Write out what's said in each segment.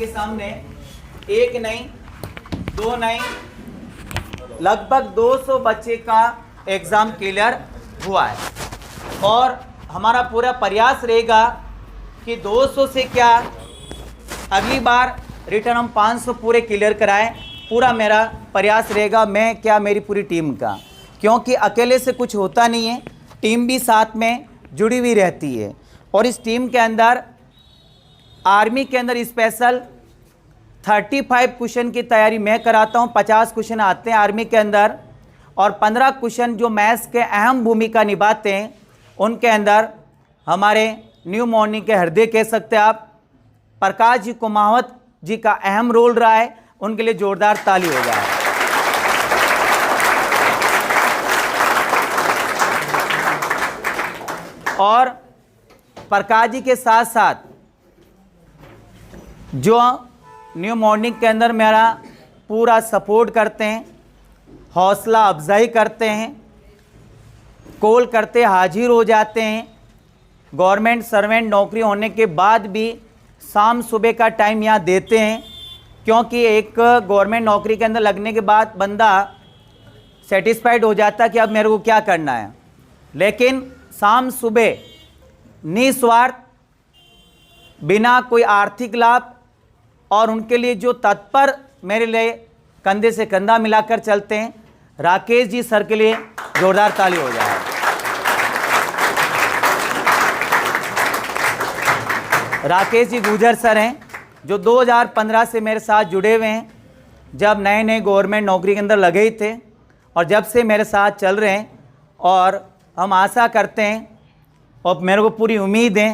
आपके सामने एक नहीं, दो नहीं, लगभग 200 बच्चे का एग्ज़ाम क्लियर हुआ है। और हमारा पूरा प्रयास रहेगा कि 200 से क्या अगली बार रिटर्न हम 500 पूरे क्लियर कराएं। पूरा मेरा प्रयास रहेगा, मैं क्या मेरी पूरी टीम का, क्योंकि अकेले से कुछ होता नहीं है, टीम भी साथ में जुड़ी हुई रहती है। और इस टीम के अंदर आर्मी के अंदर स्पेशल 35 क्वेश्चन की तैयारी मैं कराता हूं। 50 क्वेश्चन आते हैं आर्मी के अंदर और 15 क्वेश्चन जो मैथ्स के अहम भूमिका निभाते हैं उनके अंदर हमारे न्यू मॉर्निंग के हृदय कह सकते हैं आप, प्रकाश जी कुमावत जी का अहम रोल रहा है। उनके लिए जोरदार ताली हो जाए। और प्रकाश जी के साथ साथ जो न्यू मॉर्निंग के अंदर मेरा पूरा सपोर्ट करते हैं, हौसला अफजाई करते हैं, कॉल करते हाजिर हो जाते हैं। गवर्नमेंट सर्वेंट नौकरी होने के बाद भी शाम सुबह का टाइम यहाँ देते हैं, क्योंकि एक गवर्नमेंट नौकरी के अंदर लगने के बाद बंदा सेटिस्फाइड हो जाता है कि अब मेरे को क्या करना है। लेकिन शाम सुबह निस्वार्थ, बिना कोई आर्थिक लाभ, और उनके लिए जो तत्पर मेरे लिए कंधे से कंधा मिलाकर चलते हैं, राकेश जी सर के लिए जोरदार ताली हो जाए। राकेश जी गुजर सर हैं जो 2015 से मेरे साथ जुड़े हुए हैं, जब नए नए गवर्नमेंट नौकरी के अंदर लगे ही थे और जब से मेरे साथ चल रहे हैं। और हम आशा करते हैं और मेरे को पूरी उम्मीद है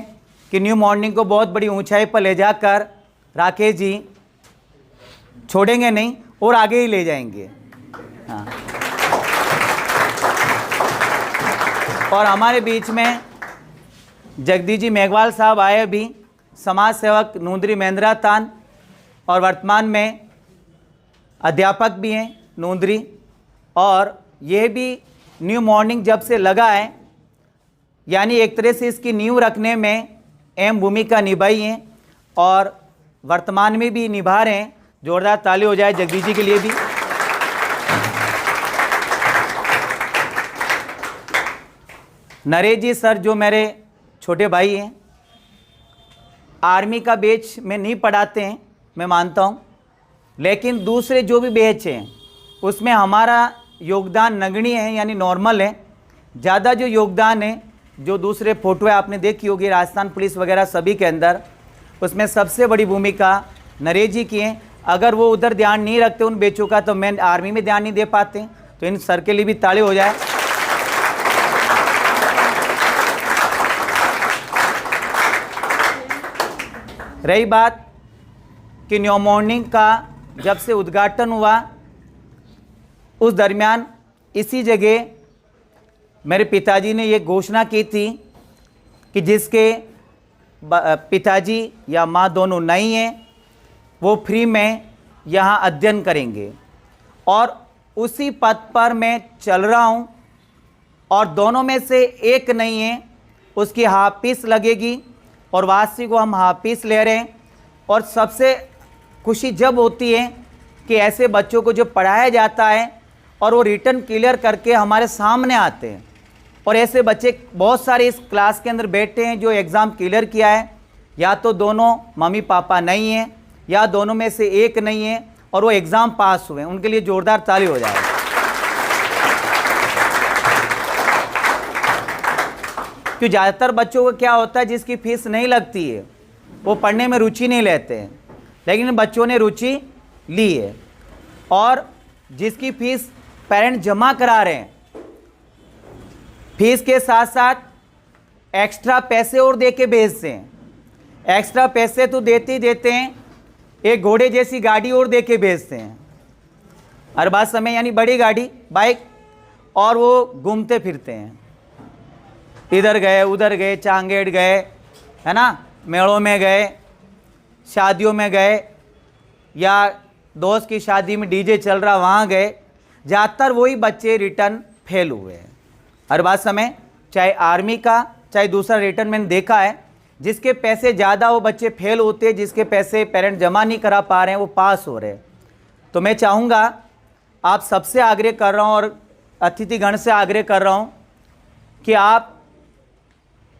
कि न्यू मॉर्निंग को बहुत बड़ी ऊंचाई पर ले जाकर राकेश जी छोड़ेंगे नहीं और आगे ही ले जाएंगे। हाँ, और हमारे बीच में जगदीश जी मेघवाल साहब आए, अभी समाज सेवक नूंदरी मेंद्रा तान, और वर्तमान में अध्यापक भी हैं नूंदरी। और ये भी न्यू मॉर्निंग जब से लगा है, यानी एक तरह से इसकी नींव रखने में अहम भूमिका निभाई है और वर्तमान में भी निभा रहे हैं। जोरदार ताली हो जाए जगदीश जी के लिए भी। नरेश जी सर जो मेरे छोटे भाई हैं, आर्मी का बैच में नहीं पढ़ाते हैं, मैं मानता हूं, लेकिन दूसरे जो भी बैच हैं उसमें हमारा योगदान नगण्य है, यानी नॉर्मल है। ज़्यादा जो योगदान है, जो दूसरे फोटो आपने देखी होगी राजस्थान पुलिस वगैरह सभी के अंदर, उसमें सबसे बड़ी भूमिका नरेश जी की है। अगर वो उधर ध्यान नहीं रखते उन बेचों का, तो मैं आर्मी में ध्यान नहीं दे पाते। तो इन सर के लिए भी ताली हो जाए। रही बात कि न्यू मॉर्निंग का जब से उद्घाटन हुआ, उस दरमियान इसी जगह मेरे पिताजी ने ये घोषणा की थी कि जिसके पिताजी या माँ दोनों नहीं हैं, वो फ्री में यहाँ अध्ययन करेंगे। और उसी पथ पर मैं चल रहा हूँ, और दोनों में से एक नहीं है, उसकी हाफ फीस लगेगी और वासी को हम हाफ फीस ले रहे हैं। और सबसे खुशी जब होती है कि ऐसे बच्चों को जो पढ़ाया जाता है और वो रिटर्न क्लियर करके हमारे सामने आते हैं। और ऐसे बच्चे बहुत सारे इस क्लास के अंदर बैठे हैं जो एग्ज़ाम क्लियर किया है, या तो दोनों मम्मी पापा नहीं हैं या दोनों में से एक नहीं है और वो एग्ज़ाम पास हुए। उनके लिए जोरदार ताली हो जाए। क्योंकि ज़्यादातर बच्चों को क्या होता है, जिसकी फीस नहीं लगती है वो पढ़ने में रुचि नहीं लेते हैं, लेकिन बच्चों ने रुचि ली है। और जिसकी फीस पेरेंट जमा करा रहे हैं, फीस के साथ साथ एक्स्ट्रा पैसे और दे के भेजते हैं। एक्स्ट्रा पैसे तो देते ही देते हैं, एक घोड़े जैसी गाड़ी और दे के भेजते हैं हर बात समय, यानी बड़ी गाड़ी बाइक, और वो घूमते फिरते हैं, इधर गए उधर गए, चांगेड़ गए, है ना, मेलों में गए, शादियों में गए, या दोस्त की शादी में डीजे चल रहा वहाँ गए। ज़्यादातर वही बच्चे रिटर्न फेल हुए हैं हर बात समय, चाहे आर्मी का चाहे दूसरा रिटर्न। मैंने देखा है जिसके पैसे ज़्यादा वो बच्चे फेल होते हैं, जिसके पैसे पेरेंट जमा नहीं करा पा रहे हैं वो पास हो रहे हैं। तो मैं चाहूँगा आप सबसे आग्रह कर रहा हूँ और अतिथिगण से आग्रह कर रहा हूँ कि आप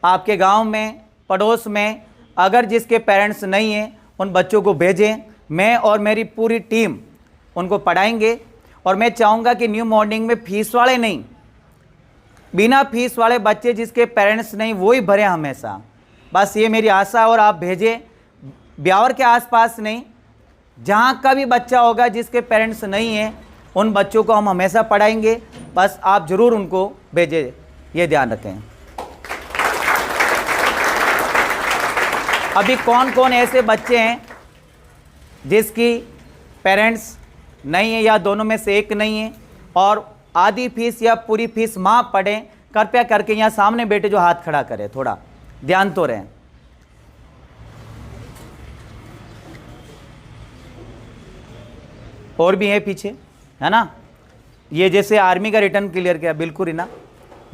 आपके गांव में, पड़ोस में अगर जिसके पेरेंट्स नहीं हैं उन बच्चों को भेजें। मैं और मेरी पूरी टीम उनको पढ़ाएंगे। और मैं चाहूँगा कि न्यू मॉर्निंग में फीस वाले नहीं, बिना फीस वाले बच्चे जिसके पेरेंट्स नहीं वो ही भरें हमेशा। बस ये मेरी आशा। और आप भेजें, ब्यावर के आसपास नहीं, जहाँ का भी बच्चा होगा जिसके पेरेंट्स नहीं हैं उन बच्चों को हम हमेशा पढ़ाएंगे। बस आप ज़रूर उनको भेजें, ये ध्यान रखें। अभी कौन कौन ऐसे बच्चे हैं जिसकी पेरेंट्स नहीं है या दोनों में से एक नहीं है और आधी फीस या पूरी फीस माफ़ पढ़ें? कृपया करके यहाँ सामने बेटे जो हाथ खड़ा करें, थोड़ा ध्यान तो रहें। और भी है पीछे, है ना? ये जैसे आर्मी का रिटर्न क्लियर किया, बिल्कुल ही ना,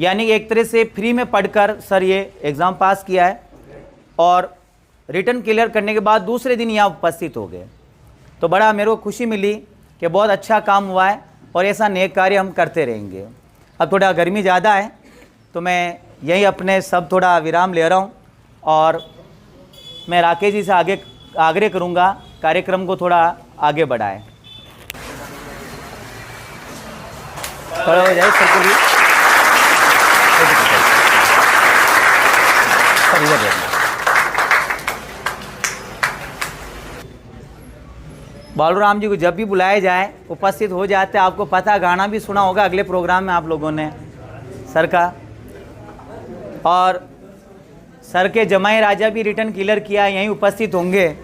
यानी एक तरह से फ्री में पढ़कर सर ये एग्ज़ाम पास किया है और रिटर्न क्लियर करने के बाद दूसरे दिन यहाँ उपस्थित हो गए। तो बड़ा मेरे को खुशी मिली कि बहुत अच्छा काम हुआ है और ऐसा नेक कार्य हम करते रहेंगे। अब थोड़ा गर्मी ज़्यादा है तो मैं यही अपने सब थोड़ा विराम ले रहा हूँ और मैं राकेश जी से आग्रह करूँगा कार्यक्रम को थोड़ा आगे बढ़ाएं। खड़ा हो जाए सर के लिए। बालूराम जी को जब भी बुलाया जाए उपस्थित हो जाते। आपको पता, गाना भी सुना होगा अगले प्रोग्राम में आप लोगों ने सर का। और सर के जमाई राजा भी रिटर्न क्लियर किया, यहीं उपस्थित होंगे।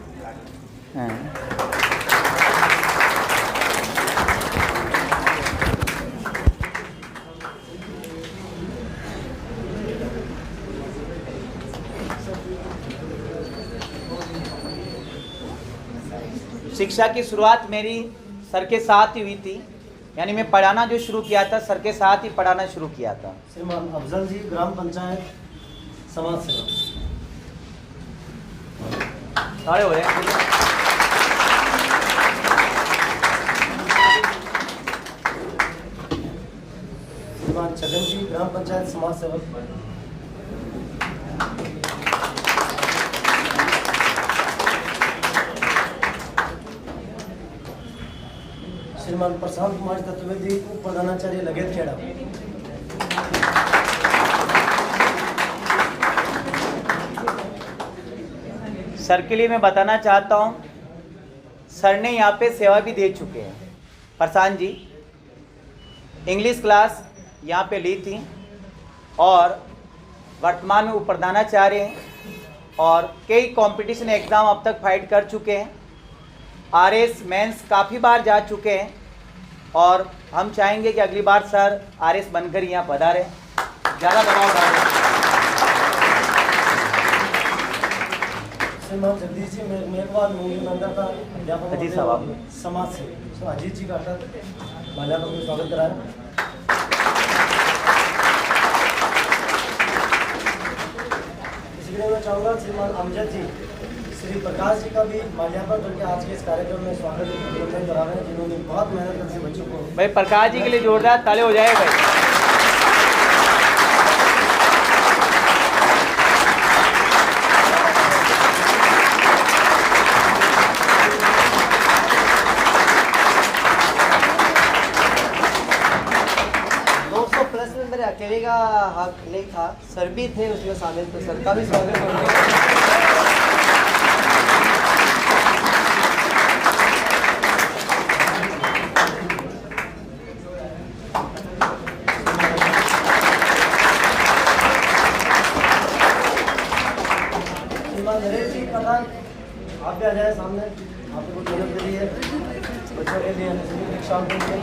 शिक्षा की शुरुआत मेरी सर के साथ ही हुई थी, यानी मैं पढ़ाना जो शुरू किया था सर के साथ ही पढ़ाना शुरू किया था। श्रीमान अफजल जी, ग्राम पंचायत समाज सेवा। खड़े हो रहे हैं। श्रीमान छगन जी, ग्राम पंचायत समाज सेवक। श्रीमान प्रशांत कुमार चतुर्वेदी, उप प्रधानाचार्य लगेत खेड़ा। सर के लिए मैं बताना चाहता हूँ, सर ने यहाँ पे सेवा भी दे चुके हैं। प्रशांत जी इंग्लिश क्लास यहाँ पे ली थी और वर्तमान में उप प्रधानाचार्य हैं और कई कंपटीशन एग्ज़ाम अब तक फाइट कर चुके हैं। आरएस मेंस काफ़ी बार जा चुके हैं और हम चाहेंगे कि अगली बार सर आरएस बनकर यहाँ पधारें, ज़्यादा दबाव डालें। श्रीमान जगदीश जी, मेघवाल मूंगी मंदिर का अध्यापक अजीत साहब समाज से अजीत जी का माल्यार्पण में स्वागत कराएं। इसलिए मैं चाहूँगा श्रीमान अमजद जी, श्री प्रकाश जी का भी माल्यार्पण करके आज के इस कार्यक्रम में स्वागत करा रहे हैं, जिन्होंने बहुत मेहनत करके बच्चों को। भाई प्रकाश जी के लिए जोरदार ताली हो जाए भाई। अकेले का हाथ नहीं था, सर भी थे उसमें शामिल, तो सर का भी स्वागत करूँगा। नरेश जी प्रधान, आप भी आ जाए सामने। आपको कुछ मदद के लिए बच्चों के लिए रिक्शा के लिए।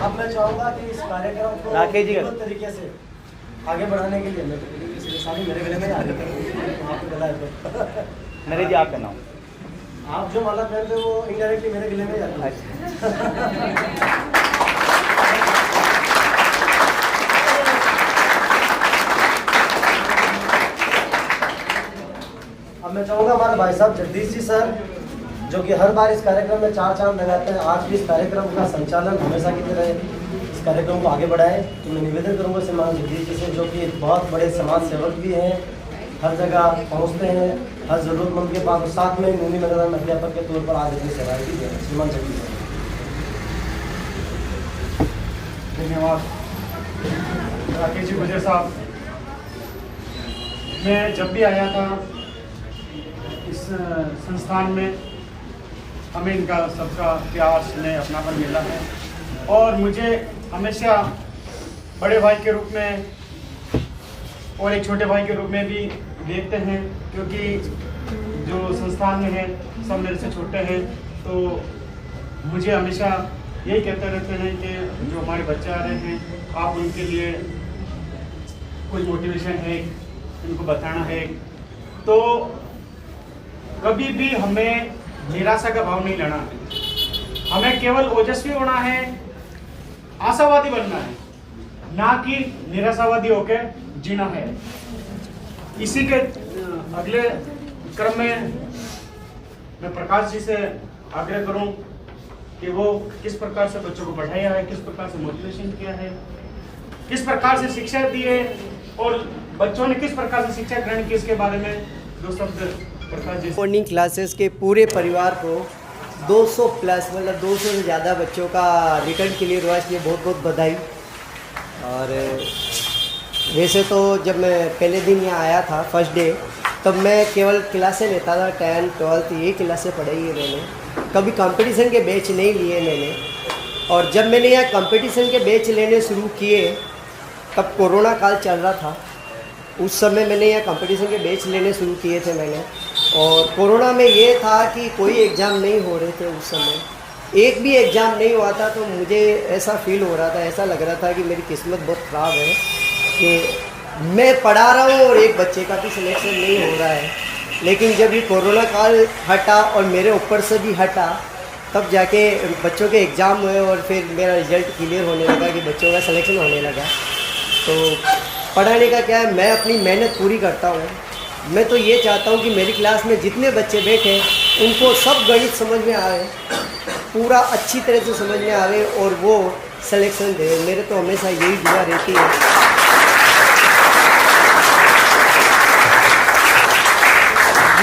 अब मैं चाहूँगा कि इस कार्यक्रम को राकेश जी तरीके से आगे बढ़ाने के लिए मैं सारी मेरे गले में आ जाता हूँ। आपको गला है तो नरेश जी आप पहनाओ। आप जो माला पहनते हो वो इनडायरेक्टली मेरे गले में जाता है। अब मैं चाहूँगा हमारे भाई साहब जगदीश जी सर, जो कि हर बार इस कार्यक्रम में 4 चांद लगाते हैं, आज भी इस कार्यक्रम का संचालन हमेशा की तरह इस कार्यक्रम को आगे बढ़ाए। तो मैं निवेदन करूँगा श्रीमान जगदीश जी से, जो कि बहुत बड़े समाज सेवक भी हैं, हर जगह पहुँचते हैं, हर ज़रूरतमंद के पास, साथ में नूनी मैदान अध्यापक के तौर पर आज अपनी सेवाएं की है। श्रीमान जगदीश जी, धन्यवाद राकेश जी गुजर साहब। मैं जब भी आया था इस संस्थान में, हमें इनका सबका प्यार स्नेह अपनापन मिला है और मुझे हमेशा बड़े भाई के रूप में और एक छोटे भाई के रूप में भी देखते हैं, क्योंकि जो संस्थान में है सब मेरे से छोटे हैं। तो मुझे हमेशा यही कहते रहते हैं कि जो हमारे बच्चे आ रहे हैं, आप उनके लिए कुछ मोटिवेशन है, उनको बताना है। तो कभी भी हमें निराशा का भाव नहीं लेना है, हमें केवल ओजस्वी होना है, आशावादी बनना है, ना कि निराशावादी होकर जीना है। इसी के अगले क्रम में मैं प्रकाश जी से आग्रह करूं कि वो किस प्रकार से बच्चों को पढ़ाया है, किस प्रकार से मोटिवेशन किया है, किस प्रकार से शिक्षा दी है और बच्चों ने किस प्रकार से शिक्षा ग्रहण की, इसके बारे में 2 शब्द प्रकाश जी। मॉर्निंग क्लासेस के पूरे परिवार को 200 प्लस, मतलब 200 से ज़्यादा बच्चों का रिटर्न क्लियर हुआ, इसलिए बहुत बहुत बधाई। और वैसे तो जब मैं पहले दिन यहाँ आया था फर्स्ट डे, तब मैं केवल क्लासें लेता था, 10, 12 ये क्लासें पढ़ाई है मैंने, कभी कंपटीशन के बैच नहीं लिए मैंने। और जब मैंने यहाँ कंपटीशन के बैच लेने शुरू किए, तब कोरोना काल चल रहा था, उस समय मैंने यहाँ कंपटीशन के बैच लेने शुरू किए थे मैंने। और कोरोना में ये था कि कोई एग्ज़ाम नहीं हो रहे थे उस समय, एक भी एग्ज़ाम नहीं हुआ था। तो मुझे ऐसा फील हो रहा था, ऐसा लग रहा था कि मेरी किस्मत बहुत ख़राब है कि मैं पढ़ा रहा हूँ और एक बच्चे का भी सिलेक्शन नहीं हो रहा है। लेकिन जब ये कोरोना काल हटा और मेरे ऊपर से भी हटा, तब जाके बच्चों के एग्ज़ाम हुए और फिर मेरा रिज़ल्ट क्लियर होने लगा कि बच्चों का सिलेक्शन होने लगा। तो पढ़ाने का क्या है, मैं अपनी मेहनत पूरी करता हूँ। मैं तो ये चाहता हूँ कि मेरी क्लास में जितने बच्चे बैठे उनको सब गणित समझ में आए, पूरा अच्छी तरह से समझ में आवे और वो सिलेक्शन दे। मेरे तो हमेशा यही दुआ रहती है।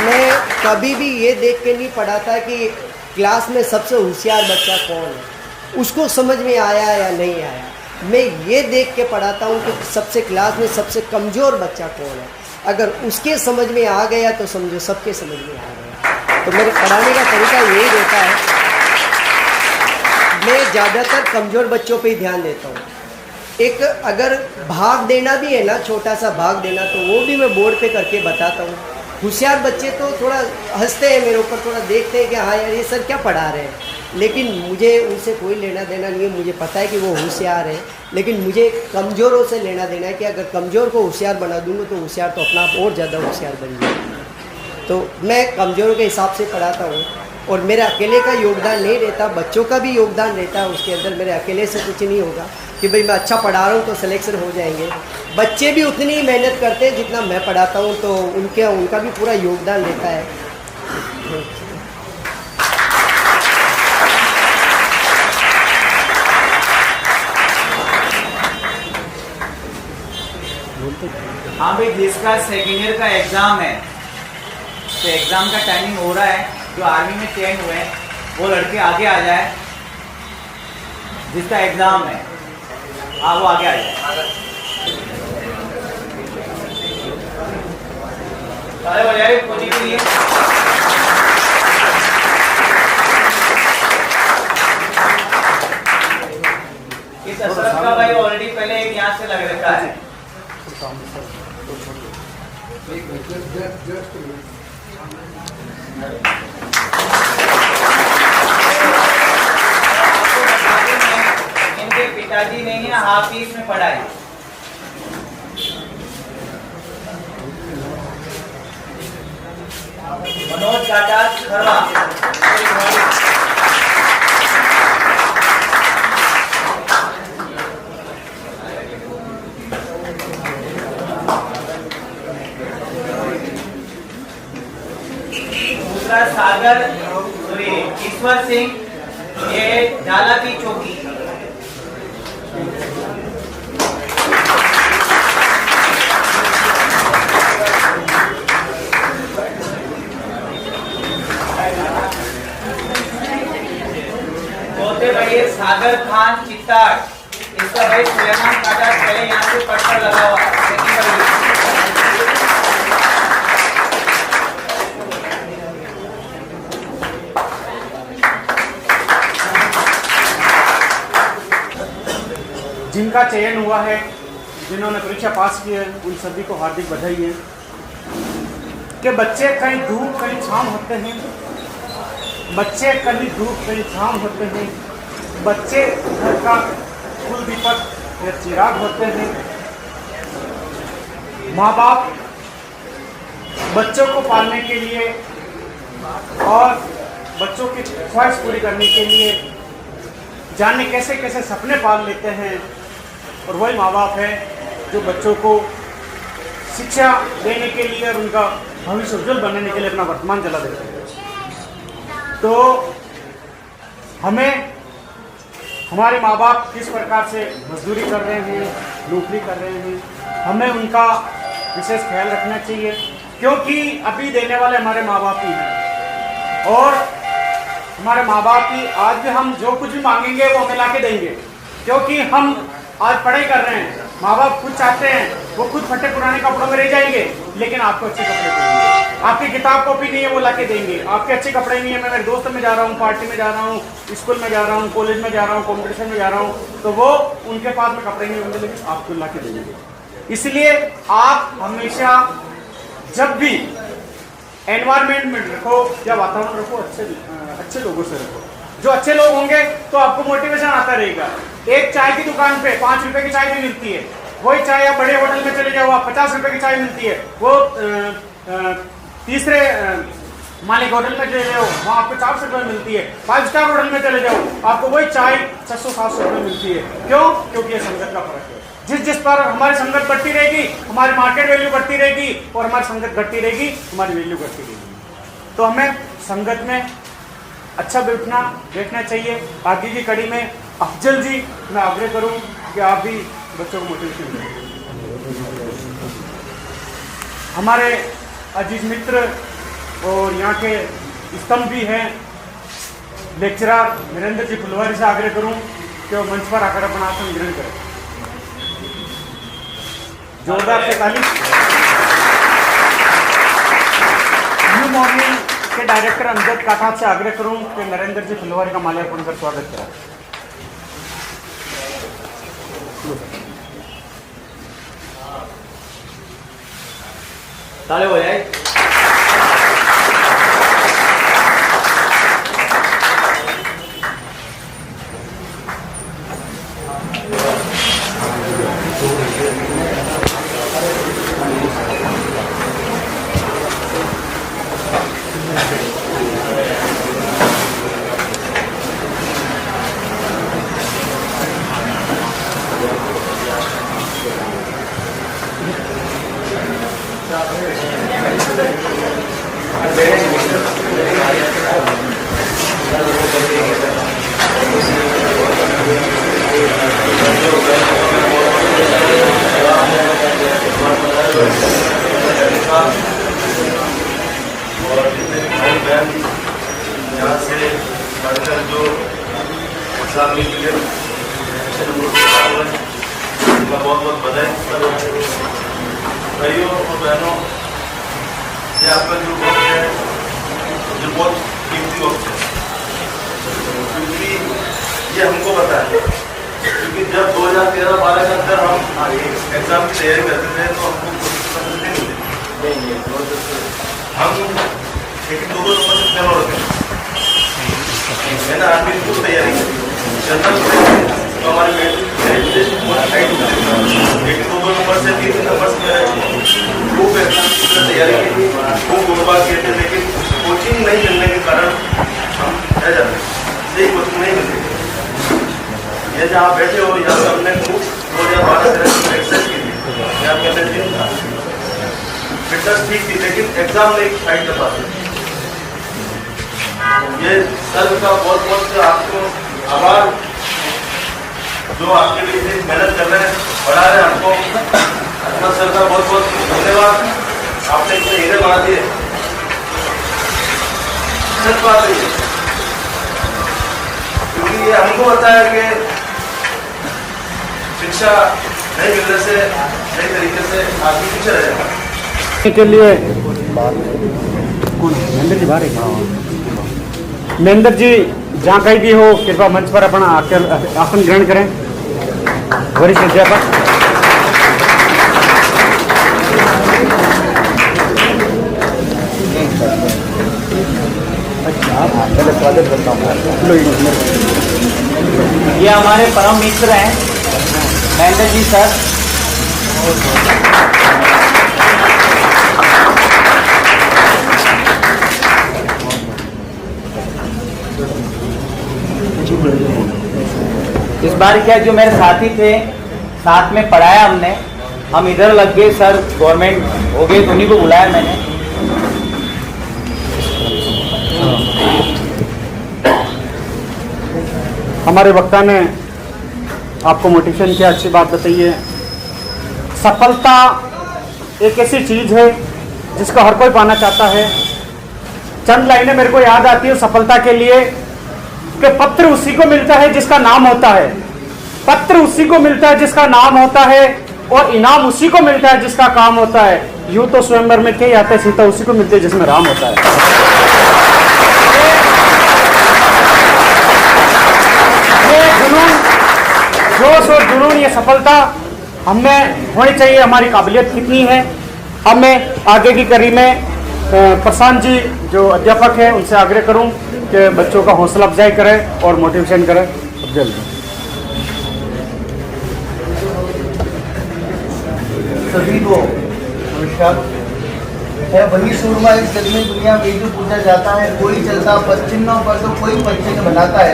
मैं कभी भी ये देख के नहीं पढ़ाता कि क्लास में सबसे होशियार बच्चा कौन है, उसको समझ में आया या नहीं आया। मैं ये देख के पढ़ाता हूँ कि सबसे क्लास में सबसे कमज़ोर बच्चा कौन है, अगर उसके समझ में आ गया तो समझो सबके समझ में आ गया। तो मेरे पढ़ाने का तरीका यही रहता है, मैं ज़्यादातर कमज़ोर बच्चों पे ही ध्यान देता हूँ। एक अगर भाग देना भी है ना, छोटा सा भाग देना, तो वो भी मैं बोर्ड पे करके बताता हूँ। होशियार बच्चे तो थोड़ा हंसते हैं मेरे ऊपर, थोड़ा देखते हैं कि हाँ यार ये सर क्या पढ़ा रहे हैं, लेकिन मुझे उनसे कोई लेना देना नहीं है। मुझे पता है कि वो होशियार है, लेकिन मुझे कमज़ोरों से लेना देना है कि अगर कमज़ोर को होशियार बना दूँगा तो होशियार तो अपना आप और ज़्यादा होशियार बन जाए। तो मैं कमज़ोरों के हिसाब से पढ़ाता हूँ और मेरे अकेले का योगदान नहीं रहता, बच्चों का भी योगदान रहता है उसके अंदर। मेरे अकेले से कुछ नहीं होगा कि भाई मैं अच्छा पढ़ा रहा हूँ तो सिलेक्शन हो जाएंगे। बच्चे भी उतनी ही मेहनत करते हैं जितना मैं पढ़ाता हूँ, तो उनका भी पूरा योगदान रहता है। हाँ भाई, जिसका सेकेंड ईयर का एग्ज़ाम है, तो एग्ज़ाम का टाइमिंग हो रहा है, जो आर्मी में चेंज हुए हैं वो लड़के आगे आ जाए। जिसका एग्ज़ाम है हाँ वो आगे आ जाए। सारे बजाय कोचिंग के लिए इस अशरफ का भाई ऑलरेडी पहले एक यहाँ से लग रखा है। इनके पिताजी ने ही हाफिज में पढ़ाई। मनोज टाटा खरवा। दूसरा सागर ईश्वर सिंह, ये झाला की चौकी। चौथे भाई सागर खान चित्ताड़, इसका भाई सुलेमान काटा, पहले यहाँ से पत्थर लगा हुआ। जिनका चयन हुआ है, जिन्होंने परीक्षा पास की है, उन सभी को हार्दिक बधाई है। कि बच्चे कहीं धूप कहीं छांव होते हैं, बच्चे कहीं धूप कहीं छांव होते हैं, बच्चे घर का कुल दीपक या चिराग होते हैं। माँ बाप बच्चों को पालने के लिए और बच्चों की ख्वाहिश पूरी करने के लिए जाने कैसे कैसे सपने पाल लेते हैं, और वही माँ बाप है जो बच्चों को शिक्षा देने के लिए और उनका भविष्य उज्जवल बनाने के लिए अपना वर्तमान चला देते हैं। तो हमें हमारे माँ बाप किस प्रकार से मजदूरी कर रहे हैं, नौकरी कर रहे हैं, हमें उनका विशेष ख्याल रखना चाहिए, क्योंकि अभी देने वाले हमारे माँ बाप ही हैं। और हमारे माँ बाप ही आज भी हम जो कुछ भी मांगेंगे वो हमें ला के देंगे, क्योंकि हम आज पढ़ाई कर रहे हैं। माँ बाप खुद चाहते हैं, वो खुद फटे पुराने कपड़ों में रह जाएंगे, लेकिन आपको अच्छे कपड़े देंगे। आपकी किताब कॉपी नहीं है, वो ला के देंगे। आपके अच्छे कपड़े नहीं है, मैं मेरे दोस्त में जा रहा हूँ, पार्टी में जा रहा हूँ, स्कूल में जा रहा हूँ, कॉलेज में जा रहा हूँ, कॉम्पिटिशन में जा रहा हूँ, तो वो उनके पास में कपड़े नहीं होंगे, लेकिन आपको ला के देंगे। इसलिए आप हमेशा जब भी एनवायरमेंट में रखो या वातावरण रखो, अच्छे लोगों से रखो। जो अच्छे लोग होंगे तो आपको मोटिवेशन आता रहेगा। एक चाय की दुकान पे 5 रुपए की चाय भी मिलती है, वही चाय आप बड़े होटल में चले जाओ, आप 50 रुपए की चाय मिलती है। वो तीसरे मालिक होटल में चले जाओ, वहाँ आपको 400 रुपये मिलती है। 5 स्टार होटल में चले जाओ, आपको वही चाय 600-700 रुपये मिलती है। क्यों? क्योंकि ये संगत का फर्क है। जिस पर हमारी संगत बढ़ती रहेगी, हमारी मार्केट वैल्यू बढ़ती रहेगी, और हमारी संगत घटती रहेगी, हमारी वैल्यू घटती रहेगी। तो हमें संगत में अच्छा बैठना चाहिए। आगे की कड़ी में अफजल जी, मैं आग्रह करूं कि आप भी बच्चों को मोटिवेशन दें। हमारे अजीज मित्र और यहाँ के स्तंभ भी हैं, लेक्चरर वीरेंद्र जी फुलवारी से आग्रह करूं कि वो मंच पर आकर अपना आसन ग्रहण करें। जोरदार से ताली। न्यू मॉर्निंग के डायरेक्टर अमजद काठात से आग्रह करूं कि नरेंद्र जी फुलवारी का माल्यार्पण कर स्वागत करें। ताले हो जाए। और जितने भी भाई बहन यहाँ से पढ़कर जो शामिल हुए उनका बहुत बहुत बधाई। भाइयों और बहनों, ये आपका जो वक्त है, जो बहुत कीमती वक्त है, क्योंकि ये हमको पता है। क्योंकि जब 2013-12 के अंदर हम एग्जाम की तैयारी करते थे तो हमको हम लेकिन 2 नंबर से फेल होते हैं। मैंने आर्मी की तैयारी की, जनरल तो हमारे बहुत हाइट होती है, लेकिन 2 नंबर से 3 नंबर से खूब एग्जाम की तैयारी की थी, खूब गुणबाग किए थे, लेकिन कोचिंग नहीं मिलने के कारण हम रह जाते, सही कोचिंग नहीं मिलती। ये जहाँ बैठे हो, यहाँ से हमने 2012 से एक्सरसाइज की थी, यहाँ मैंने दिन था, फिटनेस ठीक थी, लेकिन एग्जाम में फाइट कर पाते। ये सर का बहुत बहुत आपको आभार, जो आपके लिए इतनी मेहनत कर रहे हैं, पढ़ा रहे हैं हमको। अहमद सर का बहुत बहुत धन्यवाद, आपने इतने हीरे बना दिए। सच बात है ये, क्योंकि ये हमको पता है कि शिक्षा नहीं मिलने से सही तरीके से आदमी पीछे रह जाएगा। के लिए महेंद्र जी जहाँ कहीं भी हो, कृपया मंच पर अपना आसन ग्रहण करें। वरिष्ठ अध्यापक ये हमारे परम मित्र हैं महेंद्र जी सर। इस बार क्या जो मेरे साथी थे, साथ में पढ़ाया हमने, हम इधर लग गए सर, गवर्नमेंट हो गए तो उन्हीं को बुलाया मैंने। हमारे वक्ता ने आपको मोटिवेशन किया, अच्छी बात बताइए। सफलता एक ऐसी चीज़ है जिसको हर कोई पाना चाहता है। चंद लाइनें मेरे को याद आती है सफलता के लिए कि पत्र उसी को मिलता है जिसका नाम होता है, पत्र उसी को मिलता है जिसका नाम होता है, और इनाम उसी को मिलता है जिसका काम होता है। यूं तो स्वयंवर में कई आते, सीता उसी को मिलती है जिसमें राम होता है। जोश और जुनून, ये सफलता हमें होनी चाहिए। हमारी काबिलियत कितनी है, हमें आगे की कड़ी में प्रशांत जी जो अध्यापक हैं उनसे आग्रह करूं कि बच्चों का हौसला अफजाई करें और मोटिवेशन करें। जल्दी सभी को नमस्कार। है वही सूरमा इस जग में दुनिया में जो पूछा जाता है, कोई चलता पश्चिम पर तो कोई पश्चिम बनाता है।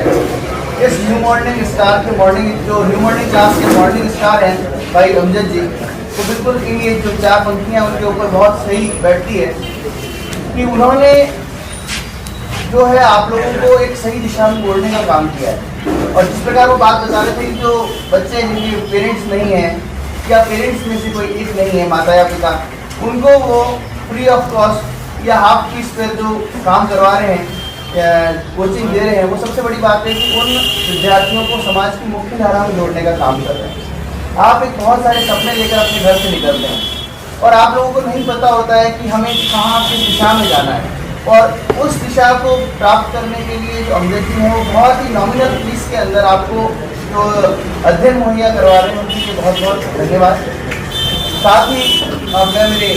इस न्यू मॉर्निंग स्टार के जो न्यू मॉर्निंग क्लास के मॉर्निंग स्टार हैं भाई अमजद जी, तो बिल्कुल इन ये जो 4 पंक्तियाँ उनके ऊपर बहुत सही बैठती है कि उन्होंने जो है आप लोगों को एक सही दिशा में मोड़ने का काम किया है। और जिस प्रकार वो बात बता रहे थे कि जो बच्चे जिनके पेरेंट्स नहीं हैं या पेरेंट्स में से कोई एक नहीं है, माता या पिता, उनको वो फ्री ऑफ कॉस्ट या हाफ फीस पर जो काम करवा रहे हैं, कोचिंग दे रहे हैं, वो सबसे बड़ी बात है कि उन विद्यार्थियों को समाज की मुख्य धारा में जोड़ने का काम कर रहे हैं। आप एक बहुत सारे सपने लेकर अपने घर से निकलते हैं और आप लोगों को नहीं पता होता है कि हमें कहाँ किस दिशा में जाना है, और उस दिशा को प्राप्त करने के लिए जो अमजद जी हैं वो बहुत ही नॉमिनल फीस के अंदर आपको जो अध्ययन मुहैया करवा रहे हैं, उनके लिए बहुत बहुत धन्यवाद। साथ ही मैं मेरे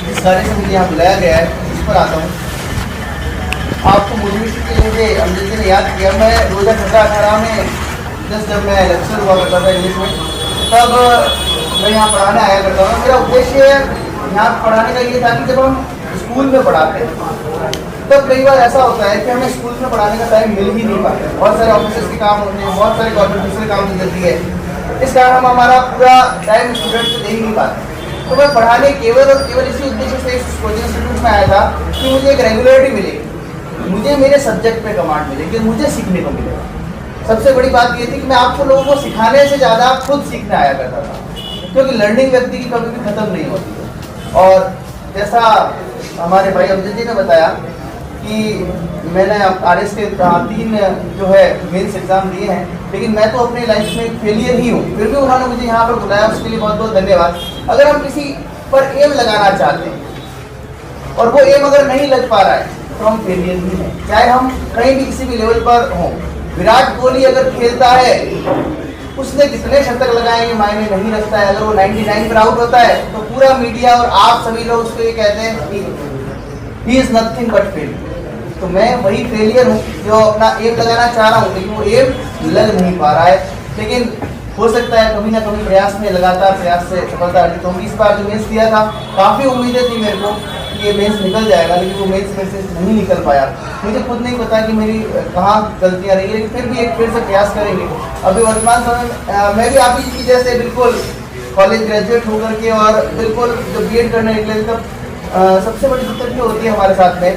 जिस कार्य से मुझे यहाँ बुलाया गया है उस पर आता हूँ। आपको मोटिवेशन के लिए अमजद जी ने याद किया। मैं 2018 में जब मैं लेक्चर हुआ करता था इंग्लिश में, तब मैं यहाँ पढ़ाने आया करता था। मेरा उद्देश्य यहाँ पढ़ाने का ये था कि जब हम स्कूल में पढ़ाते हैं तब कई बार ऐसा होता है कि हमें स्कूल में पढ़ाने का टाइम मिल ही नहीं पाता। बहुत सारे ऑफिसर्स के काम होते हैं, बहुत सारे गवर्नमेंट दूसरे काम की जल्दी है, इस कारण हम हमारा पूरा टाइम स्टूडेंट से दे ही नहीं पाते। तो मैं पढ़ाने केवल और केवल इसी उद्देश्य से इस कोचिंग इंस्टीट्यूट में आया था कि मुझे एक रेगुलरिटी मिलेगी, मुझे मेरे सब्जेक्ट पे कमांड मिलेगी, मुझे सीखने को मिलेगा। सबसे बड़ी बात ये थी कि मैं आपको लोगों को सिखाने से ज़्यादा खुद सीखने आया करता था, क्योंकि लर्निंग व्यक्ति की कभी भी ख़त्म नहीं होती है। और जैसा हमारे भाई अमजद जी ने बताया कि मैंने RS के 3 जो है मेंस एग्ज़ाम दिए हैं, लेकिन मैं तो अपने लाइफ में फेलियर ही हूँ, फिर भी उन्होंने मुझे यहाँ पर बुलाया, उसके लिए बहुत बहुत धन्यवाद। अगर हम किसी पर एम लगाना चाहते हैं और वो एम अगर नहीं लग पा रहा है तो हम फेलियर ही हैं, चाहे हम कहीं भी किसी भी लेवल पर हों। विराट कोहली अगर खेलता है, उसने कितने शतक लगाए ये मायने नहीं रखता है। अगर वो 99 पर आउट होता है तो पूरा मीडिया और आप सभी लोग उसको ये कहते हैं कि he is nothing but fail. तो मैं वही फेलियर हूँ जो अपना एम लगाना चाह रहा हूँ, लेकिन वो एम लग नहीं पा रहा है। लेकिन हो सकता है कभी ना कभी प्रयास में, लगातार प्रयास से सफलता अर्जित होगी। इस बार जो मेंस दिया था, काफ़ी उम्मीदें थी मेरे को कि ये मेंस निकल जाएगा, लेकिन वो मेंस में से नहीं निकल पाया। मुझे खुद नहीं पता कि मेरी कहाँ गलतियाँ रही, लेकिन फिर भी एक फिर से प्रयास करेंगे। अभी वर्तमान समय में मैं भी आप ही की जैसे बिल्कुल कॉलेज ग्रेजुएट होकर के और बिल्कुल जब BEd करने निकले तब सबसे बड़ी दिक्कत जो होती है हमारे साथ में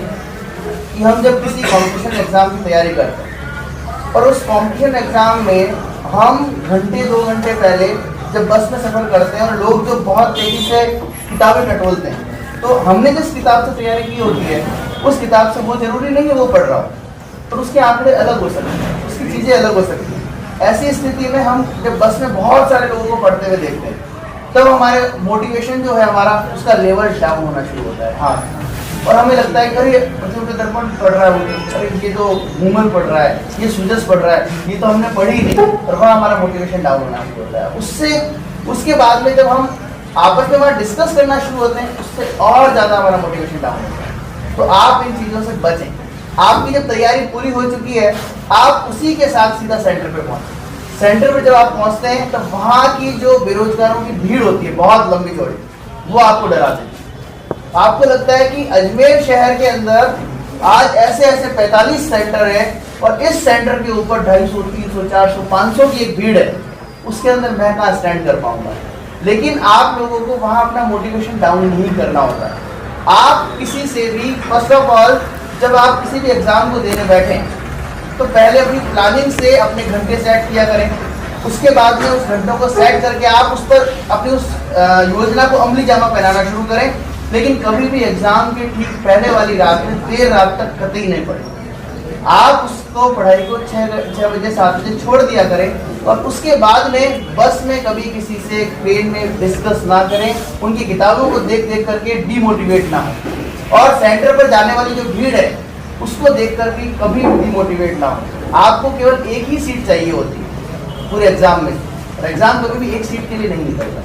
कि हम जब किसी कॉम्पिटिशन एग्ज़ाम की तैयारी करते हैं और उस कॉम्पिटिशन एग्ज़ाम में हम घंटे 2 घंटे पहले जब बस में सफ़र करते हैं और लोग जो बहुत तेज़ी से किताबें टटोलते हैं, तो हमने जिस किताब से तैयारी की होती है उस किताब से वो ज़रूरी नहीं है वो पढ़ रहा हो, और उसके आंकड़े अलग हो सकते हैं, उसकी चीज़ें अलग हो सकती हैं। ऐसी स्थिति में हम जब बस में बहुत सारे लोगों को पढ़ते हुए देखते हैं तब हमारे मोटिवेशन जो है हमारा उसका लेवल डाउन होना शुरू होता है। हाँ, और हमें लगता है कि अरे मतलब दर्पण पढ़ रहा है, अरे ये तो घूमर पढ़ रहा है, ये सुजस पढ़ रहा है, ये तो हमने पढ़ी ही नहीं, और वहाँ हमारा मोटिवेशन डाउन होना शुरू होता है। उसके बाद में जब हम आपस में वहाँ डिस्कस करना शुरू होते हैं उससे और ज़्यादा हमारा मोटिवेशन डाउन होता है। तो आप इन चीज़ों से बचें। आपकी जब तैयारी पूरी हो चुकी है आप उसी के साथ सीधा सेंटर पे पहुँचें। सेंटर पे जब आप पहुँचते हैं तो वहाँ की जो बेरोजगारों की भीड़ होती है बहुत लंबी चौड़ी, वो आपको डराती है। आपको लगता है कि अजमेर शहर के अंदर आज ऐसे 45 सेंटर है और इस सेंटर के ऊपर 250, 300, 400, 500 की एक भीड़ है, उसके अंदर मैं कहाँ स्टैंड कर पाऊंगा। लेकिन आप लोगों को वहाँ अपना मोटिवेशन डाउन नहीं करना होता है। आप किसी से भी फर्स्ट ऑफ ऑल जब आप किसी भी एग्ज़ाम को देने बैठें तो पहले अपनी प्लानिंग से अपने घंटे सेट किया करें, उसके बाद में उस घंटों को सेट करके आप उस पर अपनी उस योजना को अमली जामा पहनाना शुरू करें। लेकिन कभी भी एग्ज़ाम के ठीक पहले वाली रात में देर रात तक कतई नहीं पढ़ें। आप उसको पढ़ाई को 6 बजे 7 बजे छोड़ दिया करें और उसके बाद में बस में कभी किसी से ट्रेन में डिस्कस ना करें, उनकी किताबों को देख देख करके डीमोटिवेट ना हो, और सेंटर पर जाने वाली जो भीड़ है उसको देख कर भी कभी डीमोटिवेट ना हो। आपको केवल एक ही सीट चाहिए होती है पूरे एग्जाम में, और एग्जाम कभी भी एक सीट के लिए नहीं निकलता,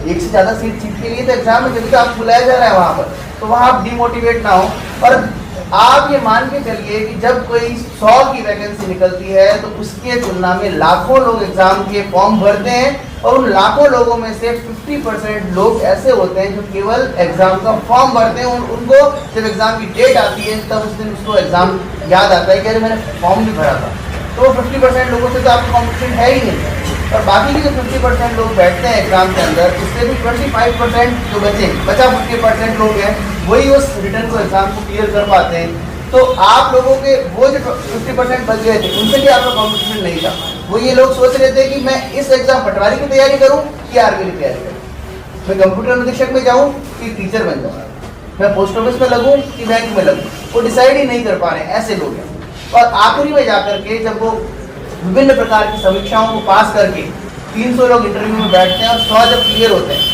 एक से ज़्यादा सीट के लिए तो एग्जाम में जब आपको बुलाया जा रहा है वहाँ पर, तो वहाँ आप डीमोटिवेट ना हो। और आप ये मान के चलिए कि जब कोई 100 की वैकेंसी निकलती है तो उसके तुलना में लाखों लोग एग्जाम के फॉर्म भरते हैं, और उन लाखों लोगों में से 50% लोग ऐसे होते हैं जो केवल एग्जाम का फॉर्म भरते हैं। उनको जब एग्जाम की डेट आती है तब उस दिन उसको एग्जाम याद आता है कि अरे मैंने फॉर्म भी भरा था। तो 50% लोगों से तो आपका कॉम्पिटिशन है ही नहीं, और बाकी के जो 50% लोग बैठते हैं एग्जाम के अंदर, उससे भी 25% जो बचा 50% लोग हैं वही उस रिटर्न को एग्जाम को क्लियर कर पाते हैं। तो आप लोगों के वो जो 50% बच गए थे उनसे भी आपका कॉम्पिटिशन नहीं था। वो ये लोग सोच रहे थे कि मैं इस एग्जाम पटवारी की तैयारी करूं कि आर्मी की तैयारी करूं, मैं कंप्यूटर निरीक्षक में जाऊं कि टीचर बन जाऊं, मैं पोस्ट ऑफिस में लगूं कि बैंक में लगूं। वो डिसाइड ही नहीं कर पा रहे हैं, ऐसे लोग हैं। और आखिरी में जाकर के जब वो विभिन्न प्रकार की समीक्षाओं को पास करके 300 लोग इंटरव्यू में बैठते हैं और 100 जब क्लियर होते हैं,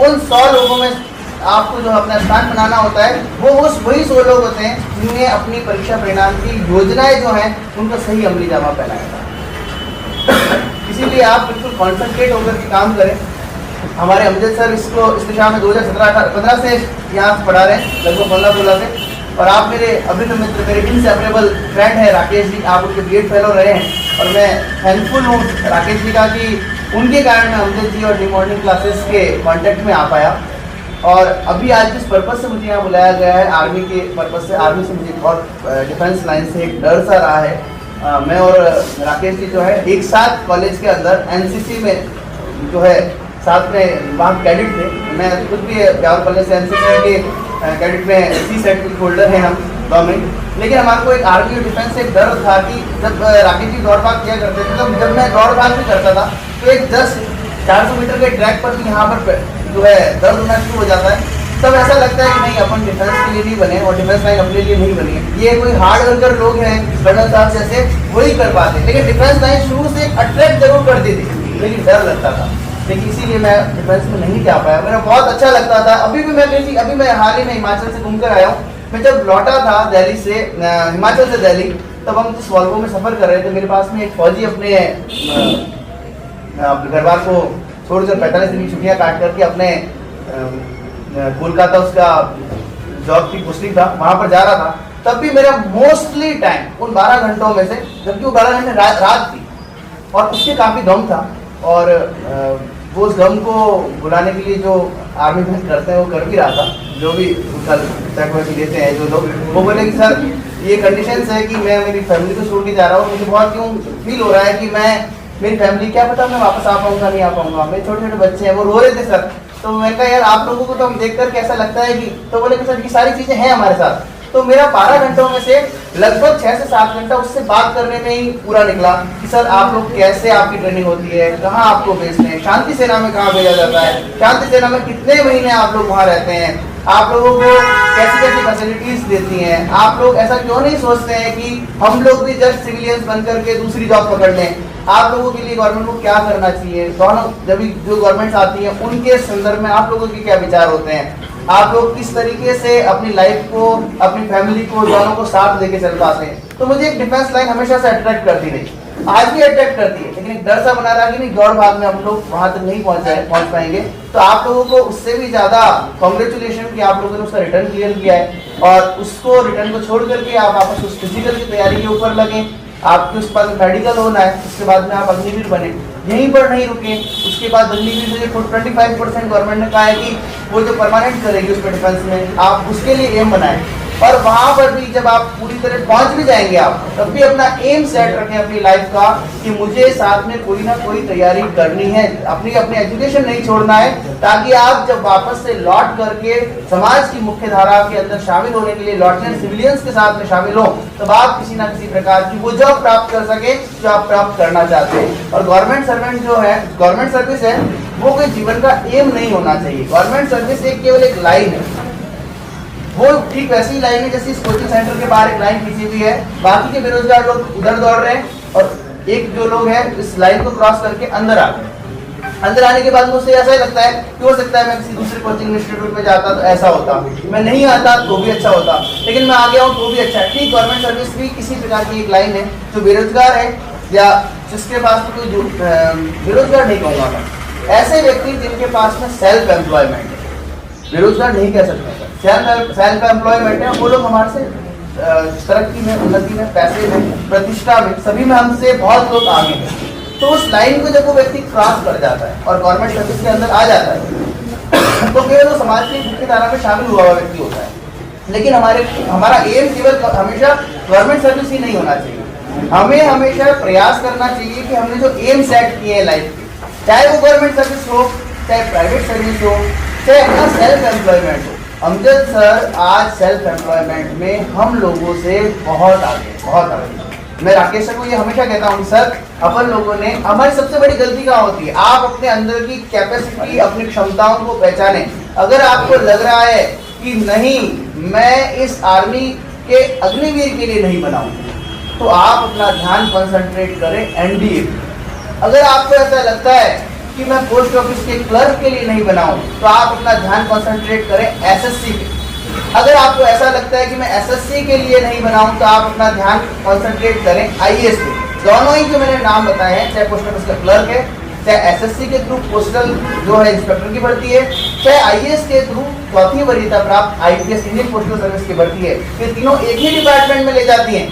उन 100 लोगों में आपको जो अपना स्थान बनाना होता है वो वही 100 लोग होते हैं जिन्हें अपनी परीक्षा परिणाम की योजनाएं जो हैं उनका सही अमली जामा पहनाया था। इसीलिए आप बिल्कुल कॉन्सेंट्रेट होकर के काम करें। हमारे अमजद सर इस दिशा में 2017-15 से यहाँ पढ़ा रहे हैं, लगभग 15-16 से। और आप मेरे अभिन्न मित्र, मेरे इनसेपरेबल फ्रेंड है राकेश जी, आप उनके बीएड फेलो रहे हैं, और मैं थैंकफुल हूँ राकेश जी का कि उनके कारण मैं अमजद जी और डी मॉर्निंग क्लासेस के कांटेक्ट में आ पाया। और अभी आज जिस पर्पज़ से मुझे यहाँ बुलाया गया है, आर्मी के पर्पज़ से, आर्मी से मुझे और डिफेंस लाइन से एक डर सा रहा है। मैं और राकेश जी जो है एक साथ कॉलेज के अंदर एनसीसी में जो है साथ में वहाँ कैडेट थे। मैं खुद भी बिहार कॉलेज से एनसीसी के कैडेट में सी सर्टिफिकेट होल्डर हैं हम गवर्नमेंट। लेकिन हमारे को एक आर्मी और डिफेंस से एक डर था कि जब राकेश जी दौड़ भाग किया करते थे, तो जब मैं दौड़ भाग भी करता था तो एक 400 मीटर के ट्रैक पर भी यहाँ पर जो है दर्द होना शुरू हो जाता है। तब ऐसा लगता है कि नहीं, अपन डिफेंस के लिए नहीं बने और डिफेंस लाइन अपने लिए नहीं बनी है। ये कोई हार्ड वर्कर लोग हैं कर्नल साहब जैसे, वही कर पाते। लेकिन डिफेंस लाइन शुरू से अट्रैक्ट जरूर करती थी, लेकिन डर लगता था। लेकिन इसीलिए मैं डिफेंस में नहीं जा पाया। मेरा बहुत अच्छा लगता था। अभी मैं हाल ही में हिमाचल से घूमकर आया हूँ। मैं जब लौटा था दिल्ली से, हिमाचल से दिल्ली, तब हम जिस वॉल्वो में सफ़र कर रहे थे, मेरे पास में एक फौजी अपने घर बार को छोड़कर 45 दिन की छुट्टियाँ काट करके अपने कोलकाता उसका जॉब की पोस्टिंग था, वहाँ पर जा रहा था। तब भी मेरा मोस्टली टाइम उन 12 घंटों में से, जबकि वो 12 घंटे रात थी और उससे काफ़ी गम था, और वो उस गम को बुलाने के लिए जो आर्मी में करते हैं वो कर भी रहा था। जो भी कल चेक देते हैं जो लोग, वो बोले कि सर ये कंडीशन है कि मैं मेरी फैमिली को छोड़ के जा रहा हूँ, मुझे बहुत क्यों फील हो रहा है कि मेरी फैमिली, क्या पता मैं वापस आ पाऊँगा नहीं आ पाऊँगा, मेरे छोटे छोटे बच्चे हैं। वो रो रहे थे सर। तो मैंने कहा यार आप लोगों को तो हम देख कर कैसा लगता है कि, तो बोले कि सर ये सारी चीज़ें हैं हमारे साथ, तो मेरा 12 घंटों में से लगभग 6 से 7 घंटा उससे बात करने में ही पूरा निकला कि सर आप लोग कैसे, आपकी ट्रेनिंग होती है, कहाँ आपको भेजते हैं, शांति सेना में कहाँ भेजा जाता है, शांति सेना में कितने महीने आप लोग वहाँ रहते हैं, आप लोगों को कैसी कैसी फैसिलिटीज देती हैं, आप लोग ऐसा क्यों नहीं सोचते हैं कि हम लोग भी जस्ट सिविलियंस बन करके दूसरी जॉब पकड़ लें, आप लोगों के लिए गवर्नमेंट को क्या करना चाहिए, दोनों जब जो गवर्नमेंट्स आती हैं उनके संदर्भ में आप लोगों के क्या विचार होते हैं, आप लोग किस तरीके से अपनी लाइफ को, अपनी फैमिली को, दोनों को साथ लेके चल पाते हैं। तो मुझे एक डिफेंस लाइन हमेशा से अट्रैक्ट करती रही, आज भी अट्रैक्ट करती है, लेकिन एक डर सा बना रहा कि नहीं दौड़ भाग में हम लोग वहां तक नहीं पहुंच पाएंगे। तो आप लोगों को उससे भी ज्यादा कॉन्ग्रेचुलेशन कि आप लोगों ने उसका रिटर्न क्लियर किया है, और उसको रिटर्न को छोड़ करके आप वापस उस फिजिकल की तैयारी के ऊपर लगे। आपके उस पास मेडिकल होना है, उसके बाद में आप अग्निवीर बने, यहीं पर नहीं रुके। उसके बाद अग्निवीर से 25% गवर्नमेंट ने कहा है कि वो जो परमानेंट करेगी उस पर डिफेंस में, आप उसके लिए एम बनाए, और वहां पर भी जब आप पूरी तरह पहुंच भी जाएंगे आप, तब भी अपना एम सेट रखें अपनी लाइफ का कि मुझे साथ में कोई ना कोई तैयारी करनी है, अपनी एजुकेशन नहीं छोड़ना है, ताकि आप जब वापस से लौट करके समाज की मुख्य धारा के अंदर शामिल होने के लिए लौटने, सिविलियंस के साथ में शामिल हो, तब आप किसी ना किसी प्रकार की वो जॉब प्राप्त कर सके जो आप प्राप्त करना चाहते हैं। और गवर्नमेंट सर्वेंट जो है, गवर्नमेंट सर्विस है, वो कोई जीवन का एम नहीं होना चाहिए। गवर्नमेंट सर्विस एक केवल एक लाइन है, वो ठीक वैसी ही लाइन है जैसे इस कोचिंग सेंटर के बाहर एक लाइन खींची हुई है, बाकी के बेरोजगार लोग उधर दौड़ रहे हैं, और एक जो लोग हैं इस लाइन को क्रॉस करके अंदर आ गए। अंदर आने के बाद मुझे ऐसा ही लगता है कि हो सकता है मैं किसी दूसरे कोचिंग इंस्टीट्यूट में जाता तो ऐसा होता, मैं नहीं आता तो भी अच्छा होता, लेकिन मैं आ गया हूँ तो भी अच्छा है। ठीक, गवर्नमेंट सर्विस भी किसी प्रकार की एक लाइन है, जो बेरोजगार है या जिसके पास तो कोई बेरोजगार नहीं कहूँगा मैं, ऐसे व्यक्ति जिनके पास में सेल्फ एम्प्लॉयमेंट है, बेरोजगार नहीं कह सकते, सेल्फ एम्प्लॉयमेंट है, वो लोग हमारे से तरक्की में, उन्नति में, पैसे में, प्रतिष्ठा में, सभी में हमसे बहुत लोग आगे हैं। तो उस लाइन को जब वो व्यक्ति क्रॉस कर जाता है और गवर्नमेंट सर्विस के अंदर आ जाता है, तो केवल वो समाज की मुख्य धारा में शामिल हुआ व्यक्ति होता है। लेकिन हमारा एम केवल हमेशा गवर्नमेंट सर्विस ही नहीं होना चाहिए, हमें हमेशा प्रयास करना चाहिए कि हमने जो एम सेट किए हैं लाइफ के, चाहे वो गवर्नमेंट सर्विस हो, चाहे प्राइवेट सर्विस हो, चाहे अपना सेल्फ एम्प्लॉयमेंट हो। अमजद सर आज सेल्फ एम्प्लॉयमेंट में हम लोगों से बहुत आगे, बहुत आगे। मैं राकेश सर को ये हमेशा कहता हूँ, सर अपन लोगों ने, हमारी सबसे बड़ी गलती कहाँ होती है, आप अपने अंदर की कैपेसिटी, अपनी क्षमताओं को पहचानें। अगर आपको लग रहा है कि नहीं मैं इस आर्मी के अग्निवीर के लिए नहीं बनाऊँ, तो आप अपना ध्यान कंसंट्रेट करें एनडीए। अगर आपको ऐसा लगता है कि मैं पोस्ट ऑफिस के क्लर्क के लिए नहीं बनाऊं, तो आप अपना ध्यान कंसंट्रेट करें एसएससी पे। अगर आपको ऐसा लगता है कि मैं एसएससी के लिए नहीं बनाऊं, तो आप अपना ध्यान कंसंट्रेट करें आईएएस पे। दोनों ही जो मैंने नाम बताए हैं, चाहे पोस्ट ऑफिस का क्लर्क है, चाहे एसएससी के थ्रू पोस्टल जो है इंस्पेक्टर की भर्ती है, चाहे आईएएस के थ्रू चौथी वरीयता प्राप्त आईपीएस इंडियन पोस्टल सर्विस की भर्ती है, ये तीनों एक ही डिपार्टमेंट में ले जाती हैं,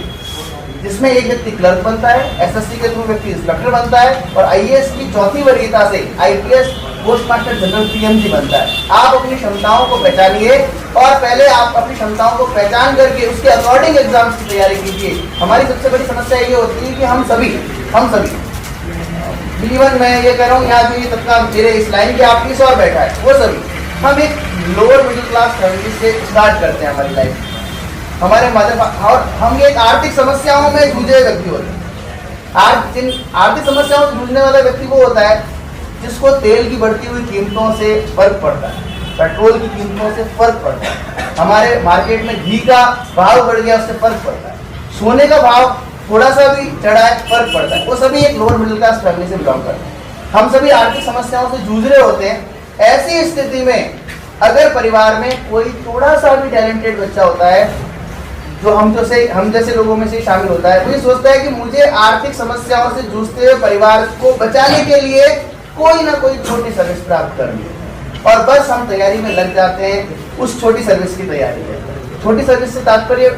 जिसमें एक व्यक्ति क्लर्क बनता है, एसएससी के थ्रू व्यक्ति इंस्पेक्टर बनता है, और आईएएस की चौथी वरीयता से IPS post master general PMG बनता है। आप अपनी क्षमताओं को पहचानिए, और पहले आप अपनी क्षमताओं को पहचान करके उसके अकॉर्डिंग एग्जाम्स की तैयारी कीजिए। हमारी सबसे बड़ी समस्या ये होती है कि हम सभी इवन मैं ये कह रहा हूँ, यहाँ जो ये तबका मेरे इस लाइन के आप पीछे और बैठा है, वो सभी हम एक लोअर मिडिल क्लास फैमिली से स्टार्ट करते हैं हमारी लाइफ। हमारे मदर, और हम एक आर्थिक समस्याओं में जूझे व्यक्ति होते हैं। जिन आर्थिक समस्याओं से जूझने वाला व्यक्ति वो होता है जिसको तेल की बढ़ती हुई कीमतों से फर्क पड़ता है, पेट्रोल की कीमतों से फर्क पड़ता है, हमारे मार्केट में घी का भाव बढ़ गया उससे फर्क पड़ता है, सोने का भाव थोड़ा सा भी चढ़ा है फर्क पड़ता है। वो सभी एक लोअर मिडिल क्लास फैमिली से बिलोंग करते हैं। हम सभी आर्थिक समस्याओं से जूझ रहे होते हैं। ऐसी स्थिति में अगर परिवार में कोई थोड़ा सा भी टैलेंटेड बच्चा होता है, जो हम जैसे लोगों में से शामिल होता है, वो ये सोचता है कि मुझे आर्थिक समस्याओं से जूझते हुए परिवार को बचाने के लिए कोई ना कोई छोटी सर्विस प्राप्त करनी है, और बस हम तैयारी में लग जाते हैं उस छोटी सर्विस की तैयारी में। छोटी सर्विस से तात्पर्य,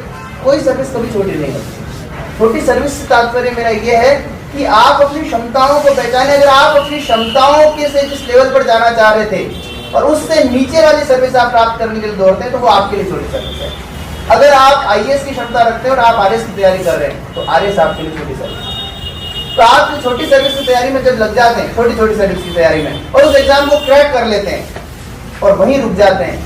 कोई सर्विस कभी छोटी नहीं होती। छोटी सर्विस से तात्पर्य मेरा ये है कि आप अपनी क्षमताओं को पहचाने। अगर आप अपनी क्षमताओं के से जिस लेवल पर जाना चाह रहे थे और उससे नीचे वाली सर्विस आप प्राप्त करने के लिए दौड़ते हैं, तो वो आपके लिए छोटी सर्विस है। अगर आप आईएएस की क्षमता रखते हैं और आप आरएस की तैयारी कर रहे हैं, तो आरएस आपके लिए छोटी सर्विस। तो आप छोटी सर्विस की तैयारी में जब लग जाते हैं, छोटी छोटी सर्विस की तैयारी में, और उस एग्जाम को क्रैक कर लेते हैं और वहीं रुक जाते हैं,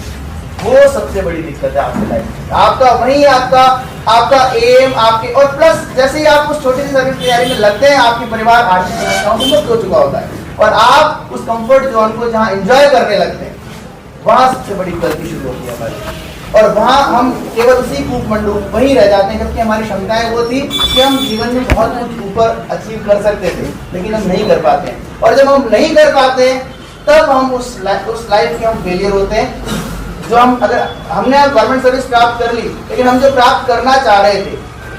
वो सबसे बड़ी दिक्कत है आपकी लाइफ में। आपका वही आपका एम आपके, और प्लस जैसे ही आप उस छोटी सी सर्विस तैयारी में लगते हैं आपके परिवार आर्थिक समस्याओं से मुक्त हो चुका होता है और आप उस कंफर्ट जोन को जहां एंजॉय करने लगते हैं वहां सबसे बड़ी गलती शुरू होती है हमारी, और वहां हम केवल उसी कूपमंडू वहीं रह जाते हैं, जबकि हमारी क्षमताएं वो थी कि हम जीवन में बहुत कुछ ऊपर अचीव कर सकते थे, लेकिन हम नहीं कर पाते हैं। और जब हम नहीं कर पाते हैं तब हम उस लाइफ के हम फेलियर होते हैं। जो हम अगर हमने गवर्नमेंट सर्विस प्राप्त कर ली, लेकिन हम जो प्राप्त करना चाह रहे थे,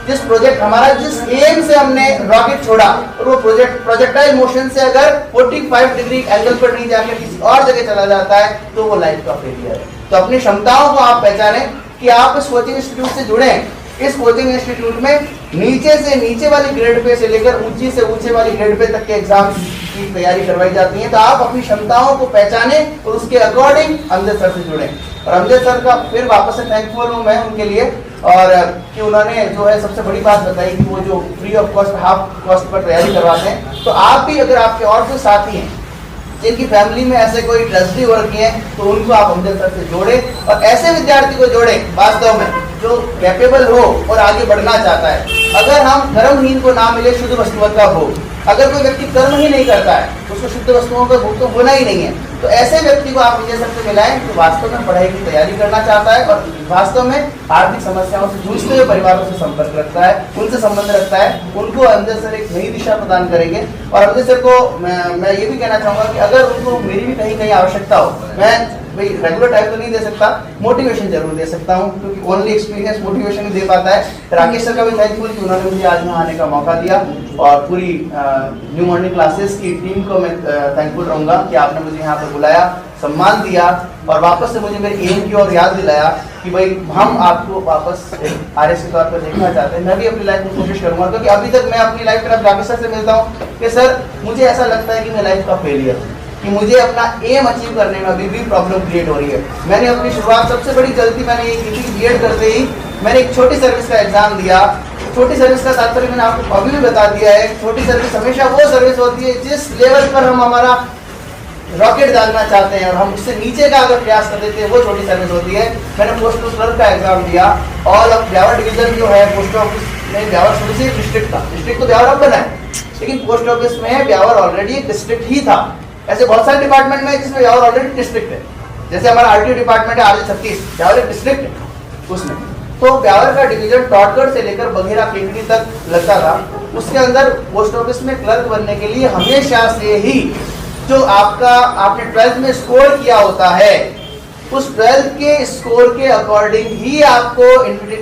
जिस प्रोजेक्ट हमारा जिस एम से हमने रॉकेट छोड़ा, और वो प्रोजेक्टाइल मोशन से अगर 45 डिग्री एंगल पर नहीं जाकर किसी और जगह चला जाता है तो वो लाइफ का फेलियर है। तो अपनी क्षमताओं को आप पहचानें कि आप इस कोचिंग इंस्टीट्यूट से जुड़े हैं। इस कोचिंग इंस्टीट्यूट में नीचे से नीचे वाली ग्रेड पे से लेकर ऊंची से ऊंचे वाली ग्रेड पे तक के एग्जाम की तैयारी करवाई जाती है। तो आप अपनी क्षमताओं को पहचाने और उसके अकॉर्डिंग अमजद सर से जुड़े। और अमजद सर का फिर वापस से थैंकफुल हूँ मैं उनके लिए, और कि उन्होंने जो है सबसे बड़ी बात बताई कि वो जो free of cost half cost per तैयारी करवाते हैं। तो आप भी अगर आपके और जो साथी हैं जिनकी फैमिली में ऐसे कोई ट्रस्टी हो रखी है तो उनको आप अमजद सर से जोड़ें और ऐसे विद्यार्थी को जोड़ें वास्तव में जो कैपेबल हो और आगे बढ़ना चाहता है। अगर हम धर्महीन को ना मिले शुद्ध वस्तुओं का भोग, अगर कोई व्यक्ति कर्म ही नहीं करता है उसको शुद्ध वस्तुओं का भोग तो होना ही नहीं है। तो ऐसे व्यक्ति को आप विजय सर से मिलाएं जो वास्तव में पढ़ाई की तैयारी करना चाहता है और वास्तव में आर्थिक समस्याओं से जूझते हुए परिवारों से संपर्क रखता है, उनसे संबंध रखता है। उनको अमजद सर एक नई दिशा प्रदान करेंगे। और अमजद सर को मैं ये भी कहना चाहूँगा कि अगर उनको मेरी भी कहीं कहीं आवश्यकता हो, मैं भाई रेगुलर टाइप तो नहीं दे सकता, मोटिवेशन जरूर दे सकता हूँ, क्योंकि ओनली एक्सपीरियंस मोटिवेशन दे पाता है। राकेश सर का भी थैंकफुल कि उन्होंने मुझे आज यहाँ आने का मौका दिया, और पूरी न्यू मॉर्निंग क्लासेस की टीम को मैं थैंकफुल रहूँगा कि आपने मुझे यहाँ पर बुलाया, सम्मान दिया और वापस से मुझे मेरे एम की ओर याद दिलाया कि भाई हम आपको वापस आरएस के तौर पर देखना चाहते हैं। मैं भी अपनी लाइफ में कोशिश करूँगा, क्योंकि अभी तक मैं अपनी लाइफ में राकेश सर से मिलता हूँ कि सर मुझे ऐसा लगता है कि मैं लाइफ का फेलियर हूँ, कि मुझे अपना एम अचीव करने में अभी भी प्रॉब्लम क्रिएट हो रही है। मैंने अपनी शुरुआत सबसे बड़ी गलती मैंने ये की थी, बीएड करते ही मैंने एक छोटी सर्विस का एग्जाम दिया। छोटी सर्विस का तात्पर्य मैंने आपको अभी भी बता दिया है। छोटी सर्विस हमेशा वो सर्विस होती है जिस लेवल पर हम हमारा रॉकेट डालना चाहते हैं और हम उससे नीचे का अगर प्रयास कर देते हैं वो छोटी सर्विस होती है। मैंने पोस्टल क्लर्क का एग्जाम दिया, ऑल ऑफ ब्यावर डिवीजन जो है पोस्ट ऑफिस में, ब्यावर शुरू से डिस्ट्रिक्ट था, डिस्ट्रिक्ट तो ब्यावर अब बना है, लेकिन पोस्ट ऑफिस में ब्यावर ऑलरेडी एक डिस्ट्रिक्ट ही था। ऐसे बहुत सारे डिपार्टमेंट में जिसमें ब्यावर ऑलरेडी डिस्ट्रिक्ट है, जैसे हमारा आरटीओ डिपार्टमेंट है RJ 36, ब्यावर एक डिस्ट्रिक्ट है उसमें। तो ब्यावर का डिवीजन टॉटगढ़ से लेकर बघेरा केकड़ी तक लगता था। उसके अंदर पोस्ट ऑफिस में क्लर्क बनने के लिए हमेशा से ही जो आपने 12th में स्कोर किया होता है, उस 12th के स्कोर के अकॉर्डिंग ही आपको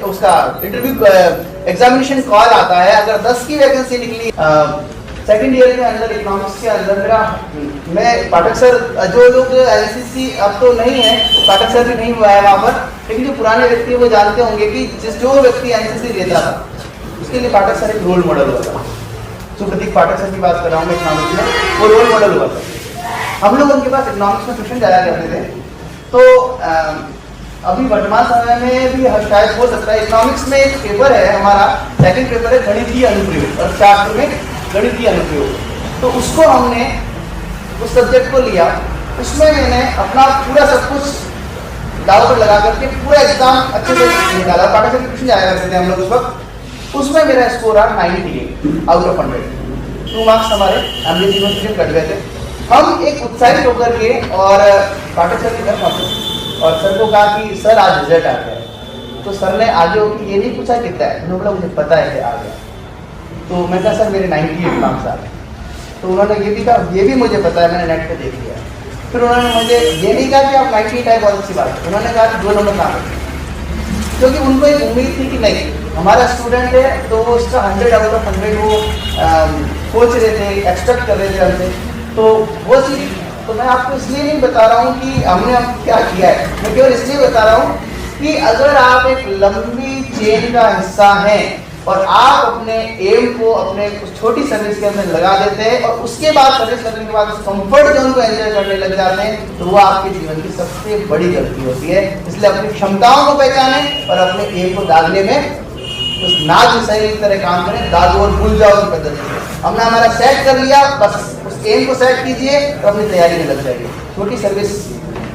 उसका इंटरव्यू एग्जामिनेशन कॉल आता है। अगर 10 की वैकेंसी निकली सेकंड ईयर के अंदर इकोनॉमिक्स के अंदर, मैं पाठक सर, जो लोग एलसीसी अब तो नहीं है, पाठक सर भी नहीं हुआ है वहाँ पर, लेकिन जो पुराने व्यक्ति वो जानते होंगे कि जो व्यक्ति एनसीसी लेता था उसके लिए पाठक सर एक रोल मॉडल हुआ था। सुप्रतीक पाठक सर की बात कर रहा हूँ मैं इकोनॉमिक्स में, वो रोल मॉडल हुआ था। हम लोग उनके पास इकोनॉमिक्स में ट्यूशन जाया करते थे। तो अभी वर्तमान समय में भी शायद हो सकता है, इकोनॉमिक्स में एक पेपर है हमारा, सेकंड पेपर है गणितीय अनुप्रयोग, और शास्त्र में गणितीय अनुप्रयोग। तो उसको हमने उस सब्जेक्ट को लिया, उसमें मैंने अपना पूरा सब कुछ दाव पर लगा करके पूरा एग्जाम अच्छे से निकाला। पाठक सर ट्यूशन जाया करते थे हम लोग उस वक्त। उसमें मेरा स्कोर आ 98 आउट ऑफ 100, 2 मार्क्स हमारे एमबीए यूनिवर्सिटी में कट गए थे। हम एक उत्साहित होकर के और पाठक सर के घर पहुंचे और सर को कहा कि सर आज रिजल्ट आ गया है। तो सर ने आगे होकर ये नहीं पूछा कितना है, उन्होंने बोला मुझे पता है कि आ गया। तो मैं कहा सर मेरे 98 मार्क्स आ गए। तो उन्होंने ये भी कहा ये भी मुझे पता है, मैंने नेट पे देख लिया। फिर उन्होंने मुझे ये नहीं कहा कि आप 98 आए, बहुत अच्छी बात है, उन्होंने कहा कि 2 नंबर कहाँ है, क्योंकि उनको एक उम्मीद थी कि नहीं हमारा स्टूडेंट है तो वो उसका 100 आउट ऑफ 100 वो सोच रहे थे, एक्सपेक्ट कर रहे थे हमसे। तो वो चीज़ तो मैं आपको इसलिए नहीं बता रहा हूँ कि हमने क्या किया है, मैं केवल इसलिए बता रहा हूँ कि अगर आप एक लंबी चेन का हिस्सा हैं और आप अपने एम को अपने उस छोटी सर्विस के अंदर लगा देते हैं और उसके बाद सर्विस करने के बाद उस कंफर्ट जोन को एंजॉय करने लग जाते हैं, तो वो आपके जीवन की सबसे बड़ी गलती होती है। इसलिए अपनी क्षमताओं को पहचानें और अपने एम को दागने में उस नाग मिसाइल की तरह काम करें, दागो और भूल जाओ की पद्धति से। हमने हमारा सेट कर लिया, बस उस एम को सेट कीजिए और अपनी तैयारी में लग जाइए। छोटी सर्विस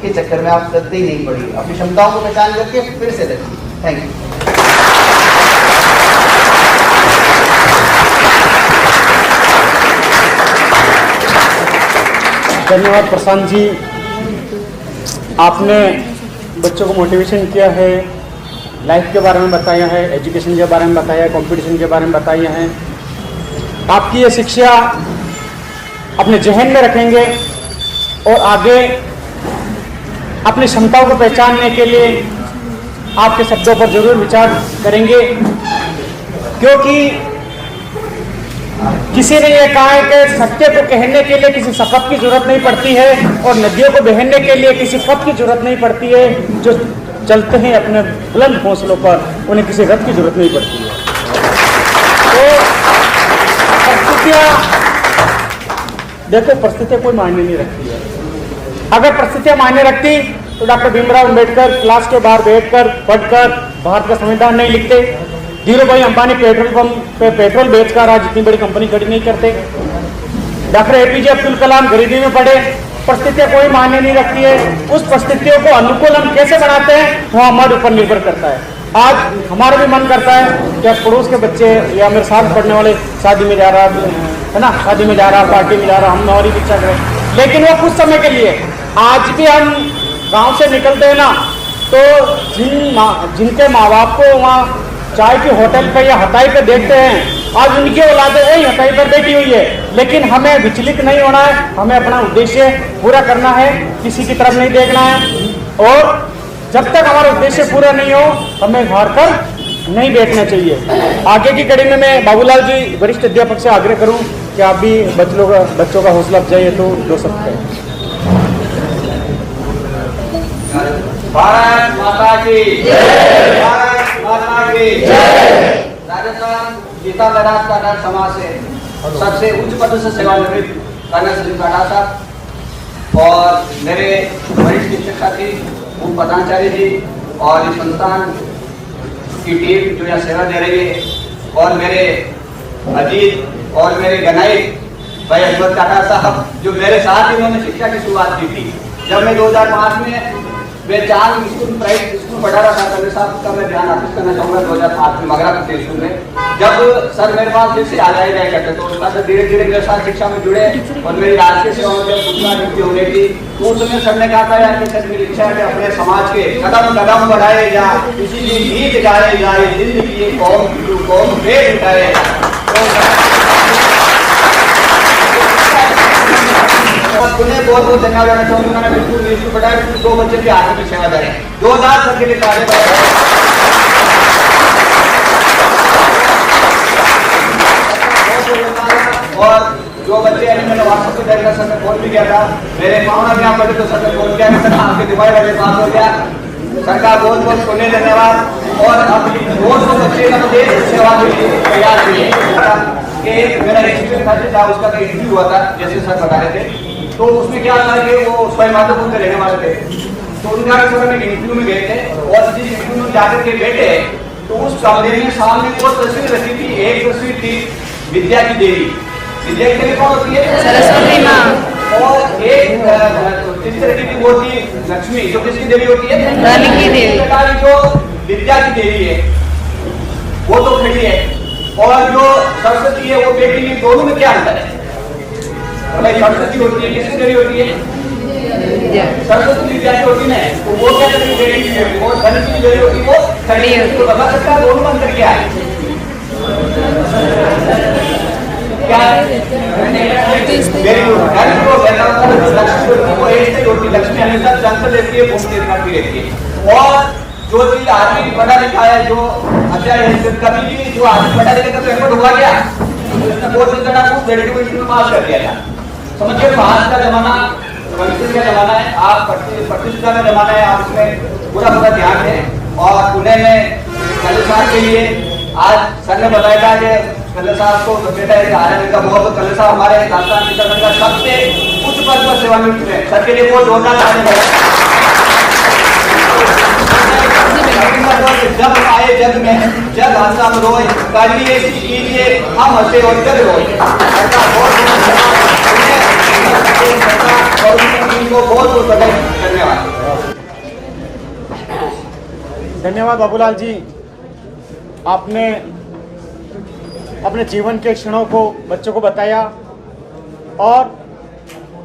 के चक्कर में आप करते ही नहीं पड़ेगी, अपनी क्षमताओं को पहचान करके फिर से रखिए। Thank you. धन्यवाद प्रशांत जी, आपने बच्चों को मोटिवेशन किया है, लाइफ के बारे में बताया है, एजुकेशन के बारे में बताया है, कंपटीशन के बारे में बताया है। आपकी ये शिक्षा अपने जहन में रखेंगे और आगे अपनी क्षमताओं को पहचानने के लिए आपके शब्दों पर जरूर विचार करेंगे, क्योंकि किसी ने यह कहा है कि सत्य को कहने के लिए किसी शपथ की जरूरत नहीं पड़ती है और नदियों को बहने के लिए किसी पथ की जरूरत नहीं पड़ती है। जो चलते हैं अपने बुलंद हौसलों पर, उन्हें किसी रथ की जरूरत नहीं पड़ती है। तो परिस्थितियाँ, देखो परिस्थितियाँ कोई मायने नहीं रखती है। अगर परिस्थितियाँ मायने रखती तो डॉक्टर भीमराव अंबेडकर क्लास के बाहर बैठकर पढ़कर भारत का संविधान नहीं लिखते। धीरू भाई अंबानी पेट्रोल पंप पे पेट्रोल बेचकर आज इतनी बड़ी कंपनी खड़ी नहीं करते। डॉक्टर एपीजे अब्दुल कलाम गरीबी में पड़े। परिस्थितियाँ कोई मायने नहीं रखती है। उस परिस्थितियों को अनुकूल हम कैसे बनाते हैं वो हमारे ऊपर निर्भर करता है। आज हमारा भी मन करता है कि पड़ोस के बच्चे या मेरे साथ पढ़ने वाले शादी में जा रहा है ना, शादी में जा रहा, पार्टी में जा रहा, हम नौकरी की इच्छा करें, लेकिन वो कुछ समय के लिए। आज भी हम गाँव से निकलते हैं ना, तो जिनके माँ बाप को वहाँ चाय के होटल पे या हटाई पे देखते हैं, आज उनकी औलादें वही हटाई पर बैठी हुई है। लेकिन हमें विचलित नहीं होना है, हमें अपना उद्देश्य पूरा करना है, किसी की तरफ नहीं देखना है। और जब तक हमारा उद्देश्य पूरा नहीं हो हमें हार कर नहीं बैठना चाहिए। आगे की कड़ी में मैं बाबूलाल जी वरिष्ठ अध्यापक से आग्रह करूं कि आप भी बच्चों का हौसला अफजाई है तो दो सकते हैं। भारत माता की जय, भारत माता की जय। राजस्थान गीता गणात का समाज से सबसे उच्च पद से सेवानिवृत्त कर्नल श्री काटा साहब और मेरे वरिष्ठ शिक्षक साथी उप प्रधानाचार्य जी और इस संस्थान की टीम जो यहाँ सेवा दे रही है, और मेरे अजीत और मेरे गनायक भाई अजमत काटा साहब जो मेरे साथ इन्होंने शिक्षा की शुरुआत की थी। जब मैं 2005 में वे 4 स्कूल प्राइवेट स्कूल पढ़ा रहा था, तभी साहब का मैं ध्यान आर्टिस्ट करना चाहूँगा 2005 में मगरा के स्कूल में। जब सर मेरे पास फिर से आ जाया करते तो उसका सर धीरे धीरे मेरे साथ शिक्षा में जुड़े और मेरी राजकीय सेवा में जब सूचना नियुक्ति हो गई थी तो उस समय सर ने कहा था यार सर मेरी इच्छा है कि अपने समाज के कदम कदम बढ़ाए जा, किसी की गीत गाए जाए, जिंदगी कौम फेर उठाए। उन्हें बहुत बहुत धन्यवाद देना चाहूँगा। उन्होंने बिल्कुल न्यूज़ पढ़ा 2 बच्चे की आगे की सेवा करें। 2000 सर के लिए ताली और जो बच्चे अभी मैंने व्हाट्सएप पे देखा सर ने फोन भी किया था, मेरे मामला में आप पढ़े तो सर ने फोन किया कि सर आपके दिमाग वाले पास हो गया। सर का बहुत बहुत पुण्य धन्यवाद। और अब 200 बच्चे का देश सेवा के लिए तैयार हुए कि मेरा एक्सपीरियंस था, उसका का इंटरव्यू हुआ था जैसे सर बता रहे थे। तो उसमें क्या था कि वो स्वयं माधोपुर के रहने वाले थे, तो उनका सर में इंटरव्यू में गए थे और जिस इंटरव्यू में जाकर के बैठे तो उस कमरे में सामने 2 तस्वीर रखी थी। एक तस्वीर थी विद्या की देवी, विद्या की देवी कौन होती है? सरस्वती माँ। और एक तीसरी रखी थी वो थी लक्ष्मी, जो किसकी देवी होती है? धन की देवी। जो विद्या की देवी है वो तो खड़ी है, और जो सरस्वती है वो बेटी की, दोनों में क्या अंतर है? सरस्वती होती है किसकी देवी होती है? सरस्वती विद्या की होती है, तो वो क्या देवी? वो धन की देवी होती है, वो खड़ी है। तो बता सकता है दोनों में अंतर क्या है? क्या वेरी गुड। लक्ष्मी हमेशा जंतर रहती है, घूमती रहती है। और जो चीज आदमी पढ़ा लिखा है, जो अच्छा कभी भी जो आदमी पढ़ा लिखा का पेपर हुआ गया पास कर दिया था। समझिए आज का जमाना कंप्यूटर का जमाना है, आप प्रतिष्ठा का जमाना है, आप उसमें पूरा ध्यान दें। और पुणे में कल साहब के लिए आज सर ने बताया था कि कल साहब को बेटा आनंद का बहुत कल साहब हमारे राजस्थान मित्र संघ का सबसे उच्च पद पर सेवानिवृत्त है। सर के लिए बहुत जोरदार जब आए जग में जग हंसा रोए, कालिए कीजिए हम हंसे और जग रोए। बहुत बहुत धन्यवाद। धन्यवाद बाबूलाल जी, आपने अपने जीवन के क्षणों को बच्चों को बताया और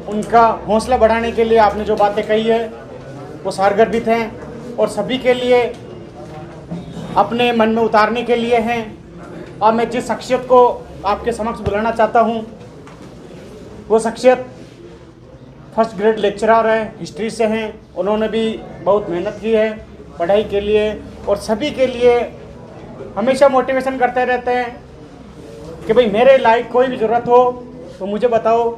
उनका हौसला बढ़ाने के लिए आपने जो बातें कही है वो सारगर्भित हैं और सभी के लिए अपने मन में उतारने के लिए हैं। और मैं जिस शख्सियत को आपके समक्ष बुलाना चाहता हूँ वो शख्सियत फर्स्ट ग्रेड लेक्चरर है, हिस्ट्री से हैं। उन्होंने भी बहुत मेहनत की है पढ़ाई के लिए और सभी के लिए हमेशा मोटिवेशन करते रहते हैं कि भाई मेरे लायक कोई भी ज़रूरत हो तो मुझे बताओ,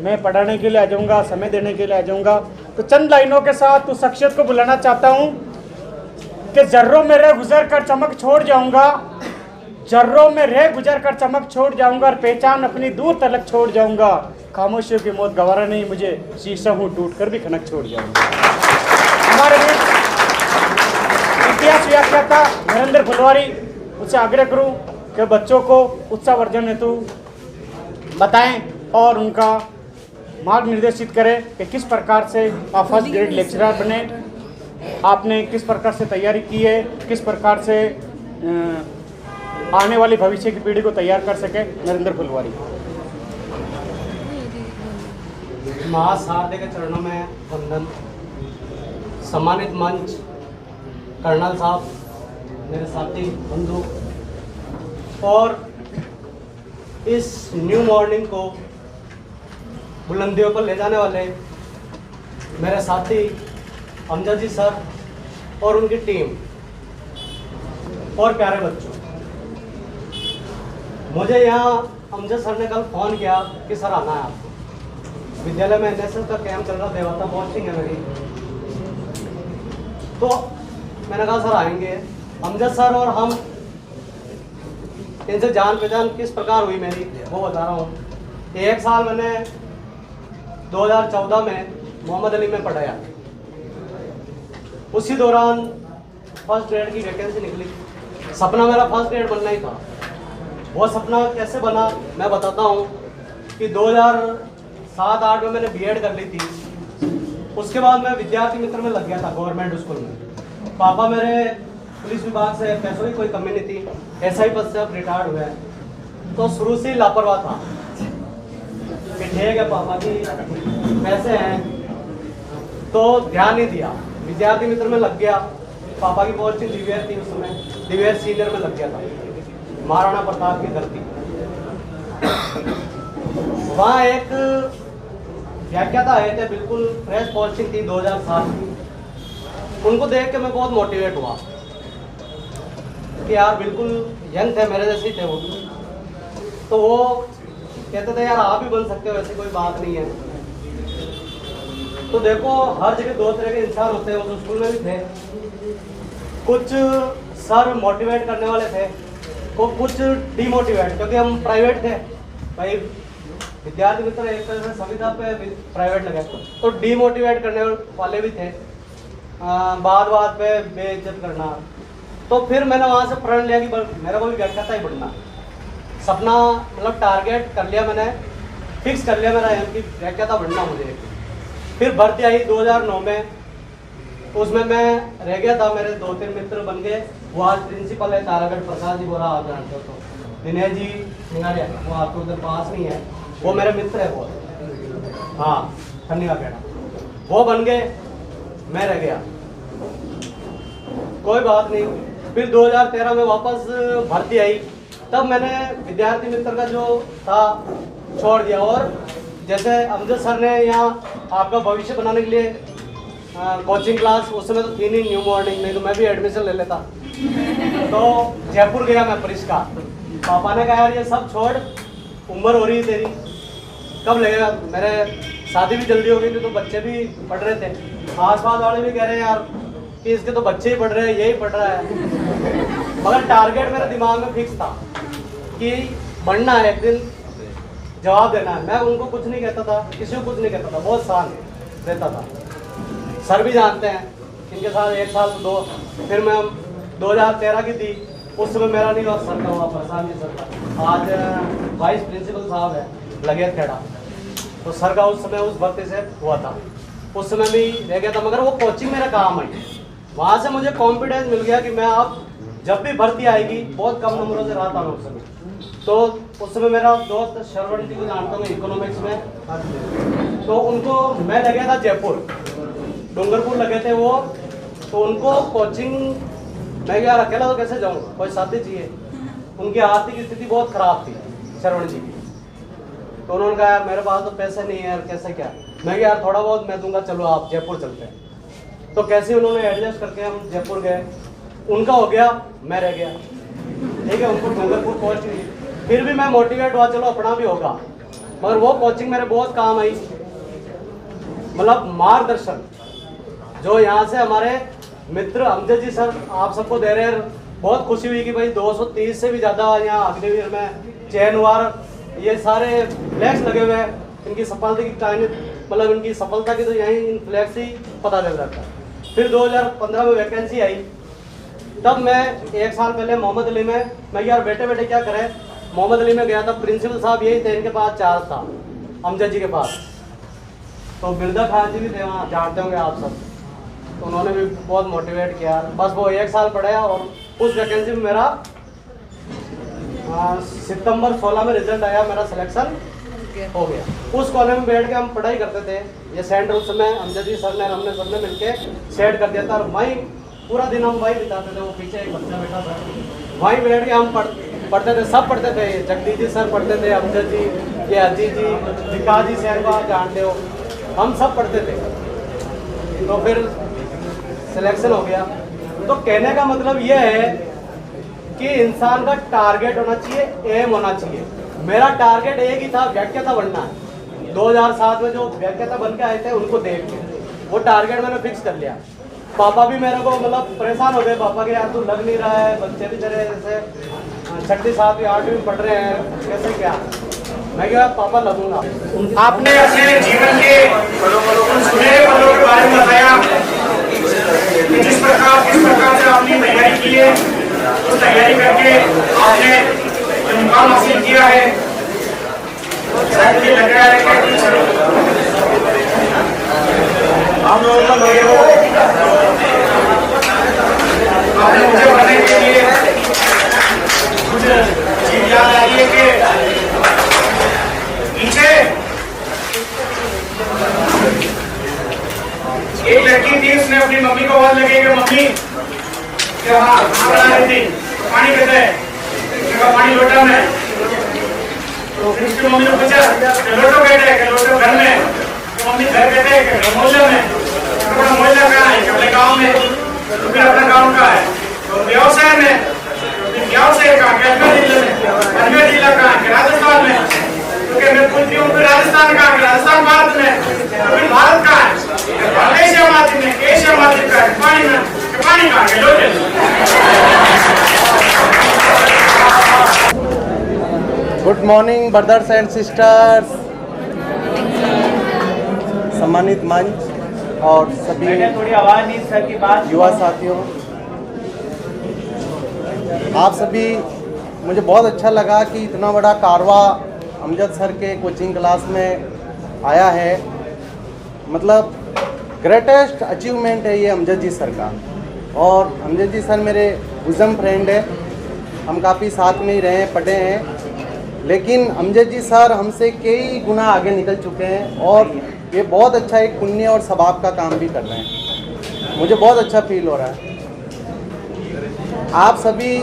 मैं पढ़ाने के लिए आ जाऊँगा, समय देने के लिए आ जाऊँगा। तो चंद लाइनों के साथ उस शख्सियत को बुलाना चाहता हूँ कि जर्रों में रह गुजर कर चमक छोड़ जाऊँगा, जर्रों में रह गुजर कर चमक छोड़ जाऊँगा और पहचान अपनी दूर तलक छोड़ जाऊँगा। खामोशियों की मौत गवारा नहीं मुझे, शीशा हूँ टूट कर भी खनक छोड़ जाऊँगा। हमारे इतिहास व्याख्याता नरेंद्र फुलवारी, उससे आग्रह करूँ कि बच्चों को उत्साहवर्धन हेतु बताएं और उनका मार्ग निर्देशित करें कि किस प्रकार से आप फर्स्ट ग्रेड लेक्चरर बने, आपने किस प्रकार से तैयारी की है, किस प्रकार से आने वाली भविष्य की पीढ़ी को तैयार कर सके। नरेंद्र फुलवारी। महासारथी के चरणों में वंदन। सम्मानित मंच, कर्नल साहब, मेरे साथी बंधु और इस न्यू मॉर्निंग को बुलंदियों पर ले जाने वाले मेरे साथी अमजद जी सर और उनकी टीम और प्यारे बच्चों, मुझे यहाँ अमजद सर ने कल फ़ोन किया कि सर आना है आपको। विद्यालय में एनएसएस का कैंप चल रहा, देवता पोस्टिंग है मेरी, तो मैंने कहा सर आएंगे। अमजद सर और हम, इनसे जान पहचान किस प्रकार हुई मेरी वो बता रहा हूँ। एक साल मैंने 2014 में मोहम्मद अली में पढ़ाया, उसी दौरान फर्स्ट ग्रेड की वैकेंसी निकली। सपना मेरा फर्स्ट ग्रेड बनना ही था। वो सपना कैसे बना मैं बताता हूँ कि 2007-8 में मैंने बीएड कर ली थी। उसके बाद मैं विद्यार्थी मित्र में लग गया था गवर्नमेंट स्कूल में। पापा मेरे पुलिस विभाग से, पैसों की कोई कमी नहीं थी, एसआई पद से अब रिटायर्ड हुए हैं। तो शुरू से ही लापरवाह था कि ठीक है पापा जी पैसे हैं, तो ध्यान नहीं दिया। विद्यार्थी मित्र में लग गया। पापा की पोस्टिंग दिव्यर थी, उस समय दिव्यर सीनियर में लग गया था, महाराणा प्रताप की धरती। वहाँ एक व्याख्याता आए थे, बिल्कुल फ्रेश पोस्टिंग थी 2007 की। उनको देख के मैं बहुत मोटिवेट हुआ कि यार बिल्कुल यंग थे, मेरे जैसे ही थे वो। तो वो कहते थे यार आप भी बन सकते हो, ऐसी कोई बात नहीं है। तो देखो हर जगह दो तरह के इंसान होते हैं, उस स्कूल में भी थे। कुछ सर मोटिवेट करने वाले थे, कुछ डीमोटिवेट, क्योंकि हम प्राइवेट थे भाई, विद्यार्थी मित्र एक तरह से सभी पे प्राइवेट लगे, तो डीमोटिवेट करने वाले भी थे। बात पे बेइज्जत करना। तो फिर मैंने वहाँ से प्रण लिया कि मेरा को भी व्याख्याता ही बनना। सपना मतलब टारगेट कर लिया मैंने, फिक्स कर लिया मेरा एम कि व्याख्याता बनना मुझे। फिर भर्ती आई 2009 में, उसमें मैं रह गया था। मेरे 2-3 मित्र बन गए। वो आज प्रिंसिपल है तारागढ़, प्रसाद जी बोरा आप जानते हो तो, दिनेश जी निगारिया, वो आपको उधर पास नहीं है, वो मेरे मित्र है बहुत। हाँ खन्नी का बेटा, वो बन गए, मैं रह गया। कोई बात नहीं। फिर 2013 में वापस भर्ती आई, तब मैंने विद्यार्थी मित्र का जो था छोड़ दिया। और जैसे अमजद सर ने यहाँ आपका भविष्य बनाने के लिए कोचिंग क्लास, उस समय तो थी नहीं न्यू मॉर्निंग, नहीं तो मैं भी एडमिशन ले लेता। तो जयपुर गया मैं परीक्षा का। पापा ने कहा यार ये सब छोड़, उम्र हो रही है तेरी, कब लगेगा। मेरे शादी भी जल्दी हो गई थी, तो बच्चे भी पढ़ रहे थे। आसपास वाले भी कह रहे हैं यार कि इसके तो बच्चे ही पढ़ रहे हैं, यही पढ़ रहा है। मगर टारगेट मेरे दिमाग में फिक्स था कि बढ़ना है, एक दिन जवाब देना है। मैं उनको कुछ नहीं कहता था, किसी को कुछ नहीं कहता था, बहुत शांत रहता था। सर भी जानते हैं, इनके साथ 1 साल 2। फिर मैं 2013 की थी, उस समय मेरा नहीं हुआ, सर का हुआ, प्रशांत जी सर का। आज वाइस प्रिंसिपल साहब है लगे खेड़ा, तो सर का उस समय उस भर्ती से हुआ था। उस समय भी रह गया था, मगर वो कोचिंग मेरा काम आई। वहाँ से मुझे कॉन्फिडेंस मिल गया कि मैं अब जब भी भर्ती आएगी, बहुत कम नंबरों से रहा था मैं उस समय, तो उस समय मेरा दोस्त श्रवण जी को जानता हूँ इकोनॉमिक्स में, तो उनको मैं लगे था जयपुर, डूंगरपुर लगे थे वो, तो उनको कोचिंग मैं यार अकेला तो कैसे जाऊँ, कोई साथी चाहिए। उनकी आर्थिक स्थिति बहुत ख़राब थी श्रवण जी की, तो उन्होंने कहा यार मेरे पास तो पैसे नहीं है यार, कैसे क्या। मैं यार थोड़ा बहुत मैं दूंगा, चलो आप जयपुर चलते हैं। तो कैसे उन्होंने एडजस्ट करके हम जयपुर गए, उनका हो गया, मैं रह गया, ठीक है। उनको डूंगरपुर कोच मिली, फिर भी मैं मोटिवेट हुआ, चलो अपना भी होगा। मगर वो कोचिंग मेरे बहुत काम आई, मतलब मार्गदर्शन जो यहाँ से हमारे मित्र अमजद जी सर आप सबको दे रहे हैं। बहुत खुशी हुई कि भाई 230 से भी ज़्यादा यहाँ अग्निवीर में चैनवार ये सारे फ्लैक्स लगे हुए हैं। इनकी सफलता की कहानी, मतलब इनकी सफलता की तो यहीं इन फ्लैक्स ही पता चल जाता है। फिर 2015 में वैकेंसी आई, तब मैं 1 साल पहले मोहम्मद अली में, मैं यार बैठे बैठे क्या करें, मोहम्मद अली में गया था। प्रिंसिपल साहब यही थे, इनके पास चार्ज था अमजद जी के पास, तो मिर्जा खान जी भी थे वहाँ, जानते होंगे आप सब, तो उन्होंने भी बहुत मोटिवेट किया। बस वो 1 साल पढ़ाया और उस वैकेंसी में मेरा सितंबर 16 में रिजल्ट आया, मेरा सिलेक्शन हो गया। उस कॉलेज में बैठ के हम पढ़ाई करते थे, ये सेंटर उस समय अमजद जी सर ने हमने सबने मिलके सेट कर दिया था, और वहीं पूरा दिन हम वहीं बिताते थे। वो पीछे एक बच्चा बैठा था, वहीं बैठ के हम पढ़ते थे, सब पढ़ते थे। जगदीश जी सर पढ़ते थे, अमजद जी, ये अजीत जी, विकास जी सहरवा जानते हो, हम सब पढ़ते थे। तो फिर सिलेक्शन हो गया। तो कहने का मतलब यह है कि इंसान का टारगेट होना चाहिए, एम होना चाहिए। मेरा टारगेट एक ही था, व्याख्याता बनना है। 2007 में जो व्याख्याता बन के आए थे उनको देख के वो टारगेट मैंने फिक्स कर लिया। पापा भी मेरे को मतलब परेशान हो गए, पापा के यार तू लग नहीं रहा है, बच्चे भी तेरे जैसे 6ठी 7वीं 8वीं में पढ़ रहे हैं, कैसे क्या। मैं क्या पापा लगूंगा। आपने अपने जीवन के सुनहरे पलों के बारे में बताया कि किस प्रकार से आपने तैयारी की है, उस तैयारी करके आपने जो मुकाम हासिल किया है। शायद मुझे लग रहा है कि हम लोगों को आपने मुझे बताने के लिए मुझे चीज याद आ रही है कि नीचे एक लड़की थी, उसने अपनी मम्मी को आवाज लगी कि मम्मी क्या कहाँ बना रही थी, पानी कहते हैं, पानी लोटा में। तो फिर उसकी मम्मी ने पूछा लोटो कहते हैं, लोटो घर में, तो मम्मी घर कहते हैं मोहल्ले में। तो मोहल्ला कहाँ है, अपने गाँव में। तो फिर अपना गाँव का है, तो व्यवसाय में, व्यवसाय कहाँ, अजमेर जिले में, अजमेर जिला कहाँ है, राजस्थान में। क्योंकि मैं पूछती हूँ फिर राजस्थान कहाँ है, राजस्थान भारत में, तो फिर भारत कहाँ है, एशिया महाद्वीप में, एशिया महाद्वीप का है, पानी में, पानी कहाँ है, लोटे। Good morning brothers and sisters, सम्मानित मंच और सभी थोड़ी आवाज नहीं सर की बात। युवा साथियों, आप सभी, मुझे बहुत अच्छा लगा कि इतना बड़ा कारवा अमजद सर के कोचिंग क्लास में आया है। मतलब ग्रेटेस्ट अचीवमेंट है ये अमजद जी सर का। और अमजद जी सर मेरे बुज़म फ्रेंड है, हम काफ़ी साथ में ही रहे हैं, पढ़े हैं, लेकिन अमजद जी सर हमसे कई गुना आगे निकल चुके हैं और ये बहुत अच्छा एक पुण्य और सवाब का काम भी कर रहे हैं। मुझे बहुत अच्छा फील हो रहा है। आप सभी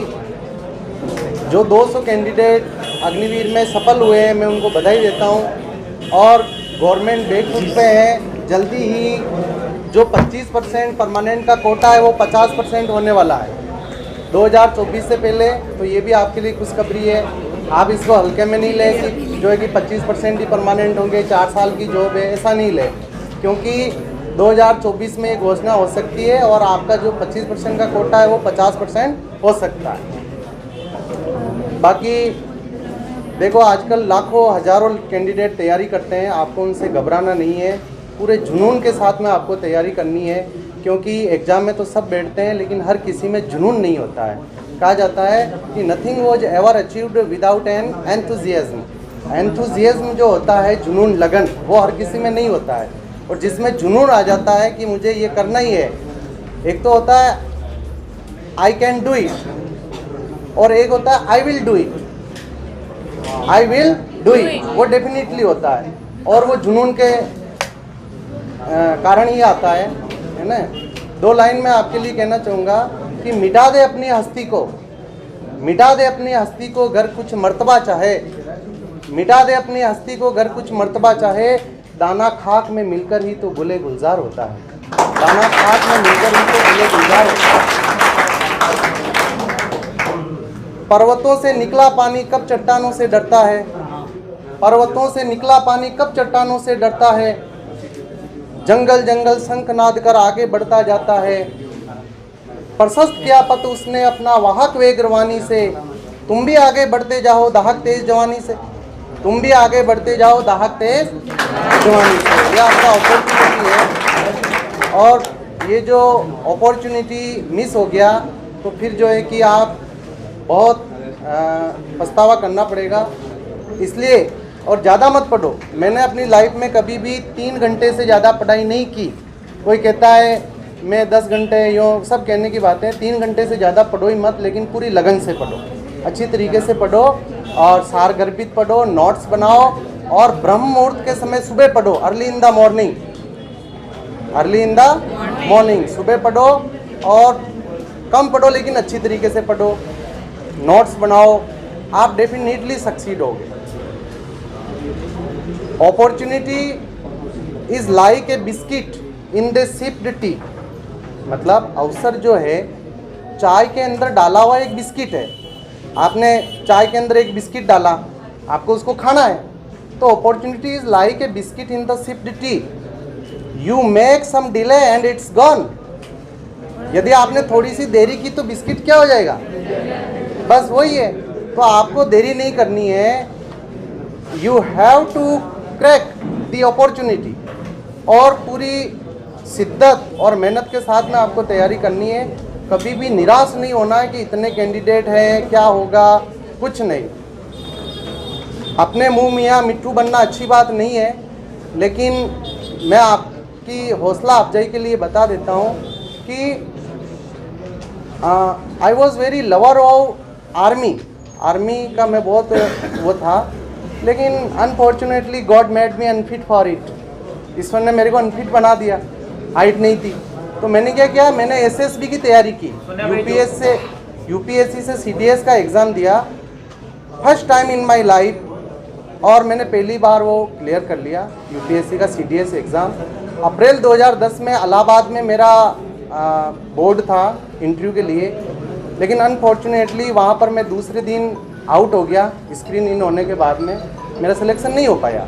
जो 200 कैंडिडेट अग्निवीर में सफल हुए हैं, मैं उनको बधाई देता हूं। और गवर्नमेंट बेखुद पे है, जल्दी ही जो 25% परमानेंट का कोटा है वो 50% होने वाला है 2024 से पहले। तो ये भी आपके लिए खुशखबरी है, आप इसको हल्के में नहीं लें कि जो है कि 25% ही परमानेंट होंगे, 4 साल की जॉब है, ऐसा नहीं लें, क्योंकि 2024 में ये घोषणा हो सकती है और आपका जो 25% का कोटा है वो 50% हो सकता है। बाकी देखो, आजकल लाखों हज़ारों कैंडिडेट तैयारी करते हैं, आपको उनसे घबराना नहीं है, पूरे जुनून के साथ में आपको तैयारी करनी है, क्योंकि एग्ज़ाम में तो सब बैठते हैं लेकिन हर किसी में जुनून नहीं होता है। कहा जाता है कि nothing was ever achieved without an enthusiasm. Enthusiasm जो होता है, जुनून, लगन, वो हर किसी में नहीं होता है। और जिसमें जुनून आ जाता है कि मुझे ये करना ही है, एक तो होता है आई कैन डू इट और एक होता है I will do it. I will do it वो डेफिनेटली होता है और वो जुनून के कारण ही आता है ना। 2 लाइन में आपके लिए कहना चाहूँगा कि मिटा दे अपनी हस्ती को, मिटा दे अपनी हस्ती को घर कुछ मर्तबा चाहे, मिटा दे अपनी हस्ती को घर कुछ मर्तबा चाहे, दाना खाक में मिलकर ही तो गुले गुलजार होता है, दाना खाक में मिलकर ही तो गुले गुलजार होता है। पर्वतों से निकला पानी कब चट्टानों से डरता है, पर्वतों से निकला पानी कब चट्टानों से डरता है, जंगल जंगल शंखनाद कर आगे बढ़ता जाता है, प्रशस्त किया पथ उसने अपना वाहक वेग रवानी से, तुम भी आगे बढ़ते जाओ दाहक तेज जवानी से, तुम भी आगे बढ़ते जाओ दाहक तेज जवानी से। यह आपका अपॉर्चुनिटी है और ये जो अपॉर्चुनिटी मिस हो गया तो फिर जो है कि आप बहुत पछतावा करना पड़ेगा। इसलिए और ज़्यादा मत पढ़ो। मैंने अपनी लाइफ में कभी भी 3 घंटे से ज़्यादा पढ़ाई नहीं की। कोई कहता है मैं 10 घंटे यूँ सब कहने की बातें, 3 घंटे से ज़्यादा पढ़ो ही मत, लेकिन पूरी लगन से पढ़ो, अच्छी तरीके से पढ़ो और सार गर्भित पढ़ो, नोट्स बनाओ और ब्रह्म मुहूर्त के समय सुबह पढ़ो, early in the morning, early in the morning सुबह पढ़ो और कम पढ़ो लेकिन अच्छी तरीके से पढ़ो, नोट्स बनाओ, आप डेफिनेटली सक्सीड होगे। Opportunity is like a biscuit in the sipped T, मतलब अवसर जो है चाय के अंदर डाला हुआ एक बिस्किट है, आपने चाय के अंदर एक बिस्किट डाला, आपको उसको खाना है, तो opportunity is like a biscuit in the sipped tea, you make some delay and it's gone. यदि आपने थोड़ी सी देरी की तो बिस्किट क्या हो जाएगा, बस वही है। तो आपको देरी नहीं करनी है, you have to crack the opportunity और पूरी शिद्दत और मेहनत के साथ में आपको तैयारी करनी है। कभी भी निराश नहीं होना है कि इतने कैंडिडेट हैं क्या होगा, कुछ नहीं। अपने मुंह मियाँ मिट्ठू बनना अच्छी बात नहीं है, लेकिन मैं आपकी हौसला अफजाई के लिए बता देता हूँ कि I was very lover of army का मैं बहुत वो था, लेकिन unfortunately God made me unfit for it. ईश्वर ने मेरे को अनफिट बना दिया, हाइट नहीं थी। तो मैंने क्या किया, मैंने एसएसबी की तैयारी की, यूपीएससी से सीडीएस का एग्ज़ाम दिया first time in my life, और मैंने पहली बार वो क्लियर कर लिया यूपीएससी का सीडीएस एग्ज़ाम। अप्रैल 2010 में इलाहाबाद में मेरा बोर्ड था इंटरव्यू के लिए, लेकिन अनफॉर्चुनेटली वहाँ पर मैं दूसरे दिन आउट हो गया। स्क्रीन इन होने के बाद में मेरा सिलेक्शन नहीं हो पाया।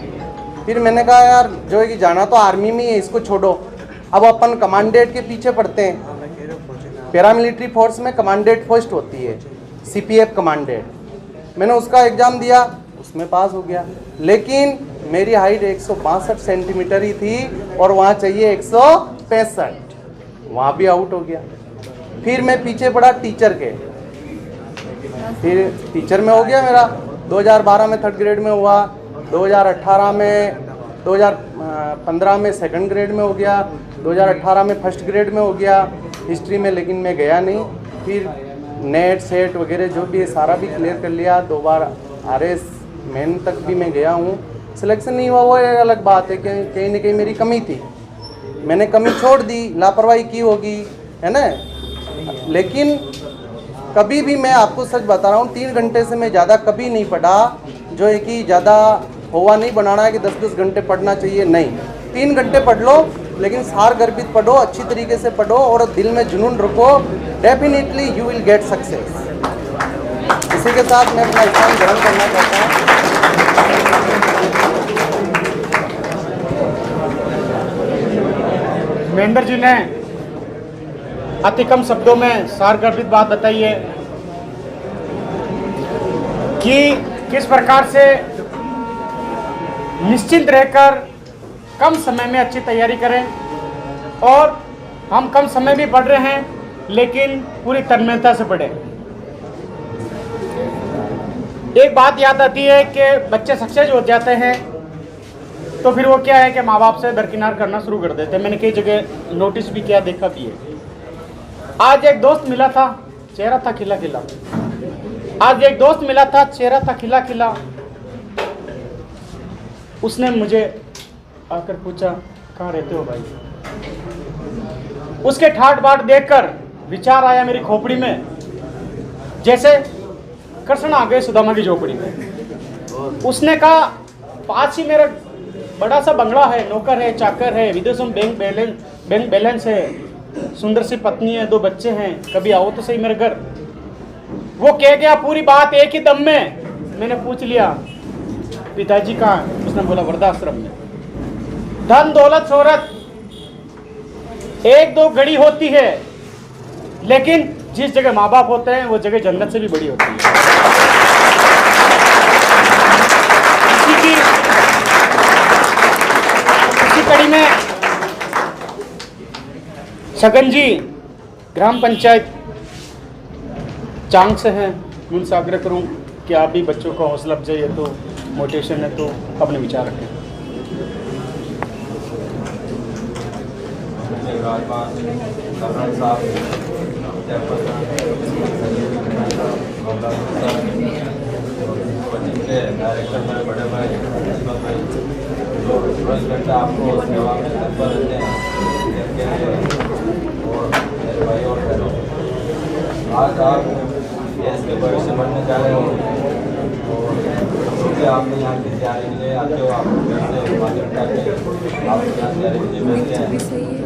फिर मैंने कहा यार जो है कि जाना तो आर्मी में है, इसको छोड़ो। अब अपन कमांडेट के पीछे पड़ते हैं। पैरामिलिट्री फोर्स में कमांडेट पोस्ट होती है, सीपीएफ कमांडेट। मैंने उसका एग्ज़ाम दिया, उसमें पास हो गया, लेकिन मेरी हाइट 162 सेंटीमीटर ही थी और वहाँ चाहिए 165, वहाँ भी आउट हो गया। फिर मैं पीछे पड़ा टीचर के, फिर टीचर में हो गया मेरा। 2012 में 3rd ग्रेड में हुआ, 2018 में 2015 में 2nd ग्रेड में हो गया, 2018 में 1st ग्रेड में हो गया हिस्ट्री में, लेकिन मैं गया नहीं। फिर नेट सेट वगैरह जो भी है सारा भी क्लियर कर लिया, 2 बार आरएस मेन तक भी मैं गया हूँ, सिलेक्शन नहीं हुआ वो एक अलग बात है, कहीं ना कहीं मेरी कमी थी, मैंने कमी छोड़ दी, लापरवाही की होगी, है ना। लेकिन कभी भी मैं आपको सच बता रहा हूँ, 3 घंटे से मैं ज़्यादा कभी नहीं पढ़ा। जो है कि ज़्यादा हुआ नहीं बनाना है कि 10-10 घंटे पढ़ना चाहिए, नहीं, 3 घंटे पढ़ लो, लेकिन सार गर्भित पढ़ो, अच्छी तरीके से पढ़ो और दिल में जुनून रखो, definitely you will get success. इसी के साथ मैं अपना स्थान ग्रहण करना चाहता हूँ। महेंद्र जी ने अति कम शब्दों में सारगर्भित बात बताई है कि किस प्रकार से निश्चिंत रहकर कम समय में अच्छी तैयारी करें, और हम कम समय में पढ़ रहे हैं लेकिन पूरी तन्मयता से पढ़ें। एक बात याद आती है कि बच्चे सक्सेस हो जाते हैं तो फिर वो क्या है कि माँ बाप से दरकिनार करना शुरू कर देते हैं। मैंने कई जगह नोटिस भी किया, देखा भी है। आज एक दोस्त मिला था, चेहरा था खिला खिला। आज एक दोस्त मिला था, चेहरा था खिला खिला। उसने मुझे आकर पूछा, कहाँ रहते हो भाई? उसके ठाट बाट देखकर विचार आया मेरी खोपड़ी में, जैसे कृष्ण आ गए सुदामा की झोपड़ी में। उसने कहा, पास ही मेरा बड़ा सा बंगला है, नौकर है, चाकर है, विदेशों में बैंक बैलेंस है, सुंदर सी पत्नी है, 2 बच्चे हैं, कभी आओ तो सही मेरे घर। वो कह गया पूरी बात एक ही दम में। मैंने पूछ लिया, पिताजी कहाँ हैं? उसने बोला, वृद्धाश्रम में। धन दौलत शोहरत 1-2 घड़ी होती है, लेकिन जिस जगह माँ बाप होते हैं वो जगह जन्नत से भी बड़ी होती है। इसी कड़ी में छगन जी ग्राम पंचायत चांग से हैं, उनसे आग्रह करूं कि आप भी बच्चों को हौसला अफजाई है तो, मोटिवेशन है तो अपने विचार रखें। डायरेक्टर मेरे बड़े भाई जो 24 घंटा आपको सेवा में तत्पर रहते हैं, और मेरे भाई और बहनों, आज आप देश के भविष्य बनने जा रहे हो, और क्योंकि आपने यहाँ की तैयारी के लिए आते हो, आप घर से माध्यम करके आप यहाँ तैयारी के लिए बैठते हैं,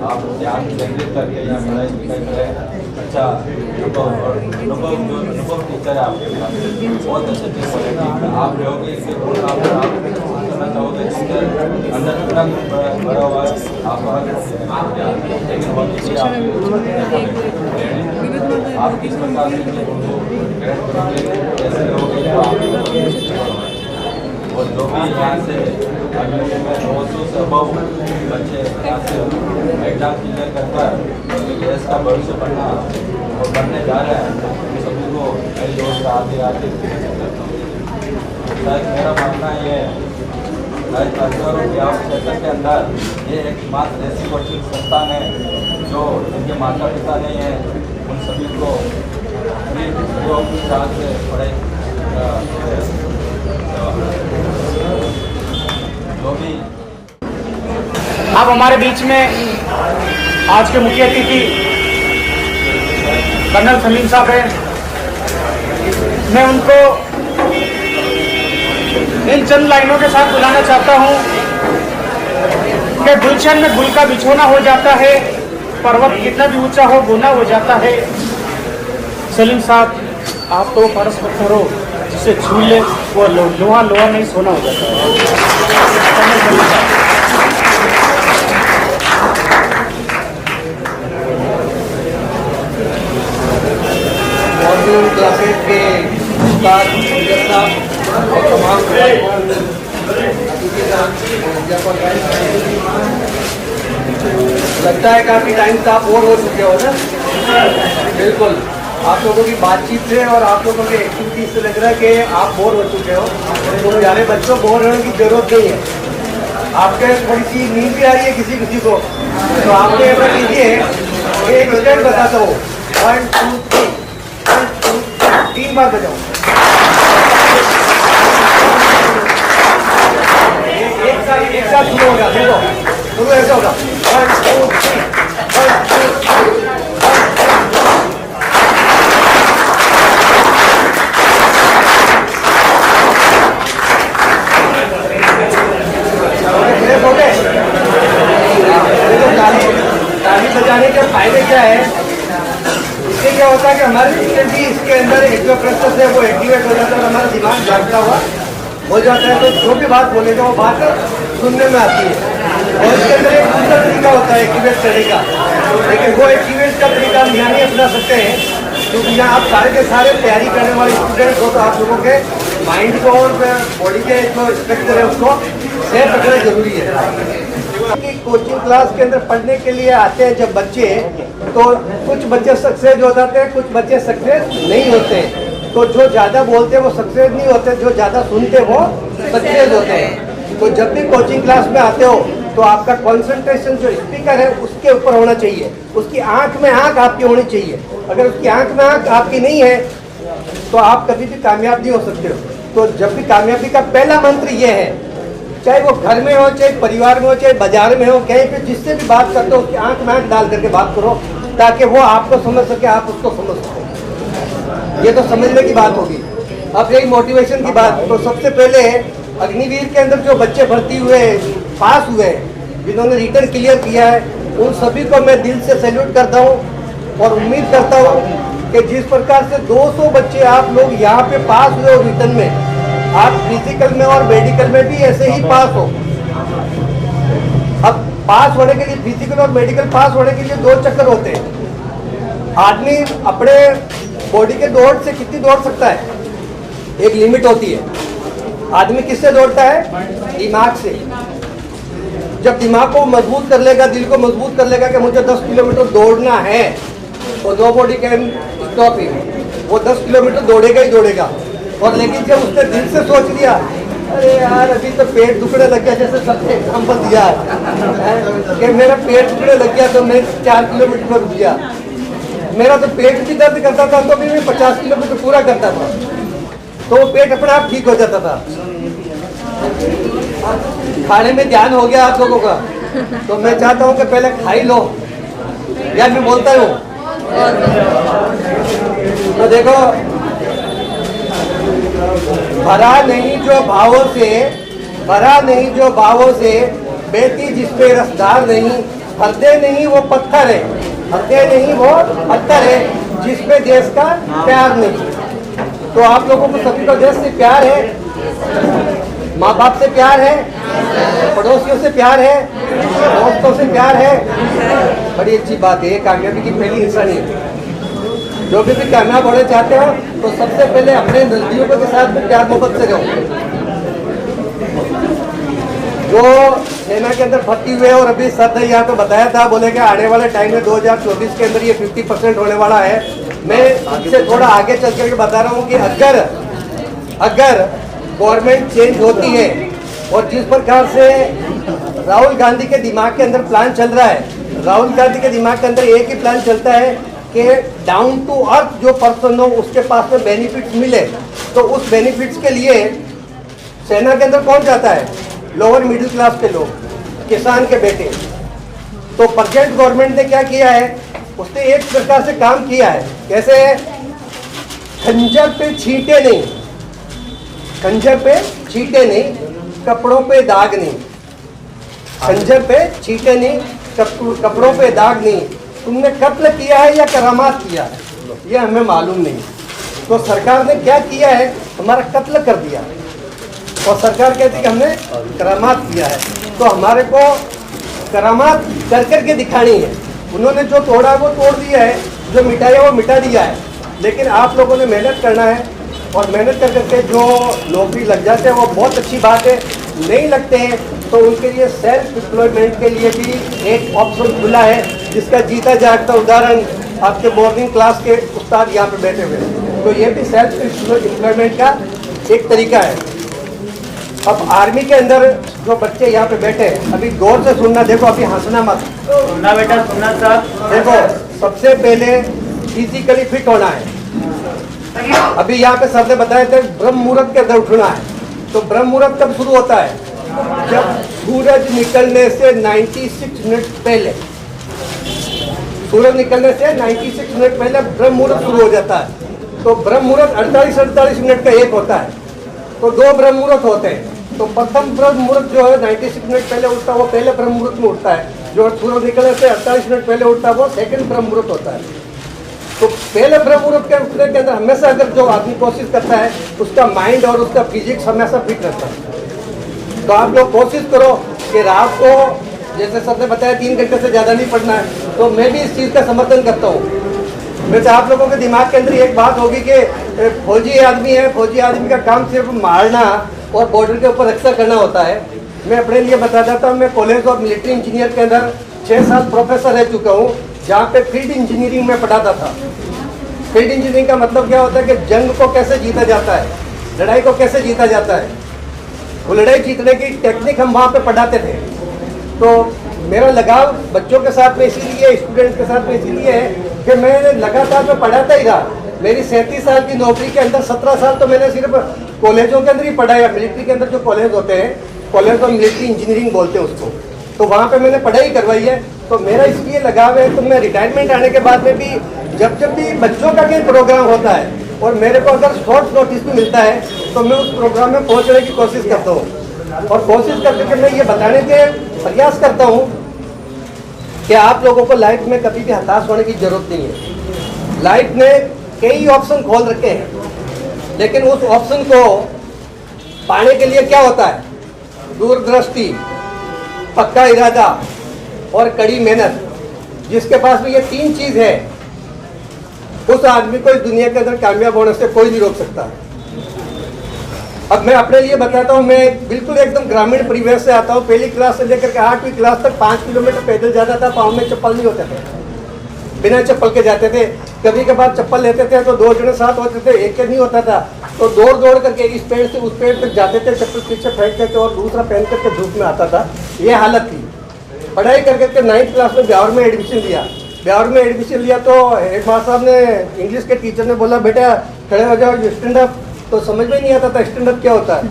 आप ध्यान केंद्रित करके यहाँ पढ़ाई लिखाई करें। अच्छा अनुभव टीचर है आपके पास, बहुत अच्छे टीचर आप रहोगे, इसके गुण आप करना चाहोगे, जिसके अंदर कितना बड़ा हुआ है आप लेकिन आप किस प्रकार से ग्रहण करोगे, कैसे रहोगे, और जो भी यहाँ से अगले में 200 से अबव बच्चे यहाँ से एग्जाम क्लियर कर देश का भविष्य बनना और बनने जा रहे हैं, सभी को मेरी ओर से आगे आगे करता हूँ। शायद मेरा मानना ये है, शायद हजारों के आप क्षेत्र के अंदर ये एकमात्र ऐसी कोचिंग संस्थान है जो जिनके माता पिता नहीं है, उन सभी को से पढ़ाई जो भी। अब हमारे बीच में आज के मुख्य अतिथि कर्नल सलीम साहब हैं। मैं उनको इन चंद लाइनों के साथ बुलाना चाहता हूं कि गुलशन में गुल का बिछोना हो जाता है, पर्वत कितना भी ऊंचा हो गुना हो जाता है। सलीम साहब, आप तो फर्श पत्थर हो, जिसे छू ले वो लोहा लोहा नहीं सोना हो जाता है। मॉड्यूल क्लासेस के उस्ताद साहब और तमाम लगता है काफ़ी टाइम से आप बोर हो चुके हो ना? बिल्कुल, आप लोगों की बातचीत से और आप लोगों के एक्टिविटीज से लग रहा है कि आप बोर हो चुके हो। तो प्यारे बच्चों, बोर होने की जरूरत नहीं है। आपके थोड़ी सी नींद भी आ रही है किसी किसी को, तो आपने ऐसा कीजिए, एक स्टेप बताता हूँ, 1 2 3, 1 2 3 बार बजाओ। एक साथ शुरू होगा, देखो शुरू ऐसा होगा, 1 2 3, 1 2 3। ताली बजाने के फायदे क्या है? इससे क्या होता है कि हमारे सिस्टम भी इसके अंदर एक जो प्रोसेस है वो एक्टिवेट हो जाता है और हमारा दिमाग जागता हुआ हो जाता है, तो जो भी बात बोलेगा वो बात सुनने में आती है। और इसके अंदर एक दूसरा तरीका होता है एक्टिवेट करने का, लेकिन वो एक्टिवेट का तरीका हम यहाँ नहीं अपना सकते हैं, क्योंकि यहाँ आप सारे के सारे तैयारी करने वाले स्टूडेंट हो, तो आप लोगों के माइंड को और बॉडी के जो स्ट्रक्चर है उसको सेफ रखना जरूरी है। कोचिंग क्लास के अंदर पढ़ने के लिए आते हैं जब बच्चे, तो कुछ बच्चे सक्सेस हो जाते हैं, कुछ बच्चे सक्सेस नहीं होते हैं। तो जो ज़्यादा बोलते हैं वो सक्सेस नहीं होते, जो ज़्यादा सुनते वो सक्सेस होते हैं। तो जब भी कोचिंग क्लास में आते हो तो आपका कंसंट्रेशन जो स्पीकर है उसके ऊपर होना चाहिए, उसकी आंख में आंख आपकी होनी चाहिए। अगर उसकी आंख में आंख आपकी नहीं है तो आप कभी भी कामयाब नहीं हो सकते हो। तो जब भी कामयाबी का पहला मंत्र ये है, चाहे वो घर में हो, चाहे परिवार में हो, चाहे बाजार में हो, कहीं पे जिससे भी बात करते हो उसकी आंख में आंख डाल करके बात करो, ताकि वो आपको समझ सके, आप उसको समझ सको। ये तो समझने की बात होगी। अब यही मोटिवेशन की बात, तो सबसे पहले अग्निवीर के अंदर जो बच्चे भर्ती हुए, पास हुए, जिन्होंने रिटर्न क्लियर किया है, उन सभी को मैं दिल से सैल्यूट करता हूँ और उम्मीद करता हूँ कि जिस प्रकार से 200 बच्चे आप लोग यहाँ पे पास हुए हो रिटर्न में, आप फिजिकल में और मेडिकल में भी ऐसे ही पास हो। अब पास होने के लिए, फिजिकल और मेडिकल पास होने के लिए 2 चक्कर होते हैं। आदमी अपने बॉडी के दौड़ से कितनी दौड़ सकता है, एक लिमिट होती है। आदमी किससे दौड़ता है? दिमाग से। जब दिमाग को मजबूत कर लेगा, दिल को मजबूत कर लेगा कि मुझे 10 किलोमीटर दौड़ना है, तो nobody can stop him, वो 10 किलोमीटर दौड़ेगा ही दौड़ेगा। और लेकिन जब उसने दिल से सोच लिया, अरे यार अभी तो पेट दुखने लग गया, जैसे सबने एग्जाम्पल दिया है कि मेरा पेट दुखने लग गया तो मैं 4 किलोमीटर पर रुक गया। मेरा तो पेट भी दर्द करता था तो भी मैं 50 किलोमीटर पूरा करता था, तो वो पेट अपने आप ठीक हो जाता था। खाने में ध्यान हो गया आप लोगों का, तो मैं चाहता हूँ कि पहले खाई लो, या मैं बोलता हूँ। तो देखो, भरा नहीं जो भावों से, भरा नहीं जो भावों से, बेटी जिसपे रसदार नहीं, हृदय नहीं वो पत्थर है, हृदय नहीं वो पत्थर है, जिसपे देश का प्यार नहीं। तो आप लोगों को सभी को देश से प्यार है, माँ बाप से प्यार है, पड़ोसियों से प्यार है, दोस्तों से प्यार है। बड़ी अच्छी बात है, ये कामयाबी की पहली निशानी है। जो भी कामयाब होना चाहते हो तो सबसे पहले अपने नजदीकों के साथ में प्यार मोहब्बत से रहो। जो सेना के अंदर भर्ती हुए, और अभी सर ने यहाँ पे बताया था, बोले कि आने वाले टाइम में 2024 के अंदर ये 50% होने वाला है। मैं इससे थोड़ा आगे चल करके बता रहा हूँ कि अगर गवर्नमेंट चेंज होती है और जिस प्रकार से राहुल गांधी के दिमाग के अंदर प्लान चल रहा है, राहुल गांधी के दिमाग के अंदर एक ही प्लान चलता है कि डाउन टू अर्थ जो पर्सन हो उसके पास में बेनिफिट्स मिले, तो उस बेनिफिट्स के लिए सेना के अंदर कौन जाता है? लोअर मिडिल क्लास के लोग, किसान के बेटे। तो प्रेजेंट गवर्नमेंट ने क्या किया है, उसने एक प्रकार से काम किया है। कैसे? खंजर पे छींटे नहीं, खंजर पे छींटे नहीं, कपड़ों पे दाग नहीं। खंजर पे छींटे नहीं, कपड़ों पे दाग नहीं। तुमने कत्ल किया है या करामात किया है, ये हमें मालूम नहीं। तो सरकार ने क्या किया है, हमारा कत्ल कर दिया, और सरकार कहती है कि हमने करामात किया है। तो हमारे को करामात कर करके दिखानी है। उन्होंने जो तोड़ा वो तोड़ दिया है, जो मिटाया वो मिटा दिया है, लेकिन आप लोगों ने मेहनत करना है, और मेहनत कर करके जो नौकरी लग जाते हैं वो बहुत अच्छी बात है। नहीं लगते हैं तो उनके लिए सेल्फ एम्प्लॉयमेंट के लिए भी एक ऑप्शन खुला है, जिसका जीता जागता उदाहरण आपके मॉर्निंग क्लास के उस्ताद यहाँ पे बैठे हुए हैं। तो ये भी सेल्फ एम्प्लॉयमेंट का एक तरीका है। अब आर्मी के अंदर जो बच्चे यहाँ पे बैठे हैं, अभी गौर से सुनना, देखो अभी हंसना मत, सुनना बेटा, सुनना साहब। देखो सबसे पहले फिजिकली फिट होना है। अभी यहाँ पे सर ने बताया था ब्रह्म मुहूर्त के अंदर उठना है। तो ब्रह्म मुहूर्त कब शुरू होता है? जब सूरज निकलने से 96 मिनट पहले, सूरज निकलने से 96 मिनट पहले ब्रह्म मुहूर्त शुरू हो जाता है। तो ब्रह्म मुहूर्त 48 मिनट का एक होता है, तो 2 ब्रह्म मुहूर्त होते हैं। तो प्रथम ब्रह्म मुहूर्त जो है 96 मिनट पहले उठता है, वो पहले ब्रह्म मुहूर्त में उठता है। जो सूरज निकलने से 48 मिनट पहले उठता है वो सेकंड ब्रह्म मुहूर्त होता है। तो पहले ब्रह्म मुहूर्त के उठने के अंदर हमेशा अगर जो आदमी कोशिश करता है, उसका माइंड और उसका फिजिक्स हमेशा फिट रहता है। तो आप लोग कोशिश करो कि रात को, जैसे सर ने बताया 3 घंटे से ज़्यादा नहीं पढ़ना है, तो मैं भी इस चीज़ का समर्थन करता हूँ। वैसे आप लोगों के दिमाग के अंदर एक बात होगी कि फौजी आदमी है, फौजी आदमी का काम सिर्फ मारना और बॉर्डर के ऊपर रक्षा करना होता है। मैं अपने लिए बता देता हूँ, मैं कॉलेज ऑफ मिलिट्री इंजीनियर के अंदर 6 साल प्रोफेसर रह चुका हूँ, जहाँ पे फील्ड इंजीनियरिंग में पढ़ाता था। फील्ड इंजीनियरिंग का मतलब क्या होता है कि जंग को कैसे जीता जाता है, लड़ाई को कैसे जीता जाता है, वो लड़ाई जीतने की टेक्निक हम वहाँ पे पढ़ाते थे। तो मेरा लगाव बच्चों के साथ में इसीलिए, स्टूडेंट्स के साथ में इसीलिए है कि मैं लगातार मैं पढ़ाता ही रहा। मेरी 37 साल की नौकरी के अंदर 17 साल तो मैंने सिर्फ कॉलेजों के अंदर ही पढ़ा है, मिलिट्री के अंदर जो कॉलेज होते हैं, कॉलेज ऑफ मिलिट्री इंजीनियरिंग बोलते हैं उसको, तो वहाँ पे मैंने पढ़ाई करवाई है। तो मेरा इसलिए लगाव है, तो मैं रिटायरमेंट आने के बाद में भी जब भी बच्चों का कोई प्रोग्राम होता है और मेरे को अगर शॉर्ट नोटिस भी मिलता है तो मैं उस प्रोग्राम में पहुँचने की कोशिश करता हूँ और कोशिश करके मैं ये बताने के प्रयास करता हूँ कि आप लोगों को लाइफ में कभी भी हताश होने की जरूरत नहीं है। लाइफ में कई ऑप्शन खोल रखे हैं, लेकिन उस ऑप्शन को पाने के लिए क्या होता है? दूरदृष्टि, पक्का इरादा और कड़ी मेहनत। जिसके पास में ये 3 चीज है, उस आदमी को इस दुनिया के अंदर कामयाब होने से कोई नहीं रोक सकता। अब मैं अपने लिए बताता हूँ, मैं बिल्कुल एकदम ग्रामीण परिवेश से आता हूँ। पहली क्लास से लेकर के 8वीं क्लास तक 5 किलोमीटर पैदल जाता था, पाँव में चप्पल नहीं होते थे, बिना चप्पल के जाते थे। कभी कभार चप्पल लेते थे तो 2 जने साथ होते थे, एक नहीं होता था, तो दौड़ दौड़ करके इस पेड़ से उस पेड़ तक जाते थे, चप्पल पीछे फेंकते थे और दूसरा पहन करके धूप में आता था। ये हालत थी। पढ़ाई कर करके 9th क्लास में ब्यावर में एडमिशन लिया। ब्यावर में एडमिशन लिया तो हेड मास्टर साहब ने, इंग्लिश के टीचर ने बोला बेटा खड़े हो जाओ, स्टैंड अप। तो समझ में नहीं आता था स्टैंड अप क्या होता है,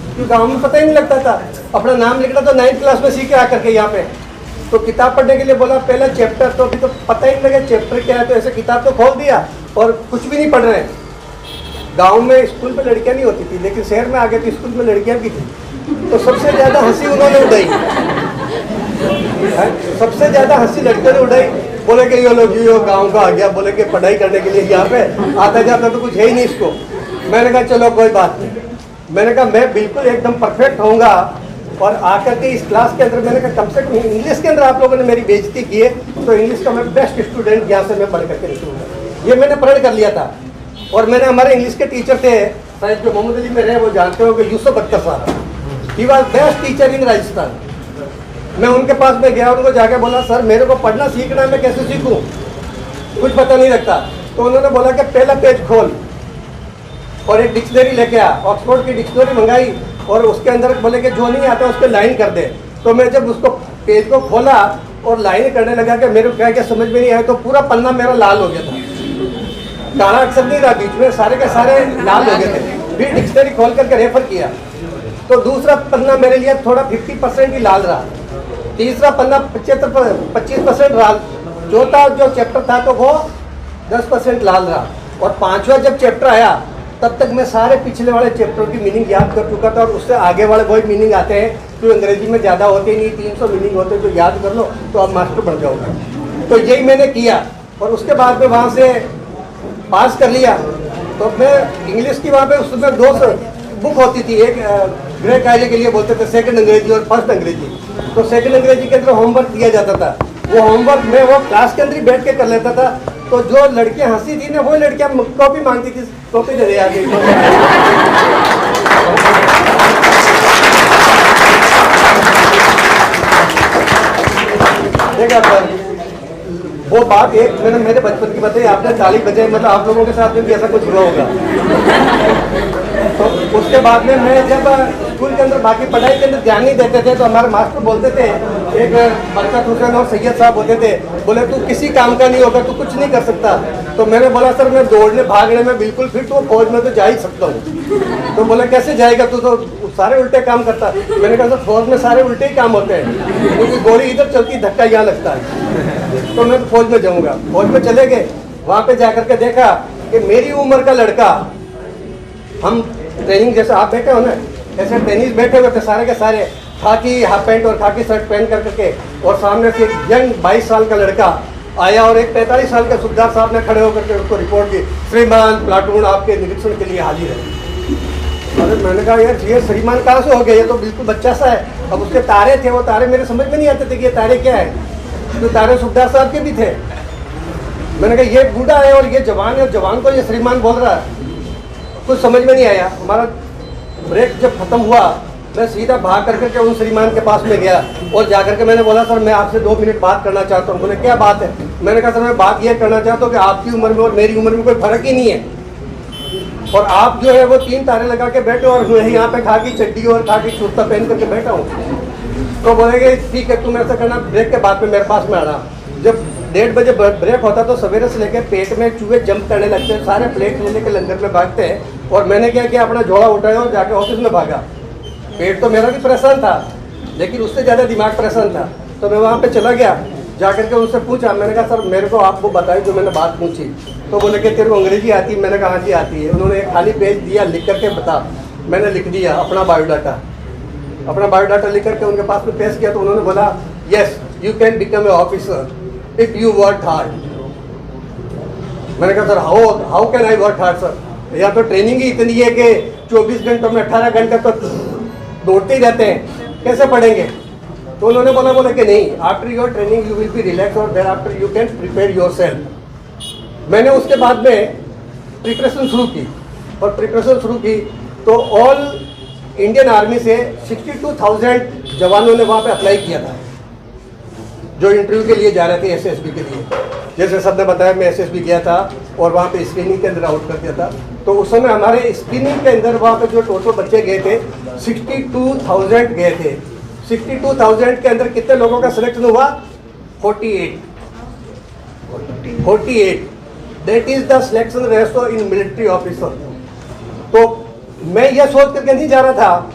क्योंकि गाँव में पता ही नहीं लगता था। अपना नाम लिखना तो 9th क्लास में सीखे आकर के यहाँ पे। तो किताब पढ़ने के लिए बोला, पहला चैप्टर, तो अभी तो पता ही नहीं लगा चैप्टर क्या है, तो ऐसे किताब तो खोल दिया और कुछ भी नहीं पढ़ रहे हैं। गांव में स्कूल में लड़कियां नहीं होती थी, लेकिन शहर में आ गए तो स्कूल में लड़कियां भी थी। तो सबसे ज़्यादा हंसी उन्होंने उड़ाई, सबसे ज़्यादा हंसी लड़कियों ने उड़ाई। बोले कि ये लोग यो गाँव का आ गया, बोले कि पढ़ाई करने के लिए यहाँ पे आता जाता तो कुछ है ही नहीं इसको। मैंने कहा चलो कोई बात नहीं, मैंने कहा मैं बिल्कुल एकदम परफेक्ट होऊंगा। और आकर के इस क्लास के अंदर मैंने कहा कम से कम इंग्लिश के अंदर आप लोगों ने मेरी बेइज्जती की है, तो इंग्लिश का मैं बेस्ट स्टूडेंट यहाँ से मैं पढ़ करके निकलूंगा। ये मैंने प्रण कर लिया था। और मैंने, हमारे इंग्लिश के टीचर थे शायद जो मोहम्मद अली में रहे, वो जानते हो कि यूसुफ अख्तर साहब, ही वॉज बेस्ट टीचर इन राजस्थान। मैं उनके पास में गया, उनको जाके बोला सर मेरे को पढ़ना सीखना है, मैं कैसे सीखूँ, कुछ पता नहीं लगता। तो उन्होंने बोला कि पहला पेज खोल और एक डिक्शनरी लेके आ। ऑक्सफोर्ड की डिक्शनरी मंगाई और उसके अंदर बोले कि जो नहीं आता उस पर लाइन कर दे। तो मैं जब उसको पेज को खोला और लाइन करने लगा कि मेरे को क्या समझ में नहीं आया, तो पूरा पन्ना मेरा लाल हो गया था, काला अक्षर नहीं रहा बीच में, सारे के सारे लाल हो गए थे। फिर डिक्शनरी खोल करके रेफर किया तो दूसरा पन्ना मेरे लिए थोड़ा 50% ही लाल रहा, तीसरा पन्ना 25% लाल, चौथा जो चैप्टर था तो वो 10% लाल रहा, और 5वां जब चैप्टर आया तब तक मैं सारे पिछले वाले चैप्टर की मीनिंग याद कर चुका था। और उससे आगे वाले वही मीनिंग आते हैं जो अंग्रेजी में ज़्यादा होते ही नहीं, 300 मीनिंग होते हैं, जो याद कर लो तो आप मास्टर बन जाओगे। तो यही मैंने किया और उसके बाद में वहाँ से पास कर लिया। तो मैं इंग्लिश की वहाँ पे उसमें 2 बुक होती थी, एक ग्रे कायदे के लिए बोलते थे, सेकंड अंग्रेजी और फर्स्ट अंग्रेजी। तो सेकंड अंग्रेजी के अंदर होमवर्क दिया जाता था, वो होमवर्क मैं वो क्लास के अंदर ही बैठ के कर लेता था। तो जो लड़कियां हंसी थी ना, वो लड़कियां कॉपी मांगती थी, कॉपी दे दे आगे। देखा सर, वो बात एक मैंने मेरे बचपन की बताई, आपने ताली बजाई, मतलब आप लोगों के साथ में भी ऐसा कुछ हुआ होगा। तो उसके बाद में मैं जब स्कूल के अंदर बाकी पढ़ाई के अंदर ध्यान नहीं देते थे, तो हमारे मास्टर बोलते थे, एक बरकत हुसैन और सैयद साहब होते थे, बोले तू किसी काम का नहीं होगा, तू कुछ नहीं कर सकता। तो मैंने बोला सर मैं दौड़ने भागने में बिल्कुल फिट हूँ, फौज में तो जा ही सकता हूँ। तो बोले कैसे जाएगा, तू तो सारे उल्टे काम करता। मैंने कहा सर फौज में सारे उल्टे ही काम होते हैं, क्योंकि गोली इधर चलती, धक्का यहाँ लगता है। तो मैं तो फौज में जाऊँगा। फौज में चले गए, वहाँ पे जा करके देखा कि मेरी उम्र का लड़का, हम ट्रेनिंग जैसे आप बैठे हो ना, ऐसे ट्रेनिंग बैठे हुए थे सारे के सारे, खाकी हाफ पैंट और खाकी शर्ट पहन करके, और सामने से एक यंग 22 साल का लड़का आया और एक 45 साल के सूबेदार साहब ने खड़े होकर के उसको रिपोर्ट की, श्रीमान प्लाटून आपके निरीक्षण के लिए हाजिर है। अरे मैंने कहा यार ये श्रीमान कहाँ से हो गया, ये तो बिल्कुल बच्चा सा है। अब उसके तारे थे, वो तारे मेरे समझ में नहीं आते थे कि ये तारे क्या है, तो तारे सूबेदार साहब के भी थे। मैंने कहा ये बूढ़ा है और ये जवान है, और जवान को ये श्रीमान बोल रहा है, कुछ समझ में नहीं आया। हमारा ब्रेक जब खत्म हुआ, मैं सीधा भाग करके के उन श्रीमान के पास में गया और जाकर के मैंने बोला सर मैं आपसे 2 मिनट बात करना चाहता हूँ। बोले क्या बात है। मैंने कहा सर मैं बात ये करना चाहता हूँ कि आपकी उम्र में और मेरी उम्र में कोई फर्क ही नहीं है, और आप जो है वो 3 तारे लगा के बैठे और मैं यहाँ पे खाकी चड्डी और खाकी कुर्ता पहन करके बैठा हूँ। तो बोलेंगे ठीक है तुम ऐसा करना, ब्रेक के बाद में मेरे पास में आना। जब 1:30 बजे ब्रेक होता तो सवेरे से लेकर पेट में चूहे जंप करने लगते हैं, सारे प्लेट ले लेकर लंगर में भागते हैं। और मैंने क्या किया, अपना झोला उठाया और जाके ऑफिस में भागा। पेट तो मेरा भी परेशान था, लेकिन उससे ज़्यादा दिमाग परेशान था। तो मैं वहाँ पे चला गया, जाकर के उनसे पूछा, मैंने कहा सर मेरे को आपको बताई जो मैंने बात पूछी। तो बोले कि तेरे को अंग्रेजी आती है? मैंने कहा हाँ जी आती है। उन्होंने एक खाली पेज दिया, लिख करके बता। मैंने लिख दिया अपना बायोडाटा लिख करके उनके पास में पेश किया। तो उन्होंने बोला yes you can become a officer if you work hard. मैंने कहा sir how can I work hard sir? या तो ट्रेनिंग ही इतनी है कि 24 घंटों में 18 घंटे तो दौड़ते ही रहते हैं, कैसे पढ़ेंगे? तो उन्होंने बोला कि नहीं, after your training you will be relax और there after you can prepare yourself. मैंने उसके बाद में प्रिपरेशन शुरू की, और प्रिपरेशन शुरू की तो ऑल इंडियन आर्मी से 62,000 जवानों ने वहाँ पे अप्लाई किया था, जो इंटरव्यू के लिए जा रहे थे एसएसबी के लिए। जैसे सब ने बताया, मैं एसएसबी गया था और वहाँ पे स्क्रीनिंग के अंदर आउट कर दिया था। तो उस समय हमारे स्क्रीनिंग के अंदर वहाँ पे जो टोटल बच्चे गए थे 62,000 गए थे। 62,000 के अंदर कितने लोगों का सिलेक्शन हुआ? 48। That is the selection ratio in military officer. तो मैं ये सोच करके नहीं जा रहा था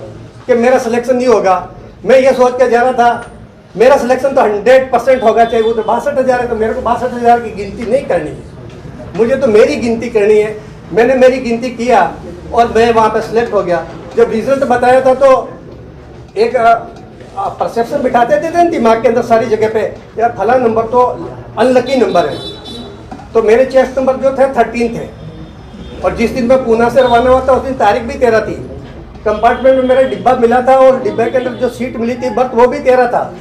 कि मेरा सिलेक्शन नहीं होगा, मैं ये सोच कर जा रहा था मेरा सिलेक्शन तो 100% होगा, चाहे वो तो 62,000 है। तो मेरे को 62,000 की गिनती नहीं करनी है, मुझे तो मेरी गिनती करनी है। मैंने मेरी गिनती किया और मैं वहाँ पे सिलेक्ट हो गया। जब रिजल्ट बताया था तो एक परसेप्शन बिठाते थे ना दिमाग के अंदर सारी जगह पे, यार फला नंबर तो अनलकी नंबर है। तो मेरे चेस्ट नंबर जो थे 13 थे, और जिस दिन मैं पूना से रवाना हुआ था उस दिन तारीख भी 13 थी। कंपार्टमेंट में मेरा डिब्बा मिला था और डिब्बे के अंदर जो सीट मिली थी बर्थ वो भी 13 था।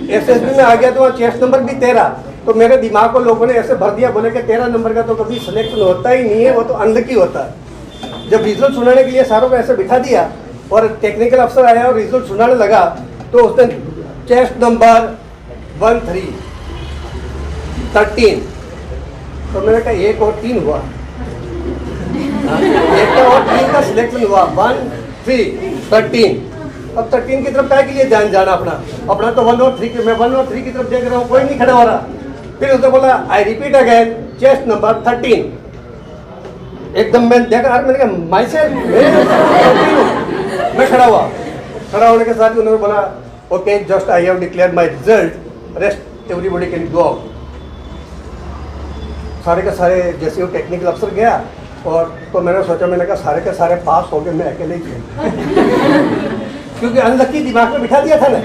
एसएसबी में आ गया तो वहाँ चेस्ट नंबर भी 13। तो मेरे दिमाग को लोगों ने ऐसे भर दिया, बोले कि 13 नंबर का तो कभी सिलेक्शन होता ही नहीं है, वो तो अनलकी होता है। जब रिजल्ट सुनाने के लिए सारों को ऐसे बिठा दिया और टेक्निकल अफसर आया और रिजल्ट सुनाने लगा, तो उसने चेस्ट नंबर 13। तो मैंने कहा 1 और 3 हुआ, 1 और 3 का सिलेक्शन हुआ, 1, 3, 13। अब 13 की तरफ क्या के लिए ध्यान जाना अपना तो 1 और 3 की, मैं 1 और 3 की तरफ देख रहा हूँ, कोई नहीं खड़ा हो रहा। फिर उसने बोला I repeat again chest number 13। एकदम मैं देखा, यार मैंने कहा माई सेल्फ, मैं खड़ा हुआ। खड़ा होने के साथ ही उन्होंने बोला okay just I have declare my result, rest everybody can go out. सारे के सारे जैसे वो टेक्निकल अफसर गया और तो मैंने सोचा, मैंने कहा सारे के सारे पास हो गए, मैं अकेले ही क्योंकि अनलकी दिमाग में बिठा दिया था ना,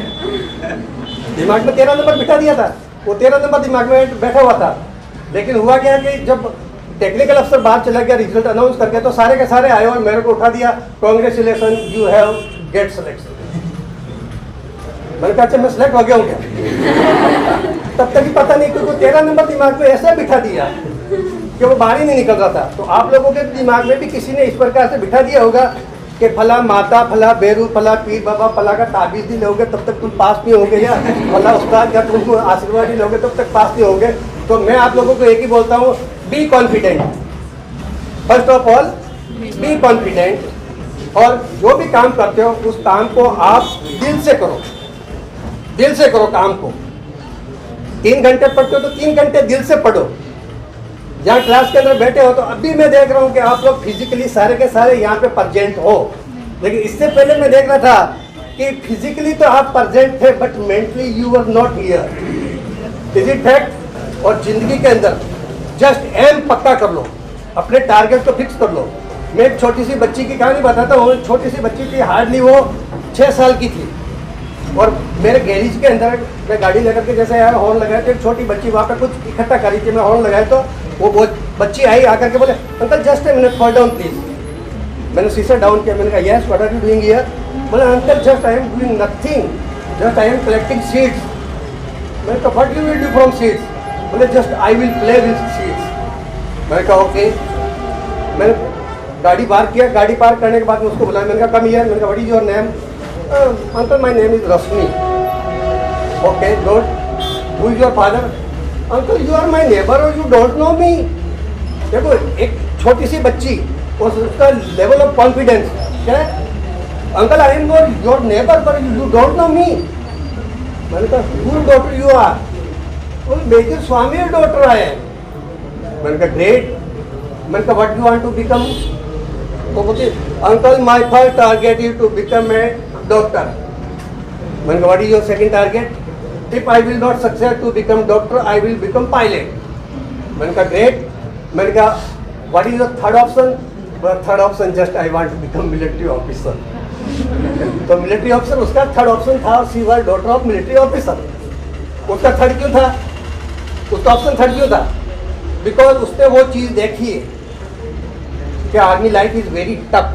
दिमाग में 13 नंबर बिठा दिया था, वो 13 नंबर दिमाग में बैठा हुआ था। लेकिन हुआ क्या कि जब टेक्निकल अफसर बाहर चला गया रिजल्ट अनाउंस करके, तो सारे के सारे आए और मेरे को उठा दिया, congratulation you have get selection. मैंने कहा अच्छा मैं सिलेक्ट हो गया हूँ क्या? तब तक ही पता नहीं, क्योंकि 13 नंबर दिमाग में ऐसे बिठा दिया कि वो बाहर ही नहीं निकल रहा था। तो आप लोगों के दिमाग में भी किसी ने इस प्रकार से बिठा दिया होगा कि फला माता, फला बेरू, फला पीर बाबा, फला का ताबीज नहीं लोगे तब तक तुम पास नहीं होगे, या फला उस्ताद या तुम आशीर्वाद नहीं लोगे तब तक पास नहीं होगे। तो मैं आप लोगों को एक ही बोलता हूँ, be confident. First of all be confident, और जो भी काम करते हो उस काम को आप दिल से करो, दिल से करो काम को। 3 घंटे पढ़ते हो तो 3 घंटे दिल से पढ़ो। जहाँ क्लास के अंदर बैठे हो तो अभी मैं देख रहा हूँ कि आप लोग फिजिकली सारे के सारे यहाँ पे प्रेजेंट हो, लेकिन इससे पहले मैं देख रहा था कि फिजिकली तो आप प्रेजेंट थे but mentally you are not here. Is it fact? और जिंदगी के अंदर जस्ट एम पक्का कर लो, अपने टारगेट को फिक्स कर लो। मैं एक छोटी सी बच्ची की कहानी बताता हूँ। छोटी सी बच्ची थी, हार्डली वो 6 साल की थी, और मेरे गैरेज के अंदर मैं गाड़ी लेकर के जैसे यार हॉर्न लगाया तो एक छोटी बच्ची वहाँ पे कुछ इकट्ठा करी थी। मैं हॉर्न लगाया तो वो बच्ची आई आकर के बोले uncle just a minute call down please. मैंने शीशा डाउन किया, मैंने कहा yes what are you doing here? बोले uncle just I am doing nothing, just I am collecting seeds. मैंने कहा what you will do from seeds? बोले just I will play with seeds. मैंने कहा ओके। मैंने गाड़ी पार्क किया, गाड़ी पार्क करने के बाद मैं उसको बुलाया, मैंने कहा कम हियर। मैंने कहा what is your name? Uncle my name is Rashmi. Okay good. Who is your father? Uncle you are my neighbour और यू डोंट नो मी। देखो एक छोटी सी बच्ची और उसका लेवल ऑफ कॉन्फिडेंस क्या है? Uncle I am your neighbour पर यू डोंट नो मी। मैंने कहा whose daughter you are? बोले मेजर स्वामी डॉक्टर आए हैं। मैंने कहा ग्रेट। मैंने कहा what you want to become? तो बोलते uncle my first target is to become a doctor. मैंने कहा what is your second target? If I will not success to become doctor I will become pilot. मैंने कहा great. मैंने कहा what is your third option? Third option just I want to become military officer. तो military officer उसका third option था और she was daughter of military officer. उसका third क्यों था? उसका ऑप्शन थर्ड क्यों था? बिकॉज उसने वो चीज़ देखी है कि army life is very tough.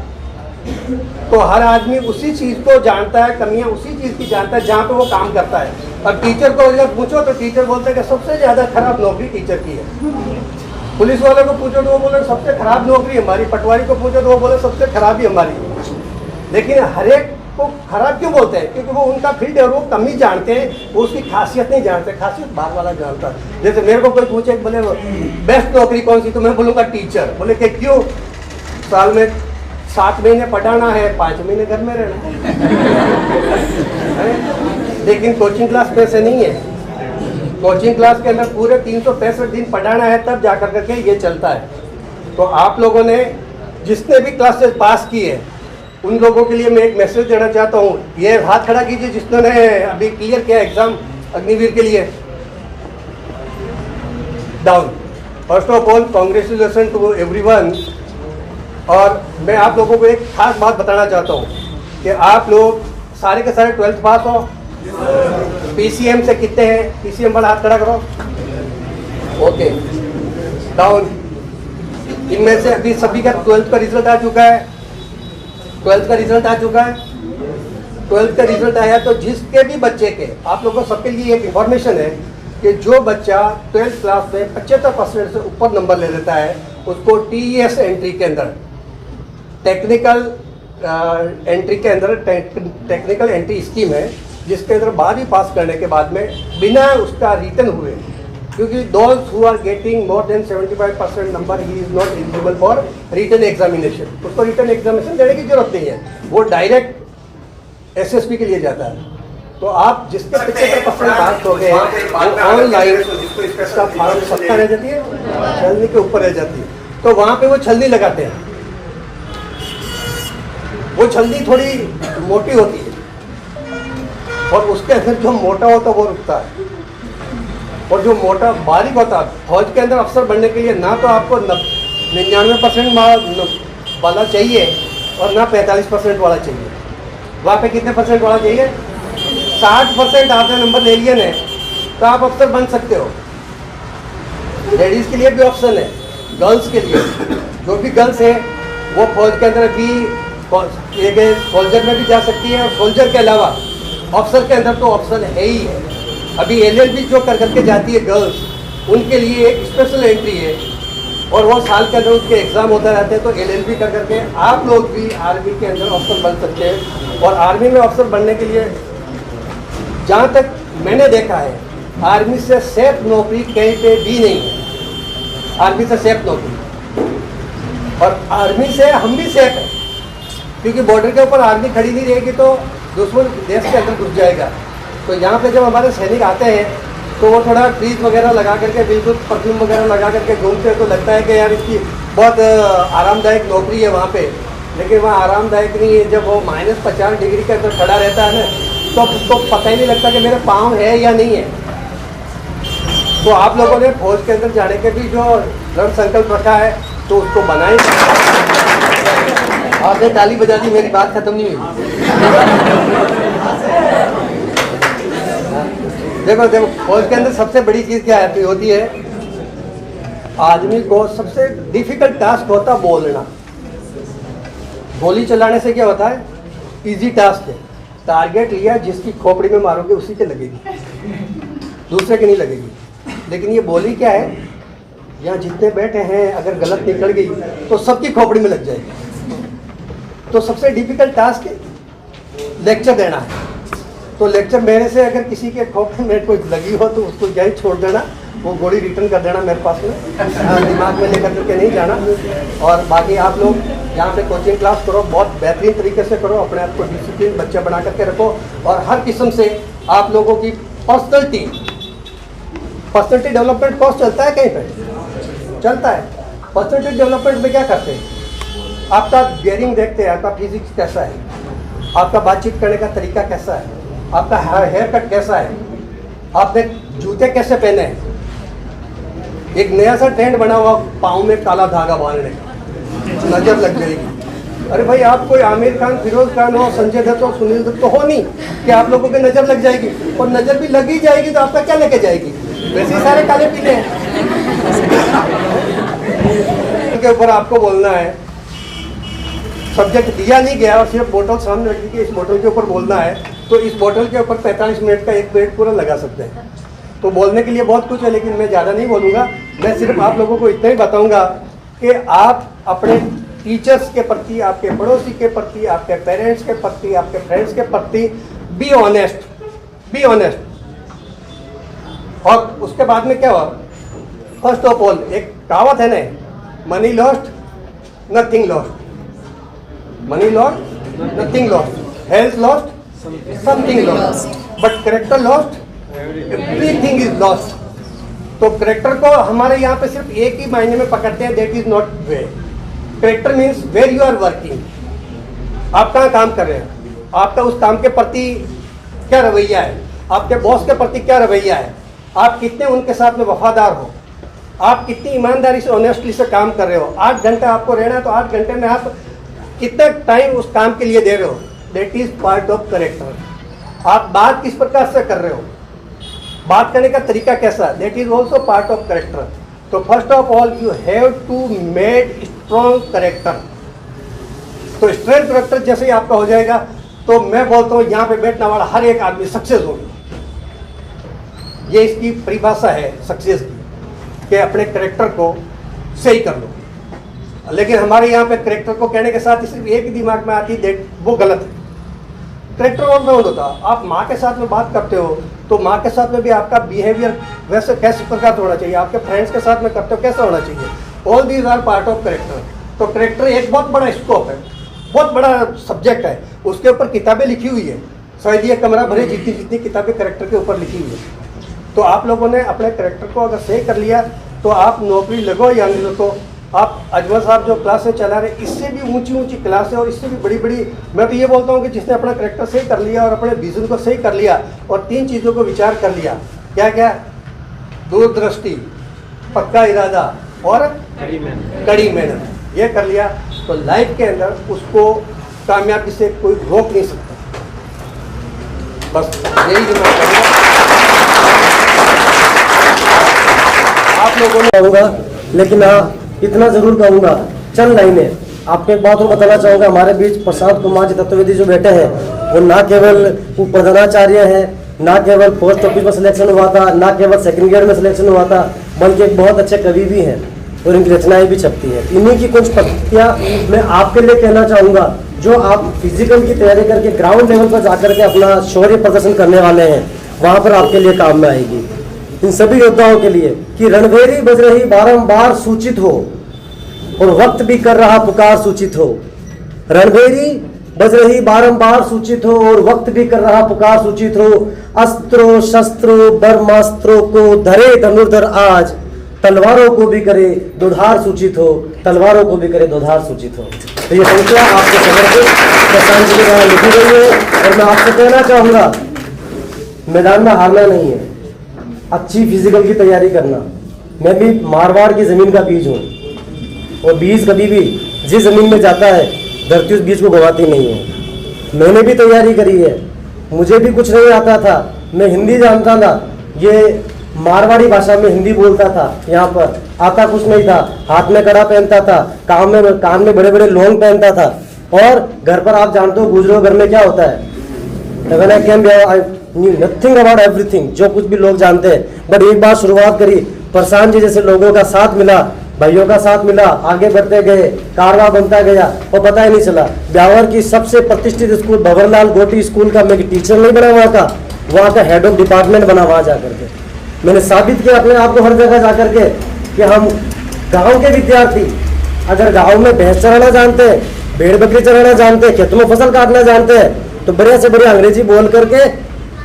तो हर आदमी उसी चीज़ को जानता है, कमियां उसी चीज़ की जानता है जहाँ पे वो काम करता है। अब टीचर को अगर पूछो तो टीचर बोलते हैं कि सबसे ज़्यादा खराब नौकरी टीचर की है। पुलिस वालों को पूछो तो वो बोले सबसे खराब नौकरी हमारी। पटवारी को पूछो तो वो बोले सबसे खराब ही हमारी। लेकिन हर एक को खराब क्यों बोलते हैं? क्योंकि वो उनका फील्ड है और वो कमी जानते हैं, वो उसकी खासियत नहीं जानते। खासियत बाहर वाला जानता है। जैसे मेरे को कोई पूछे बोले बेस्ट नौकरी कौन सी, तो मैं बोलूँगा टीचर। बोले कि क्यों? साल में 7 महीने पढ़ाना है, 5 महीने घर में रहना है। लेकिन कोचिंग क्लास में से नहीं है। कोचिंग क्लास के अंदर पूरे 365 दिन पढ़ाना है, तब जा कर के ये चलता है। तो आप लोगों ने जिसने भी क्लासेस पास की है उन लोगों के लिए मैं एक मैसेज देना चाहता हूँ। ये हाथ खड़ा कीजिए जिसने अभी क्लियर किया एग्जाम अग्निवीर के लिए। Down. First of all congratulation to everyone. और मैं आप लोगों को एक खास बात बताना चाहता हूँ कि आप लोग सारे के सारे 12th पास हो। पीसीएम से कितने हैं? पीसीएम वाला हाथ खड़ा करो। Okay, down. इनमें से अभी सभी का 12th का रिजल्ट आ चुका है। 12th का रिजल्ट आ चुका है। 12th का रिजल्ट आया तो जिसके भी बच्चे के, आप लोगों को सबके लिए एक इंफॉर्मेशन है कि जो बच्चा 12th क्लास में 75% से ऊपर नंबर ले लेता है उसको टीईएस एंट्री के अंदर, टेक्निकल एंट्री के अंदर टेक्निकल एंट्री स्कीम है, जिसके अंदर 12वीं पास करने के बाद में बिना उसका रिटर्न हुए, क्योंकि those who are getting more than 75% number ही is not eligible for return examination. उसको रिटर्न एग्जामिनेशन देने की जरूरत नहीं है, वो डायरेक्ट एसएसपी के लिए जाता है। तो आप जिसके 75% पास हो गए ऑनलाइन इसका फॉर्म सत्ता रह जाती है, छलनी के ऊपर रह जाती है। तो वहाँ पे वो छलनी लगाते हैं। वो छलनी थोड़ी मोटी होती है और उसके अंदर जो मोटा होता है वो रुकता है, और जो मोटा बारीक होता है, फौज के अंदर अफसर बनने के लिए ना तो आपको 99% वाला चाहिए और ना 45% वाला चाहिए। वहाँ पे कितने परसेंट वाला चाहिए? 60% आपने नंबर ले लिए ने तो आप अफसर बन सकते हो। लेडीज़ के लिए भी ऑप्शन है, गर्ल्स के लिए। जो भी गर्ल्स है वो फौज के अंदर भी सोल्जर में भी जा सकती है, और सोल्जर के अलावा ऑफिसर के अंदर तो ऑप्शन है ही है। अभी एलएलबी जो कर करके जाती है गर्ल्स, उनके लिए एक स्पेशल एंट्री है और वो साल के अंदर उनके एग्ज़ाम होता रहते हैं। तो एलएलबी कर करके आप लोग भी आर्मी के अंदर ऑफिसर बन सकते हैं। और आर्मी में ऑफिसर बनने के लिए जहाँ तक मैंने देखा है, आर्मी से सेफ नौकरी कहीं पे भी नहीं है। आर्मी से सेफ नौकरी, और आर्मी से हम भी सेफ हैं, क्योंकि बॉर्डर के ऊपर आर्मी खड़ी नहीं रहेगी तो दुश्मन देश के अंदर घुस जाएगा। तो यहाँ पे जब हमारे सैनिक आते हैं तो वो थोड़ा फ्रीज वगैरह लगा करके, बिल्कुल परफ्यूम वगैरह लगा करके घूमते हैं, तो लगता है कि यार इसकी बहुत आरामदायक नौकरी है वहाँ पे। लेकिन वहाँ आरामदायक नहीं है। जब वो -50 डिग्री के अंदर खड़ा रहता है ना, तो उसको पता ही नहीं लगता कि मेरे पाँव है या नहीं है। तो आप लोगों ने फौज के अंदर जाने के भी जो दृढ़ संकल्प रखा है तो उसको बनाए। आपने ताली बजा दी, मेरी बात खत्म नहीं हुई। देखो देखो, फौज के अंदर सबसे बड़ी चीज़ क्या होती है? आदमी को सबसे डिफिकल्ट टास्क होता है बोलना। गोली चलाने से क्या होता है? इजी टास्क है। टारगेट लिया, जिसकी खोपड़ी में मारोगे उसी के लगेगी, दूसरे के नहीं लगेगी। लेकिन ये बोली क्या है? यहाँ जितने बैठे हैं अगर गलत निकल गई तो सबकी खोपड़ी में लग जाएगी। तो सबसे डिफिकल्ट टास्क लेक्चर देना है। तो लेक्चर मेरे से अगर किसी के खोपड़ी में कोई लगी हो तो उसको यहीं छोड़ देना वो गोली रिटर्न कर देना मेरे पास में, दिमाग में लेकर के नहीं जाना। और बाकी आप लोग यहाँ पे कोचिंग क्लास करो, बहुत बेहतरीन तरीके से करो, अपने आप को डिसिप्लिन बच्चा बना करके रखो। और हर किस्म से आप लोगों की पर्सनैलिटी डेवलपमेंट कोर्स चलता है कहीं पे, चलता है। पर्सनैलिटी डेवलपमेंट में क्या करते हैं, आपका बियरिंग देखते हैं, आपका फिजिक्स कैसा है, आपका बातचीत करने का तरीका कैसा है, आपका हेयर कट कैसा है, आपने जूते कैसे पहने हैं। एक नया सा ट्रेंड बना हुआ पाँव में काला धागा बांधने का, नजर लग जाएगी। अरे भाई आप कोई आमिर खान, फिरोज खान हो, संजय दत्त हो, सुनील दत्त तो हो नहीं कि आप लोगों की नजर लग जाएगी। और नजर भी लगी जाएगी तो आपका क्या लेके जाएगी, वैसे ही सारे काले पीले हैं। के ऊपर आपको बोलना है, सब्जेक्ट दिया नहीं गया और सिर्फ बोतल सामने रखी कि इस बोतल के ऊपर बोलना है, तो इस बोतल के ऊपर 45 मिनट का एक पीरियड पूरा लगा सकते हैं। तो बोलने के लिए बहुत कुछ है, लेकिन मैं ज़्यादा नहीं बोलूँगा। मैं सिर्फ आप लोगों को इतना ही बताऊँगा कि आप अपने टीचर्स के प्रति, आपके पड़ोसी के प्रति, आपके पेरेंट्स के प्रति, आपके फ्रेंड्स के प्रति बी ऑनेस्ट। और उसके बाद में क्या हुआ, फर्स्ट ऑफ ऑल एक कहावत है ना, money lost nothing lost, money lost nothing lost, health lost something lost, but character lost everything is lost. तो करेक्टर को हमारे यहाँ पे सिर्फ एक ही मायने में पकड़ते हैं, that is not way. Character means where you are working, आप कहाँ काम कर रहे हैं, आपका उस काम के प्रति क्या रवैया है, आपके बॉस के प्रति क्या रवैया है, आप कितने उनके साथ में वफादार हो, आप कितनी ईमानदारी से ऑनेस्टली से काम कर रहे हो। 8 घंटा आपको रहना है तो 8 घंटे में आप कितना टाइम उस काम के लिए दे रहे हो, that is part of character. आप बात किस प्रकार से कर रहे हो, बात करने का तरीका कैसा, that is also part of character. तो first of all you have to made strong character. तो स्ट्रेंथ करेक्टर जैसे ही आपका हो जाएगा तो मैं बोलता हूँ यहाँ पे बैठने वाला हर एक आदमी सक्सेस होगा। ये इसकी परिभाषा है सक्सेस की, कि अपने करेक्टर को सही कर लो। लेकिन हमारे यहाँ पे करेक्टर को कहने के साथ सिर्फ एक ही दिमाग में आती है, वो गलत है। करेक्टर और राउंड होता, आप माँ के साथ में बात करते हो तो माँ के साथ में भी आपका बिहेवियर वैसे कैसे प्रकार होना चाहिए, आपके फ्रेंड्स के साथ में करते हो कैसा होना चाहिए। All these are part of character. तो करेक्टर एक बहुत बड़ा स्कोप है, बहुत बड़ा सब्जेक्ट है, उसके ऊपर किताबें लिखी हुई है, शायद ये कमरा भरे जितनी किताबें करेक्टर के ऊपर लिखी हुई है। तो आप लोगों ने अपने करेक्टर को अगर सही कर लिया तो आप नौकरी लगो या नहीं लगो। आप अजमल साहब जो क्लासें चला रहे, इससे भी ऊंची ऊंची क्लास है और इससे भी बड़ी बड़ी, मैं तो ये बोलता हूँ कि जिसने अपना करेक्टर सही कर लिया और अपने विजन को सही कर लिया और 3 चीज़ों को विचार कर लिया, क्या क्या, दूरदृष्टि, पक्का इरादा और कड़ी मेहनत, ये कर लिया तो लाइफ के अंदर उसको कामयाबी से कोई रोक नहीं सकता। बस यही दिमाग करूँगा आप लोगों ने कहूँगा। लेकिन हाँ इतना जरूर कहूँगा, चंद लाइनें आपको एक बात और बताना चाहूँगा। हमारे बीच प्रसाद कुमार जी तत्ववेदी जो बैठे हैं, वो ना केवल प्रधानाचार्य हैं, ना केवल पोस्ट ऑफिस में सिलेक्शन हुआ था, ना केवल सेकंड ईयर में सिलेक्शन हुआ था, बल्कि एक बहुत अच्छे कवि भी हैं और इनकी रचनाएं भी छपती हैं। इन्हीं की कुछ पंक्तियाँ मैं आपके लिए कहना चाहूँगा, जो आप फिजिकल की तैयारी करके ग्राउंड लेवल पर जाकर के अपना शौर्य प्रदर्शन करने वाले हैं, वहाँ पर आपके लिए काम में आएगी। इन सभी योद्धाओं के लिए कि रणभेरी बज रही बारंबार सूचित हो और वक्त भी कर रहा पुकार सूचित हो। रणभेरी बज रही बारंबार सूचित हो और वक्त भी कर रहा पुकार सूचित हो। अस्त्रों शस्त्रों ब्रह्मास्त्रों को धरे धनुर्धर आज, तलवारों को भी करे दोधार सूचित हो, तलवारों को भी करे दोधार सूचित हो। तो ये संख्या आपको समर्पित प्रशांत जी के द्वारा लिखी गई है। और मैं आपसे कहना चाहूँगा, मैदान में हारना नहीं है, अच्छी फिजिकल की तैयारी करना। मैं भी मारवाड़ की ज़मीन का बीज हूँ और बीज कभी भी जिस ज़मीन में जाता है धरती उस बीज को गवाती नहीं है। मैंने भी तैयारी करी है, मुझे भी कुछ नहीं आता था, मैं हिंदी जानता था, ये मारवाड़ी भाषा में हिंदी बोलता था, यहाँ पर आता कुछ नहीं था, हाथ में कड़ा पहनता था, कान में बड़े बड़े लौंग पहनता था। और घर पर आप जानते हो गुजरों घर में क्या होता है, नथिंग अबाउट एवरीथिंग, जो कुछ भी लोग जानते हैं। बट एक बार शुरुआत करी, प्रशांत जी जैसे लोगों का साथ मिला, भाइयों का साथ मिला, आगे बढ़ते गए, कारवा बनता गया और पता ही नहीं चला। ब्यावर की सबसे प्रतिष्ठित स्कूल भंवरलाल गोटी स्कूल का मैं टीचर नहीं बना, वहाँ का हेड ऑफ डिपार्टमेंट बना वहाँ जाकर के। मैंने साबित किया अपने आप को हर जगह जा करके कि हम गांव के विद्यार्थी अगर गांव में भैंस चराना जानते हैं, भेड़ बकरी चराना जानते हैं, खेतों में फसल काटना जानते हैं, तो बढ़िया से बढ़िया अंग्रेजी बोल करके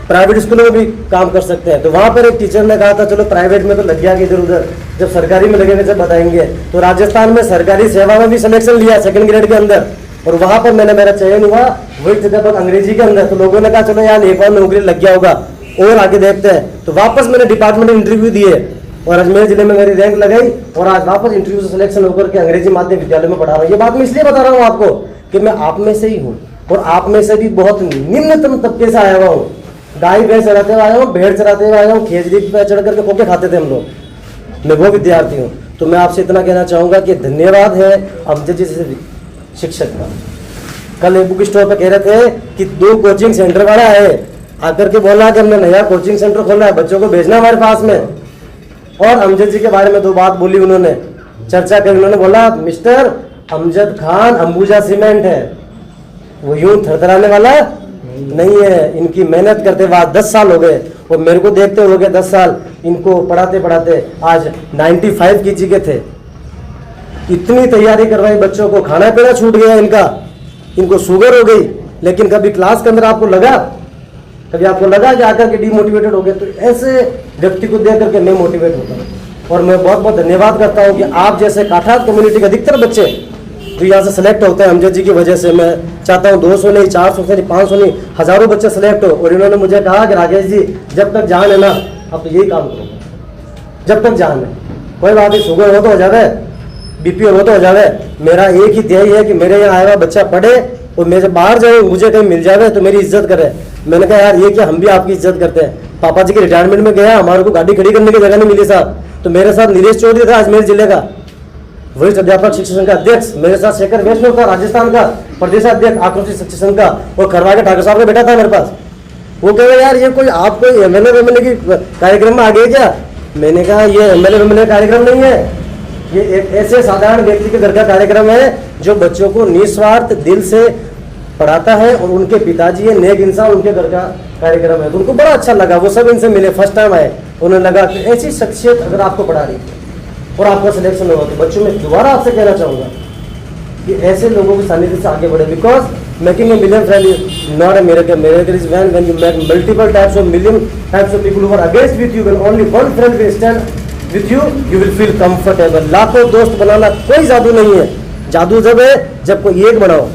प्राइवेट स्कूलों में भी काम कर सकते हैं। तो वहाँ पर एक टीचर ने कहा था चलो प्राइवेट में तो लग गया कि इधर उधर, जब सरकारी में लगेगा जब बताएंगे। तो राजस्थान में सरकारी सेवा में भी सिलेक्शन लिया 2nd ग्रेड के अंदर, और वहाँ पर मेरा चयन हुआ वही जगह पर अंग्रेजी के अंदर। तो लोगों ने कहा चलो यार एक और नौकरी लग गया होगा और आगे देखते हैं। तो वापस मैंने डिपार्टमेंट इंटरव्यू दिए और अजमेर जिले में मेरी रैंक लगाई और आज वापस इंटरव्यू से सिलेक्शन होकर के अंग्रेजी माध्यमिक विद्यालय में पढ़ा रहा हूँ। ये बात मैं इसलिए बता रहा हूँ आपको कि मैं आप में से ही हूँ और आप में से भी बहुत निम्नतम तबके से आया हुआ हूँ। गाय भैंस चराते हुए आया हूँ, भेड़ चराते हुए आया हूँ, खेजड़ी पे चढ़ करके खोके खाते थे हम लोग, मैं वो विद्यार्थी हूँ। तो मैं आपसे इतना कहना चाहूँगा कि धन्यवाद है अमजद जी जैसे शिक्षक का। कल एक बुक स्टोर पर कह रहे थे कि 2 कोचिंग सेंटर वाला है, आकर के बोला कि हमने नया कोचिंग सेंटर खोला है, बच्चों को भेजना हमारे पास में। और अमजद जी के बारे में 2 बात बोली उन्होंने, चर्चा करी। उन्होंने बोला मिस्टर अमजद खान अंबुजा सीमेंट है, वो यूं थरथराने वाला नहीं है। इनकी मेहनत करते हुए 10 साल हो गए और मेरे को देखते हो गए 10 साल इनको पढ़ाते पढ़ाते आज 95 केजी के थे। इतनी तैयारी करवाई बच्चों को, खाना पीना छूट गया इनका, इनको शुगर हो गई। लेकिन कभी क्लास के अंदर आपको लगा कि आकर के डिमोटिवेटेड हो गए? तो ऐसे व्यक्ति को देख करके मैं मोटिवेट होता हूँ। और मैं बहुत बहुत धन्यवाद करता हूँ कि आप जैसे काठार कम्युनिटी के अधिकतर बच्चे जो यहाँ से सेलेक्ट होते हैं अमजद जी की वजह से, मैं चाहता हूँ 200 नहीं, 400 नहीं, 500 नहीं, हज़ारों बच्चे सेलेक्ट हो। और इन्होंने मुझे कहा कि राकेश जी जब तक जान है ना अब तो यही काम करो, जब तक जान है। कोई बात नहीं, शुगर हो तो हो जावे, BP हो तो हो जावे, मेरा एक ही ध्येय है कि मेरे यहाँ आया हुआ बच्चा पढ़े और मैं जब बाहर जाऊँ मुझे कहीं मिल जावे तो मेरी इज्जत करे। मैंने कहा यार ये क्या, हम भी आपकी इज्जत करते हैं। पापा जी के रिटायरमेंट में गया, हमारे को गाड़ी खड़ी करने की जगह नहीं मिली साहब। तो मेरे साथ नीलेश चौधरी था अजमेर जिले का, वरिष्ठ अध्यापक शिक्षक संघ का अध्यक्ष, मेरे साथ शेखर वैष्णव था राजस्थान का प्रदेशाध्यक्ष आक्रोशित शिक्षक संघ का, और खरवा के ठाकुर साहब का बेटा था मेरे पास। वो कह रहे यार ये कोई आप कोई MLA की कार्यक्रम में आ गए क्या? मैंने कहा ये MLA कार्यक्रम नहीं है, ये एक ऐसे साधारण व्यक्ति के घर का कार्यक्रम है जो बच्चों को निस्वार्थ दिल से पढ़ाता है। और उनके पिताजी है नेक इंसान, उनके घर का कार्यक्रम है। तो उनको बड़ा अच्छा लगा, वो सब इनसे मिले, फर्स्ट टाइम आए, उन्हें लगा कि ऐसी शख्सियत अगर आपको पढ़ा रही है और आपका सिलेक्शन होगा तो बच्चों में दोबारा आपसे कहना चाहूँगा कि ऐसे लोगों के सानिध्य से आगे बढ़े। Because making a million friend is not a miracle. Miracle is when you make multiple types of million types of people who are against with you, when only one friend will stand with you, you will feel comfortable. लाखों दोस्त बनाना कोई जादू नहीं है, जादू जब है जब कोई एक बनाओ,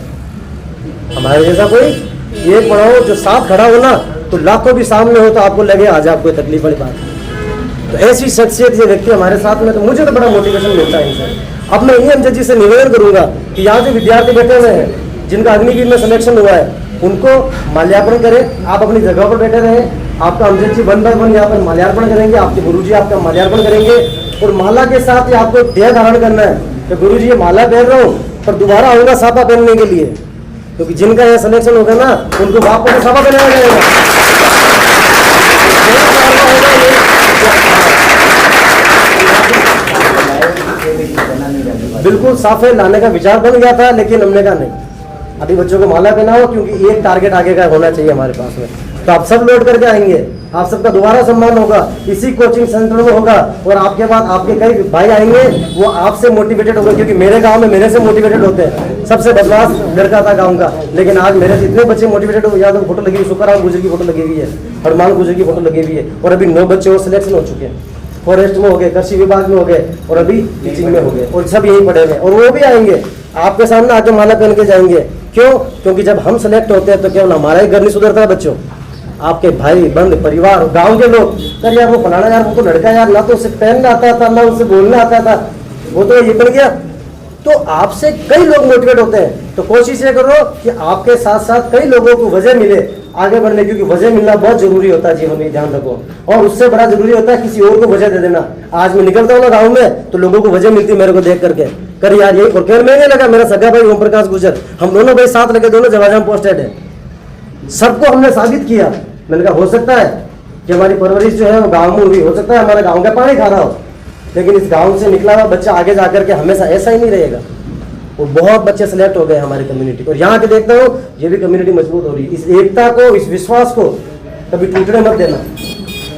हमारे जैसा कोई एक बनाओ जो साथ खड़ा हो ना, तो लाखों भी सामने हो तो आपको लगे आज आपको तकलीफ वाली बात। तो ऐसी शख्सियत ये व्यक्ति हमारे साथ में, तो मुझे तो बड़ा मोटिवेशन मिलता है इनसे। अब मैं इन्हीं अमजद जी से निवेदन करूंगा कि यहाँ जो विद्यार्थी बैठे हुए हैं जिनका अग्निवीर में सिलेक्शन हुआ है, उनको माल्यार्पण करें। आप अपनी जगह पर बैठे रहें, आपका अमजद जी 1 बाय 1 यहाँ पर माल्यार्पण करेंगे, आपके गुरुजी आपका माल्यार्पण करेंगे। और माला के साथ ही आपको ध्येय धारण करना है कि गुरुजी ये माला पहन रहा हूँ पर दोबारा आऊँगा साफा पहनने के लिए, क्योंकि जिनका यह सिलेक्शन होगा ना उनको वापस साफा पहनाया जाएगा। बिल्कुल साफे लाने का विचार बन गया था, लेकिन हमने कहा नहीं, अभी बच्चों को माला पहनाओ, क्योंकि एक टारगेट आगे का होना चाहिए हमारे पास में। तो आप सब लौट करके आएंगे, आप सबका दोबारा सम्मान होगा, इसी कोचिंग सेंटर में होगा। और आपके बाद आपके कई भाई आएंगे, वो आपसे मोटिवेटेड होंगे, क्योंकि मेरे गांव में मेरे से मोटिवेटेड होते हैं। सबसे बदमाश लड़का था गाँव का, लेकिन आज मेरे जितने बच्चे मोटिवेटेड हो, या तो फोटो लगी हुई, सुखराम गुजर की फोटो लगी हुई है, हनुमान गुजर की फोटो लगी हुई है, और अभी 9 बच्चे वो सिलेक्शन हो चुके हैं, फॉरेस्ट में हो गए, कृषि विभाग में हो गए, और अभी टीचिंग में हो गए, और सब यही पढ़े हुए। और वो भी आएंगे आपके सामने आके माला पहन के जाएंगे। क्यों? क्योंकि जब हम सेलेक्ट होते हैं तो केवल हमारा ही घर नहीं सुधरता है बच्चों, आपके भाई बंद परिवार गांव के लोग, कर यार वो फलाना यार वो तो लड़का यार ना तो उसे पहनना आता था ना उससे बोलना आता था, वो तो ये बन गया। तो आपसे कई लोग मोटिवेट होते हैं। तो कोशिश ये करो कि आपके साथ साथ कई लोगों को वजह मिले आगे बढ़ने, क्योंकि वजह मिलना बहुत जरूरी होता है जीवन में, ध्यान रखो। और उससे बड़ा जरूरी होता है किसी और को वजह दे देना। आज मैं निकलता हूँ ना गाँव में तो लोगों को वजह मिलती है मेरे को देख करके, कर यार यही। और खैर मैं नहीं लगा, मेरा सगा भाई ओम प्रकाश गुजर, हम दोनों भाई साथ लगे, दोनों जवाहर पोस्टेड है। सबको हमने साबित किया। मैंने कहा हो सकता है कि हमारी परवरिश जो है वो गाँव में हुई, हो सकता है हमारे गाँव का पानी खा रहा हो, लेकिन इस गाँव से निकला हुआ बच्चा आगे जाकर के हमेशा ऐसा ही नहीं रहेगा। और बहुत बच्चे सेलेक्ट हो गए हमारी कम्युनिटी, और यहाँ के देखता हूँ ये भी कम्युनिटी मजबूत हो रही है। इस एकता को, इस विश्वास को कभी टूटने मत देना।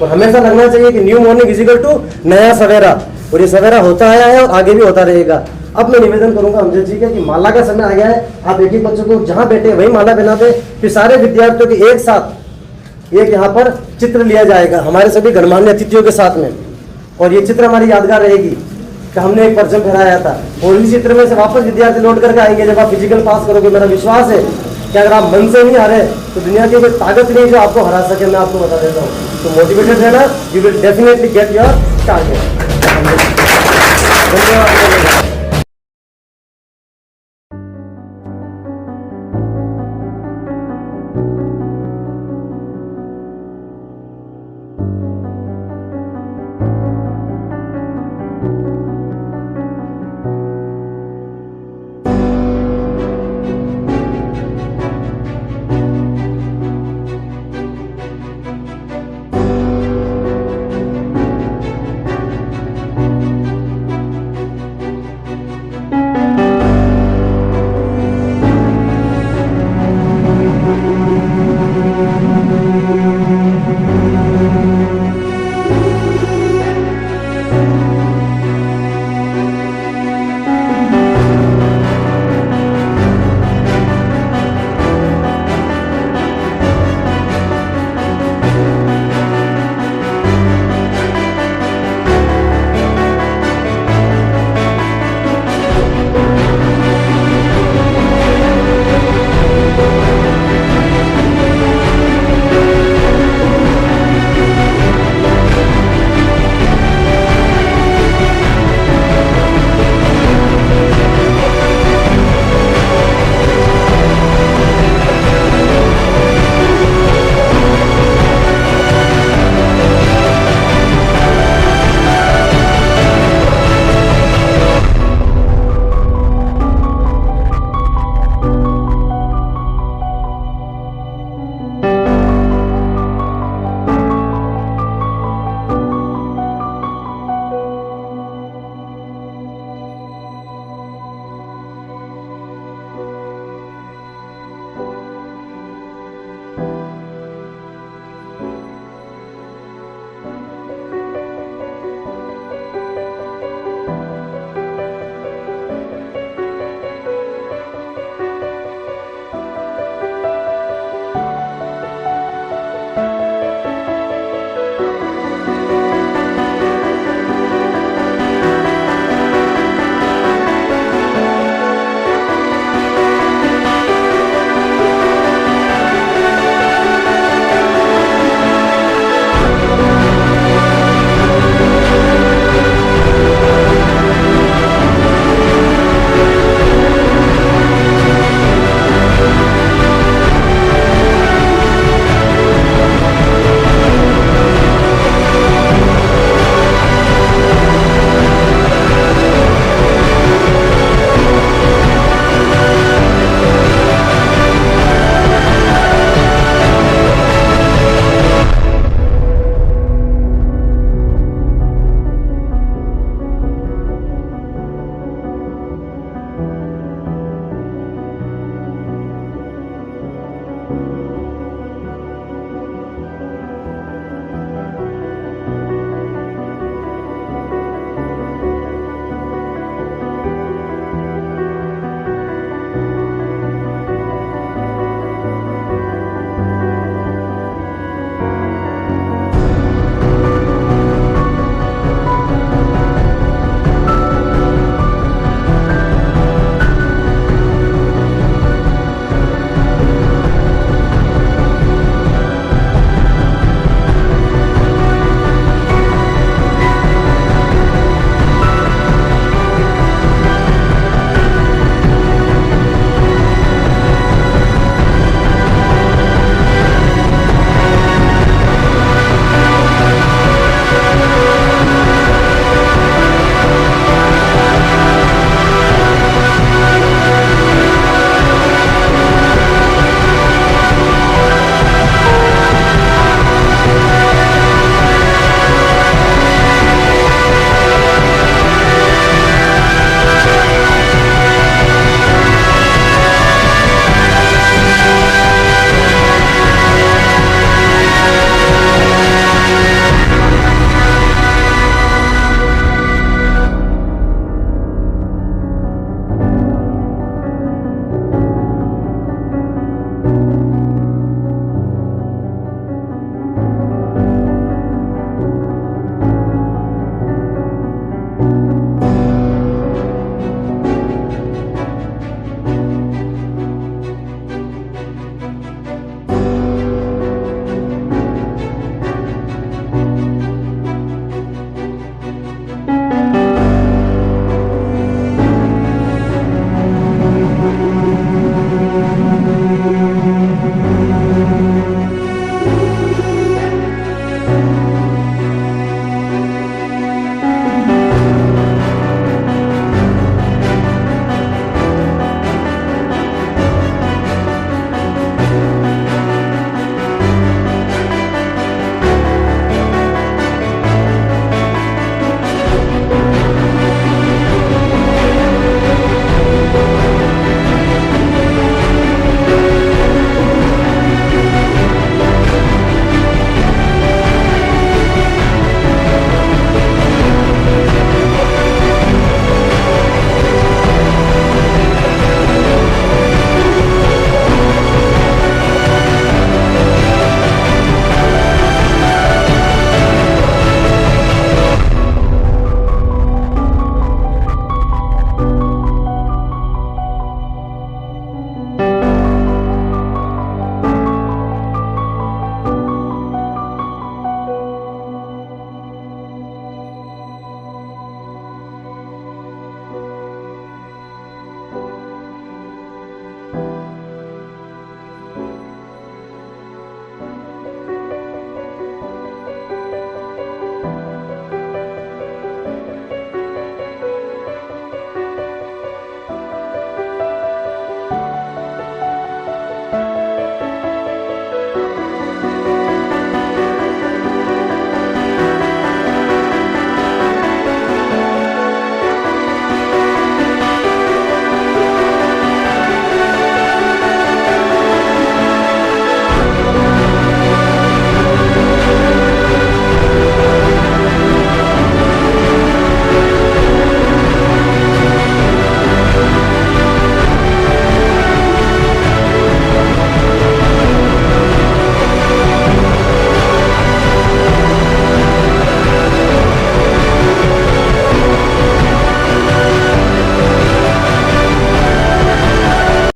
और हमेशा लगना चाहिए कि new morning is equal to नया सवेरा, और ये सवेरा होता आया है और आगे भी होता रहेगा। अब मैं निवेदन करूंगा अमजद जी का कि माला का समय आ गया है, आप एक एक बच्चों को जहां बैठे वही माला पहना दे, फिर सारे विद्यार्थियों के एक साथ एक यहाँ पर चित्र लिया जाएगा हमारे सभी गणमान्य अतिथियों के साथ में, और ये चित्र हमारी यादगार रहेगी कि हमने एक परचम फहराया था, और इस चित्र में से वापस विद्यार्थी लौट करके आएंगे जब आप फिजिकल पास करोगे। मेरा विश्वास है कि अगर आप मन से नहीं हारे तो दुनिया की कोई ताकत नहीं जो आपको हरा सके, मैं आपको बता देता हूँ। तो मोटिवेटेड रहना, you will definitely get your target. धन्यवाद।